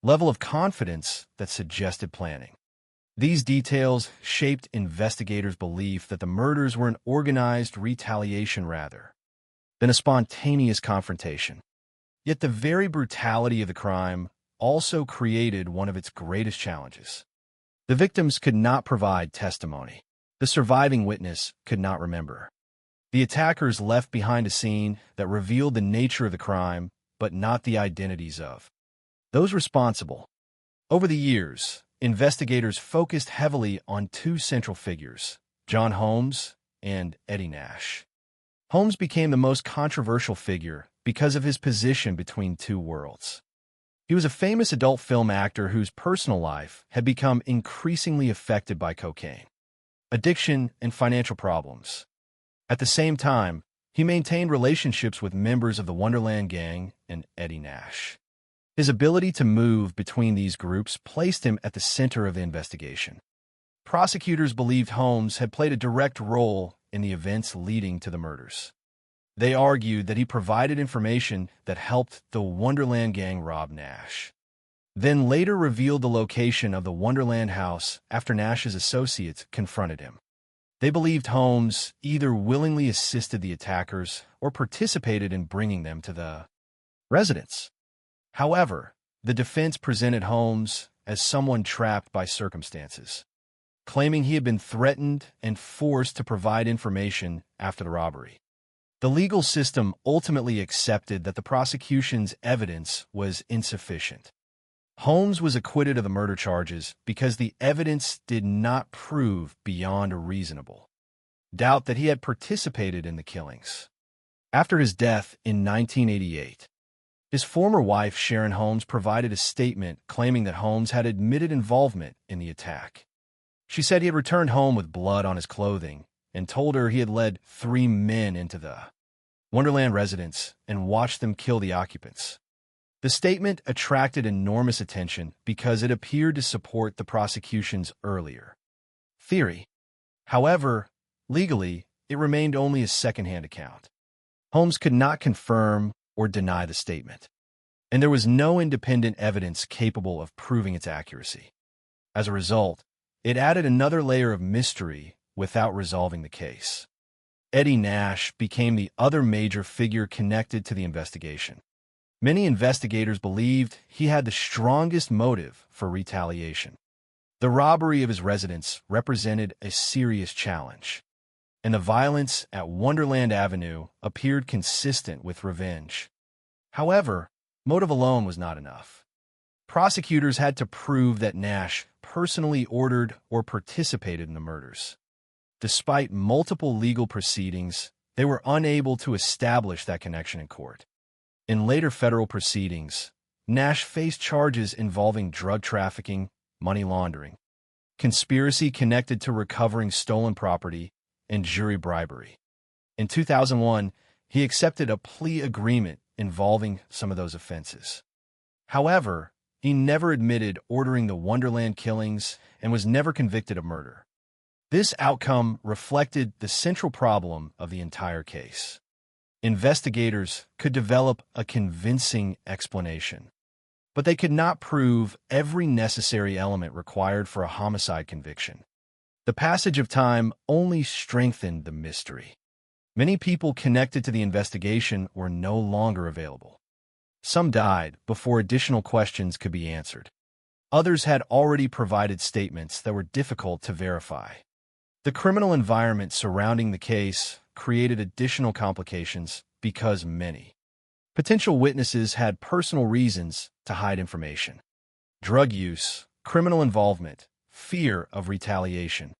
level of confidence that suggested planning. These details shaped investigators' belief that the murders were an organized retaliation rather than a spontaneous confrontation. Yet the very brutality of the crime also created one of its greatest challenges. The victims could not provide testimony. The surviving witness could not remember. The attackers left behind a scene that revealed the nature of the crime, but not the identities of those responsible. Over the years, investigators focused heavily on 2 central figures, John Holmes and Eddie Nash. Holmes became the most controversial figure because of his position between 2 worlds. He was a famous adult film actor whose personal life had become increasingly affected by cocaine, addiction, and financial problems. At the same time, he maintained relationships with members of the Wonderland Gang and Eddie Nash. His ability to move between these groups placed him at the center of the investigation. Prosecutors believed Holmes had played a direct role in the events leading to the murders. They argued that he provided information that helped the Wonderland Gang rob Nash, then later revealed the location of the Wonderland house after Nash's associates confronted him. They believed Holmes either willingly assisted the attackers or participated in bringing them to the residence. However, the defense presented Holmes as someone trapped by circumstances, claiming he had been threatened and forced to provide information after the robbery. The legal system ultimately accepted that the prosecution's evidence was insufficient. Holmes was acquitted of the murder charges because the evidence did not prove beyond a reasonable doubt that he had participated in the killings. After his death in 1988, his former wife, Sharon Holmes, provided a statement claiming that Holmes had admitted involvement in the attack. She said he had returned home with blood on his clothing and told her he had led 3 men into the Wonderland residence and watched them kill the occupants. The statement attracted enormous attention because it appeared to support the prosecution's earlier theory. However, legally, it remained only a second-hand account. Holmes could not confirm or deny the statement, and there was no independent evidence capable of proving its accuracy. As a result, it added another layer of mystery without resolving the case. Eddie Nash became the other major figure connected to the investigation. Many investigators believed he had the strongest motive for retaliation. The robbery of his residence represented a serious challenge, and the violence at Wonderland Avenue appeared consistent with revenge. However, motive alone was not enough. Prosecutors had to prove that Nash personally ordered or participated in the murders. Despite multiple legal proceedings, they were unable to establish that connection in court. In later federal proceedings, Nash faced charges involving drug trafficking, money laundering, conspiracy connected to recovering stolen property, and jury bribery. In 2001, he accepted a plea agreement involving some of those offenses. However, he never admitted ordering the Wonderland killings and was never convicted of murder. This outcome reflected the central problem of the entire case. Investigators could develop a convincing explanation, but they could not prove every necessary element required for a homicide conviction. The passage of time only strengthened the mystery. Many people connected to the investigation were no longer available. Some died before additional questions could be answered. Others had already provided statements that were difficult to verify. The criminal environment surrounding the case created additional complications because many potential witnesses had personal reasons to hide information. Drug use, criminal involvement, fear of retaliation,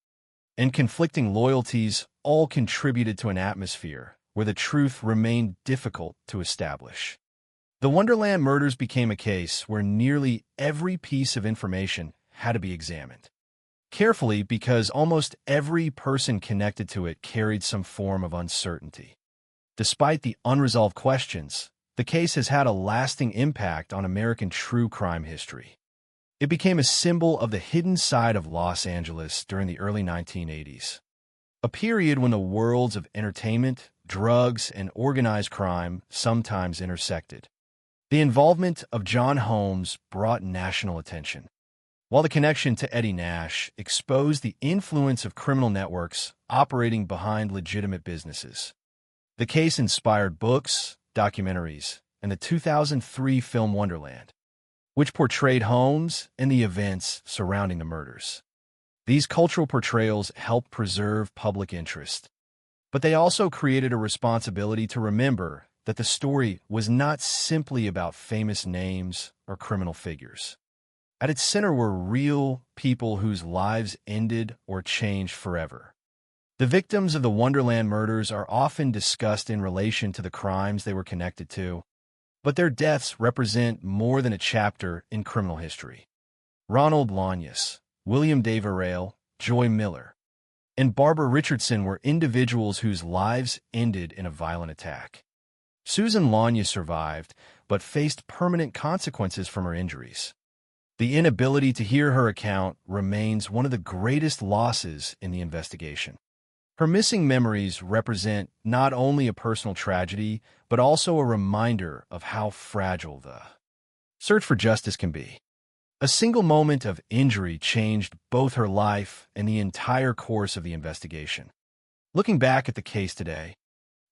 and conflicting loyalties all contributed to an atmosphere where the truth remained difficult to establish. The Wonderland murders became a case where nearly every piece of information had to be examined carefully because almost every person connected to it carried some form of uncertainty. Despite the unresolved questions, the case has had a lasting impact on American true crime history. It became a symbol of the hidden side of Los Angeles during the early 1980s, a period when the worlds of entertainment, drugs, and organized crime sometimes intersected. The involvement of John Holmes brought national attention, while the connection to Eddie Nash exposed the influence of criminal networks operating behind legitimate businesses. The case inspired books, documentaries, and the 2003 film Wonderland, which portrayed Holmes and the events surrounding the murders. These cultural portrayals helped preserve public interest, but they also created a responsibility to remember that the story was not simply about famous names or criminal figures. At its center were real people whose lives ended or changed forever. The victims of the Wonderland murders are often discussed in relation to the crimes they were connected to, but their deaths represent more than a chapter in criminal history. Ronald Lanyas, William Day Varale, Joy Miller, and Barbara Richardson were individuals whose lives ended in a violent attack. Susan Lanyas survived, but faced permanent consequences from her injuries. The inability to hear her account remains one of the greatest losses in the investigation. Her missing memories represent not only a personal tragedy, but also a reminder of how fragile the search for justice can be. A single moment of injury changed both her life and the entire course of the investigation. Looking back at the case today,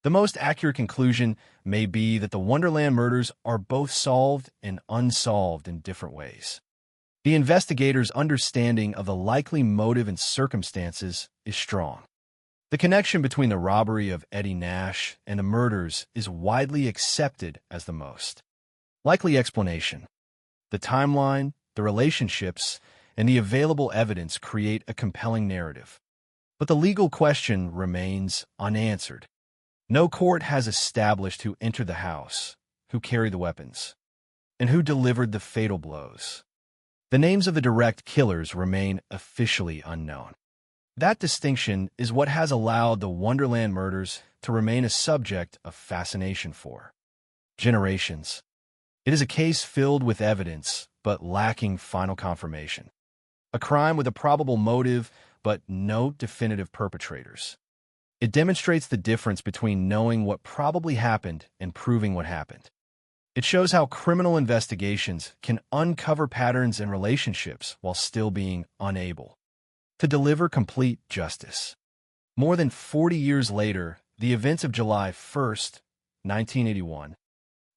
the most accurate conclusion may be that the Wonderland murders are both solved and unsolved in different ways. The investigators' understanding of the likely motive and circumstances is strong. The connection between the robbery of Eddie Nash and the murders is widely accepted as the most likely explanation. The timeline, the relationships, and the available evidence create a compelling narrative. But the legal question remains unanswered. No court has established who entered the house, who carried the weapons, and who delivered the fatal blows. The names of the direct killers remain officially unknown. That distinction is what has allowed the Wonderland murders to remain a subject of fascination for generations. It is a case filled with evidence, but lacking final confirmation. A crime with a probable motive, but no definitive perpetrators. It demonstrates the difference between knowing what probably happened and proving what happened. It shows how criminal investigations can uncover patterns and relationships while still being unable to deliver complete justice. More than 40 years later, the events of July 1st, 1981,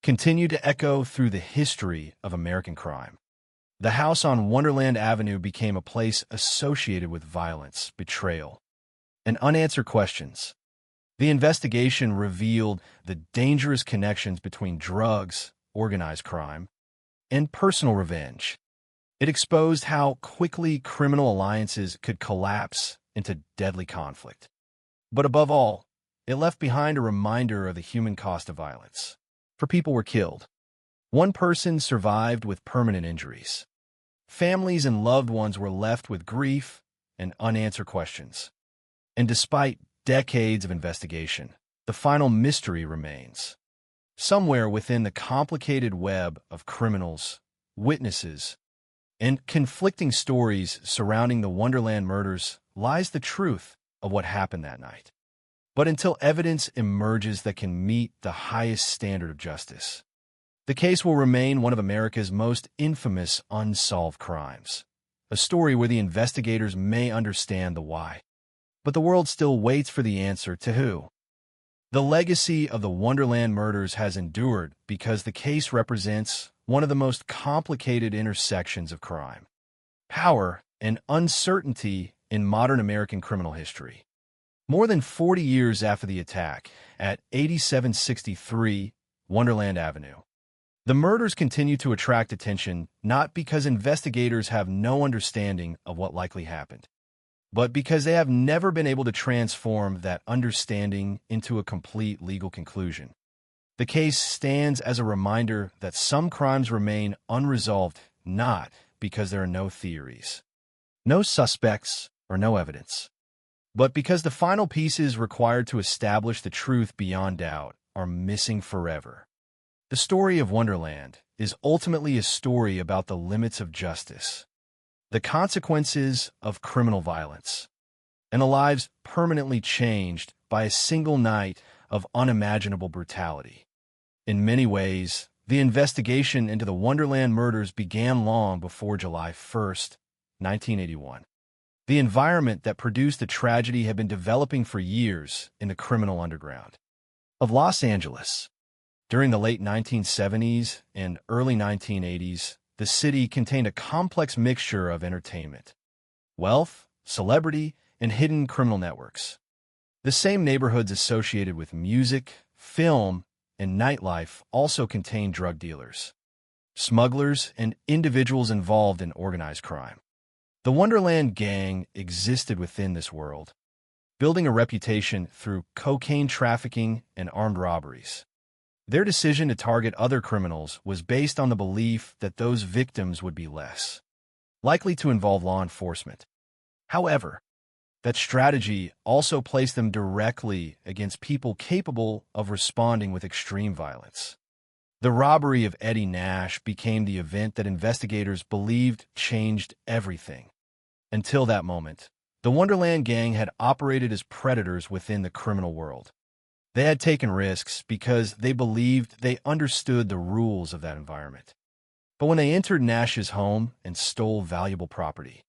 continue to echo through the history of American crime. The house on Wonderland Avenue became a place associated with violence, betrayal, and unanswered questions. The investigation revealed the dangerous connections between drugs, organized crime, and personal revenge. It exposed how quickly criminal alliances could collapse into deadly conflict. But above all, it left behind a reminder of the human cost of violence. 4 people were killed. 1 person survived with permanent injuries. Families and loved ones were left with grief and unanswered questions. And despite decades of investigation, the final mystery remains. Somewhere within the complicated web of criminals, witnesses, and conflicting stories surrounding the Wonderland murders lies the truth of what happened that night. But until evidence emerges that can meet the highest standard of justice, the case will remain one of America's most infamous unsolved crimes. A story where the investigators may understand the why, but the world still waits for the answer to who. The legacy of the Wonderland murders has endured because the case represents one of the most complicated intersections of crime, power, and uncertainty in modern American criminal history. More than 40 years after the attack at 8763 Wonderland Avenue, the murders continue to attract attention not because investigators have no understanding of what likely happened, but because they have never been able to transform that understanding into a complete legal conclusion. The case stands as a reminder that some crimes remain unresolved not because there are no theories, no suspects, or no evidence, but because the final pieces required to establish the truth beyond doubt are missing forever. The story of Wonderland is ultimately a story about the limits of justice, the consequences of criminal violence, and the lives permanently changed by a single night of unimaginable brutality. In many ways, the investigation into the Wonderland murders began long before July 1st, 1981. The environment that produced the tragedy had been developing for years in the criminal underground of Los Angeles. During the late 1970s and early 1980s, the city contained a complex mixture of entertainment, wealth, celebrity, and hidden criminal networks. The same neighborhoods associated with music, film, and nightlife also contained drug dealers, smugglers, and individuals involved in organized crime. The Wonderland Gang existed within this world, building a reputation through cocaine trafficking and armed robberies. Their decision to target other criminals was based on the belief that those victims would be less likely to involve law enforcement. However, that strategy also placed them directly against people capable of responding with extreme violence. The robbery of Eddie Nash became the event that investigators believed changed everything. Until that moment, the Wonderland Gang had operated as predators within the criminal world. They had taken risks because they believed they understood the rules of that environment. But when they entered Nash's home and stole valuable property,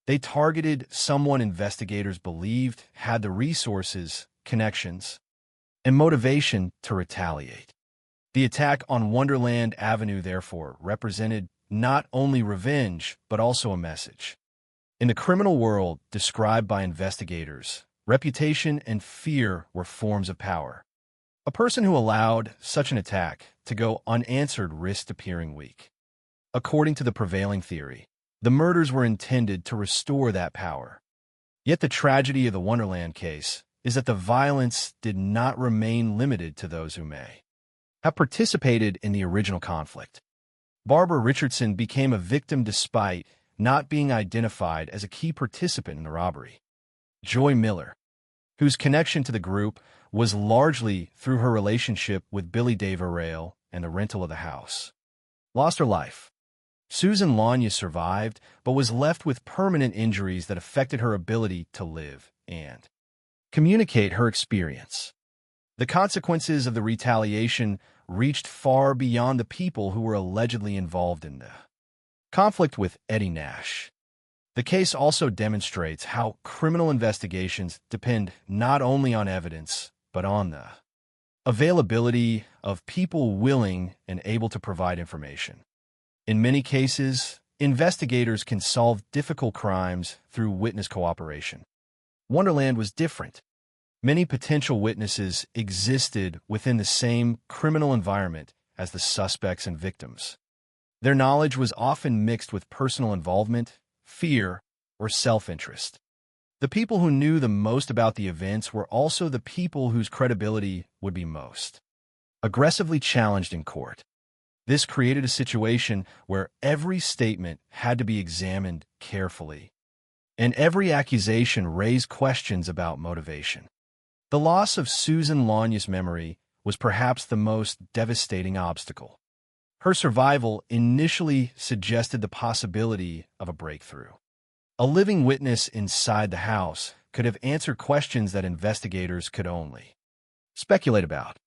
they targeted someone investigators believed had the resources, connections, and motivation to retaliate. The attack on Wonderland Avenue, therefore, represented not only revenge, but also a message. In the criminal world described by investigators, reputation and fear were forms of power. A person who allowed such an attack to go unanswered risked appearing weak. According to the prevailing theory, the murders were intended to restore that power. Yet the tragedy of the Wonderland case is that the violence did not remain limited to those who may have participated in the original conflict. Barbara Richardson became a victim despite not being identified as a key participant in the robbery. Joy Miller, whose connection to the group was largely through her relationship with Billy Dave Arale and the rental of the house, lost her life. Susan Lanya survived, but was left with permanent injuries that affected her ability to live and communicate her experience. The consequences of the retaliation reached far beyond the people who were allegedly involved in the conflict with Eddie Nash. The case also demonstrates how criminal investigations depend not only on evidence, but on the availability of people willing and able to provide information. In many cases, investigators can solve difficult crimes through witness cooperation. Wonderland was different. Many potential witnesses existed within the same criminal environment as the suspects and victims. Their knowledge was often mixed with personal involvement, fear, or self-interest. The people who knew the most about the events were also the people whose credibility would be most aggressively challenged in court. This created a situation where every statement had to be examined carefully, and every accusation raised questions about motivation. The loss of Susan Lanya's memory was perhaps the most devastating obstacle. Her survival initially suggested the possibility of a breakthrough. A living witness inside the house could have answered questions that investigators could only speculate about.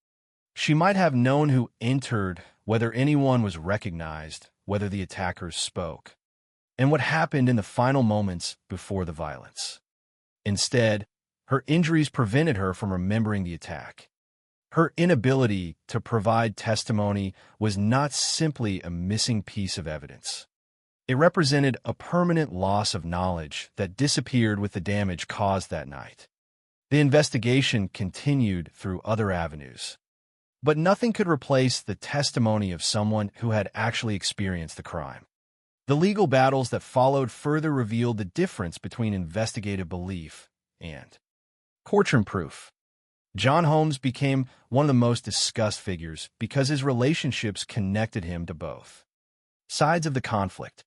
She might have known who entered, whether anyone was recognized, whether the attackers spoke, and what happened in the final moments before the violence. Instead, her injuries prevented her from remembering the attack. Her inability to provide testimony was not simply a missing piece of evidence. It represented a permanent loss of knowledge that disappeared with the damage caused that night. The investigation continued through other avenues, but nothing could replace the testimony of someone who had actually experienced the crime. The legal battles that followed further revealed the difference between investigative belief and courtroom proof. John Holmes became one of the most discussed figures because his relationships connected him to both sides of the conflict.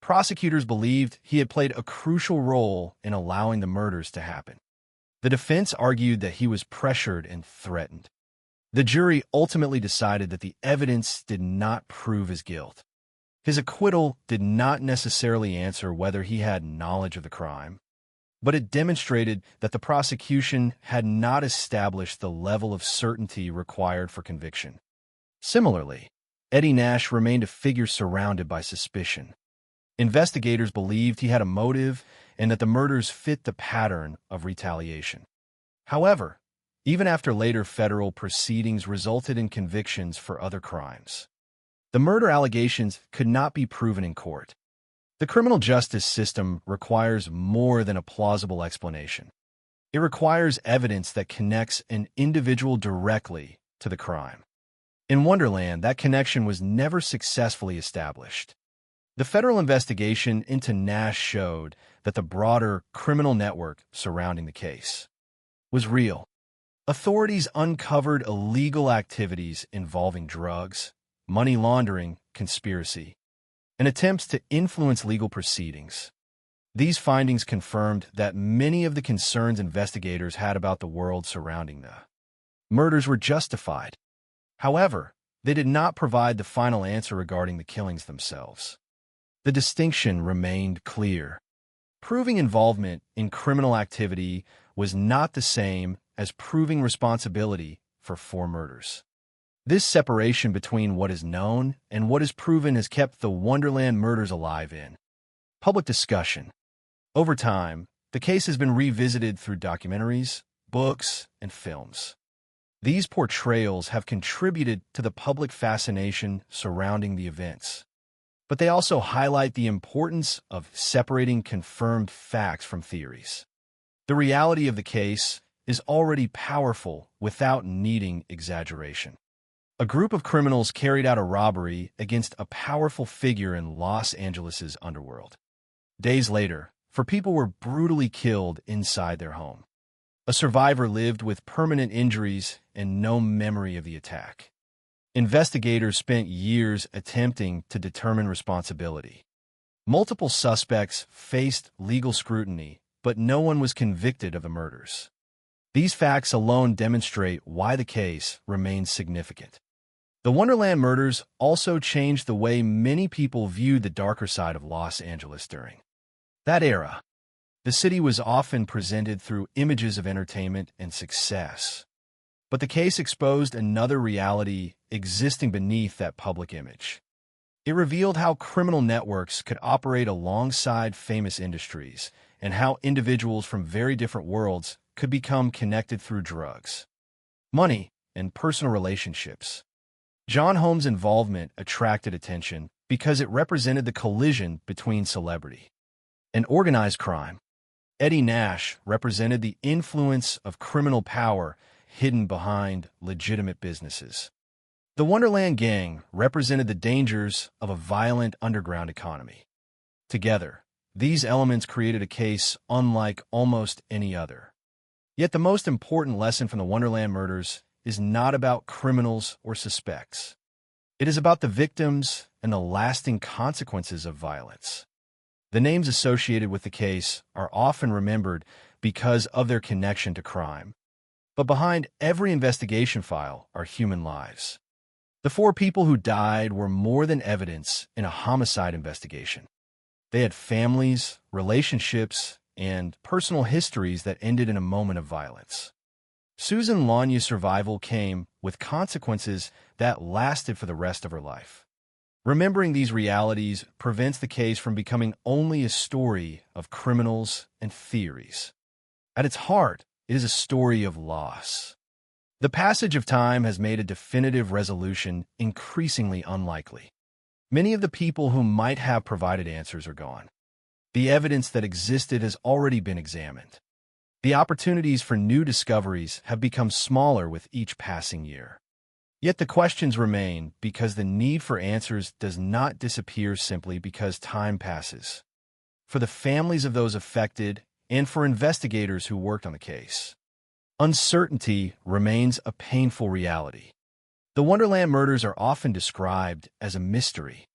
Prosecutors believed he had played a crucial role in allowing the murders to happen. The defense argued that he was pressured and threatened. The jury ultimately decided that the evidence did not prove his guilt. His acquittal did not necessarily answer whether he had knowledge of the crime, but it demonstrated that the prosecution had not established the level of certainty required for conviction. Similarly, Eddie Nash remained a figure surrounded by suspicion. Investigators believed he had a motive and that the murders fit the pattern of retaliation. However, even after later federal proceedings resulted in convictions for other crimes, the murder allegations could not be proven in court. The criminal justice system requires more than a plausible explanation. It requires evidence that connects an individual directly to the crime. In Wonderland, that connection was never successfully established. The federal investigation into Nash showed that the broader criminal network surrounding the case was real. Authorities uncovered illegal activities involving drugs, money laundering, conspiracy, and attempts to influence legal proceedings. These findings confirmed that many of the concerns investigators had about the world surrounding the murders were justified. However, they did not provide the final answer regarding the killings themselves. The distinction remained clear. Proving involvement in criminal activity was not the same as proving responsibility for 4 murders. This separation between what is known and what is proven has kept the Wonderland murders alive in public discussion. Over time, the case has been revisited through documentaries, books, and films. These portrayals have contributed to the public fascination surrounding the events, but they also highlight the importance of separating confirmed facts from theories. The reality of the case is already powerful without needing exaggeration. A group of criminals carried out a robbery against a powerful figure in Los Angeles' underworld. Days later, 4 people were brutally killed inside their home. A survivor lived with permanent injuries and no memory of the attack. Investigators spent years attempting to determine responsibility. Multiple suspects faced legal scrutiny, but no one was convicted of the murders. These facts alone demonstrate why the case remains significant. The Wonderland murders also changed the way many people viewed the darker side of Los Angeles during that era. The city was often presented through images of entertainment and success. But the case exposed another reality existing beneath that public image. It revealed how criminal networks could operate alongside famous industries and how individuals from very different worlds could become connected through drugs, money, and personal relationships. John Holmes' involvement attracted attention because it represented the collision between celebrity and organized crime. Eddie Nash represented the influence of criminal power hidden behind legitimate businesses. The Wonderland Gang represented the dangers of a violent underground economy. Together, these elements created a case unlike almost any other. Yet the most important lesson from the Wonderland murders is not about criminals or suspects. It is about the victims and the lasting consequences of violence. The names associated with the case are often remembered because of their connection to crime. But behind every investigation file are human lives. The 4 people who died were more than evidence in a homicide investigation. They had families, relationships, and personal histories that ended in a moment of violence. Susan Lanya's survival came with consequences that lasted for the rest of her life. Remembering these realities prevents the case from becoming only a story of criminals and theories. At its heart, it is a story of loss. The passage of time has made a definitive resolution increasingly unlikely. Many of the people who might have provided answers are gone. The evidence that existed has already been examined. The opportunities for new discoveries have become smaller with each passing year. Yet the questions remain because the need for answers does not disappear simply because time passes. For the families of those affected and for investigators who worked on the case, uncertainty remains a painful reality. The Wonderland murders are often described as a mystery,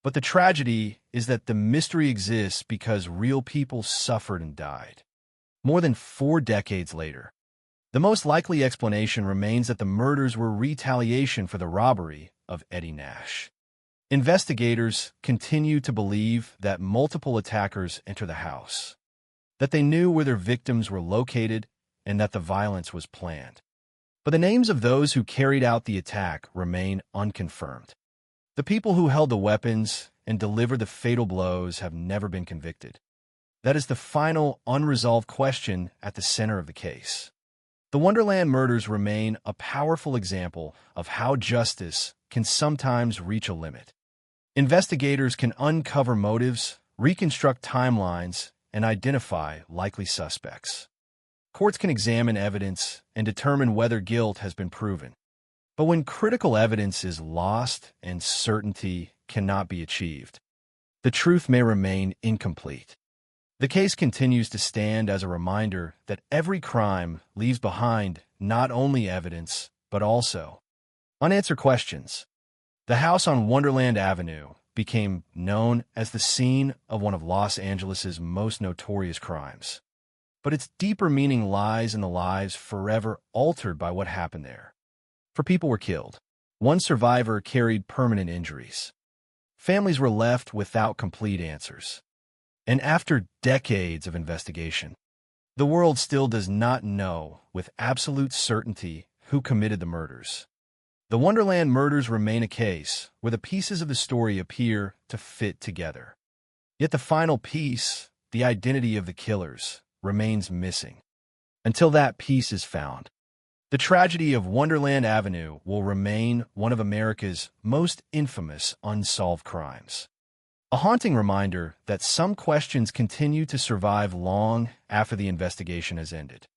but the tragedy is that the mystery exists because real people suffered and died. More than 4 decades later, the most likely explanation remains that the murders were retaliation for the robbery of Eddie Nash. Investigators continue to believe that multiple attackers entered the house, that they knew where their victims were located, and that the violence was planned. But the names of those who carried out the attack remain unconfirmed. The people who held the weapons and delivered the fatal blows have never been convicted. That is the final unresolved question at the center of the case. The Wonderland murders remain a powerful example of how justice can sometimes reach a limit. Investigators can uncover motives, reconstruct timelines, and identify likely suspects. Courts can examine evidence and determine whether guilt has been proven. But when critical evidence is lost and certainty cannot be achieved, the truth may remain incomplete. The case continues to stand as a reminder that every crime leaves behind not only evidence, but also unanswered questions. The house on Wonderland Avenue became known as the scene of one of Los Angeles' most notorious crimes. But its deeper meaning lies in the lives forever altered by what happened there. 4 people were killed. 1 survivor carried permanent injuries. Families were left without complete answers. And after decades of investigation, the world still does not know with absolute certainty who committed the murders. The Wonderland murders remain a case where the pieces of the story appear to fit together. Yet the final piece, the identity of the killers, remains missing. Until that piece is found, the tragedy of Wonderland Avenue will remain one of America's most infamous unsolved crimes. A haunting reminder that some questions continue to survive long after the investigation has ended.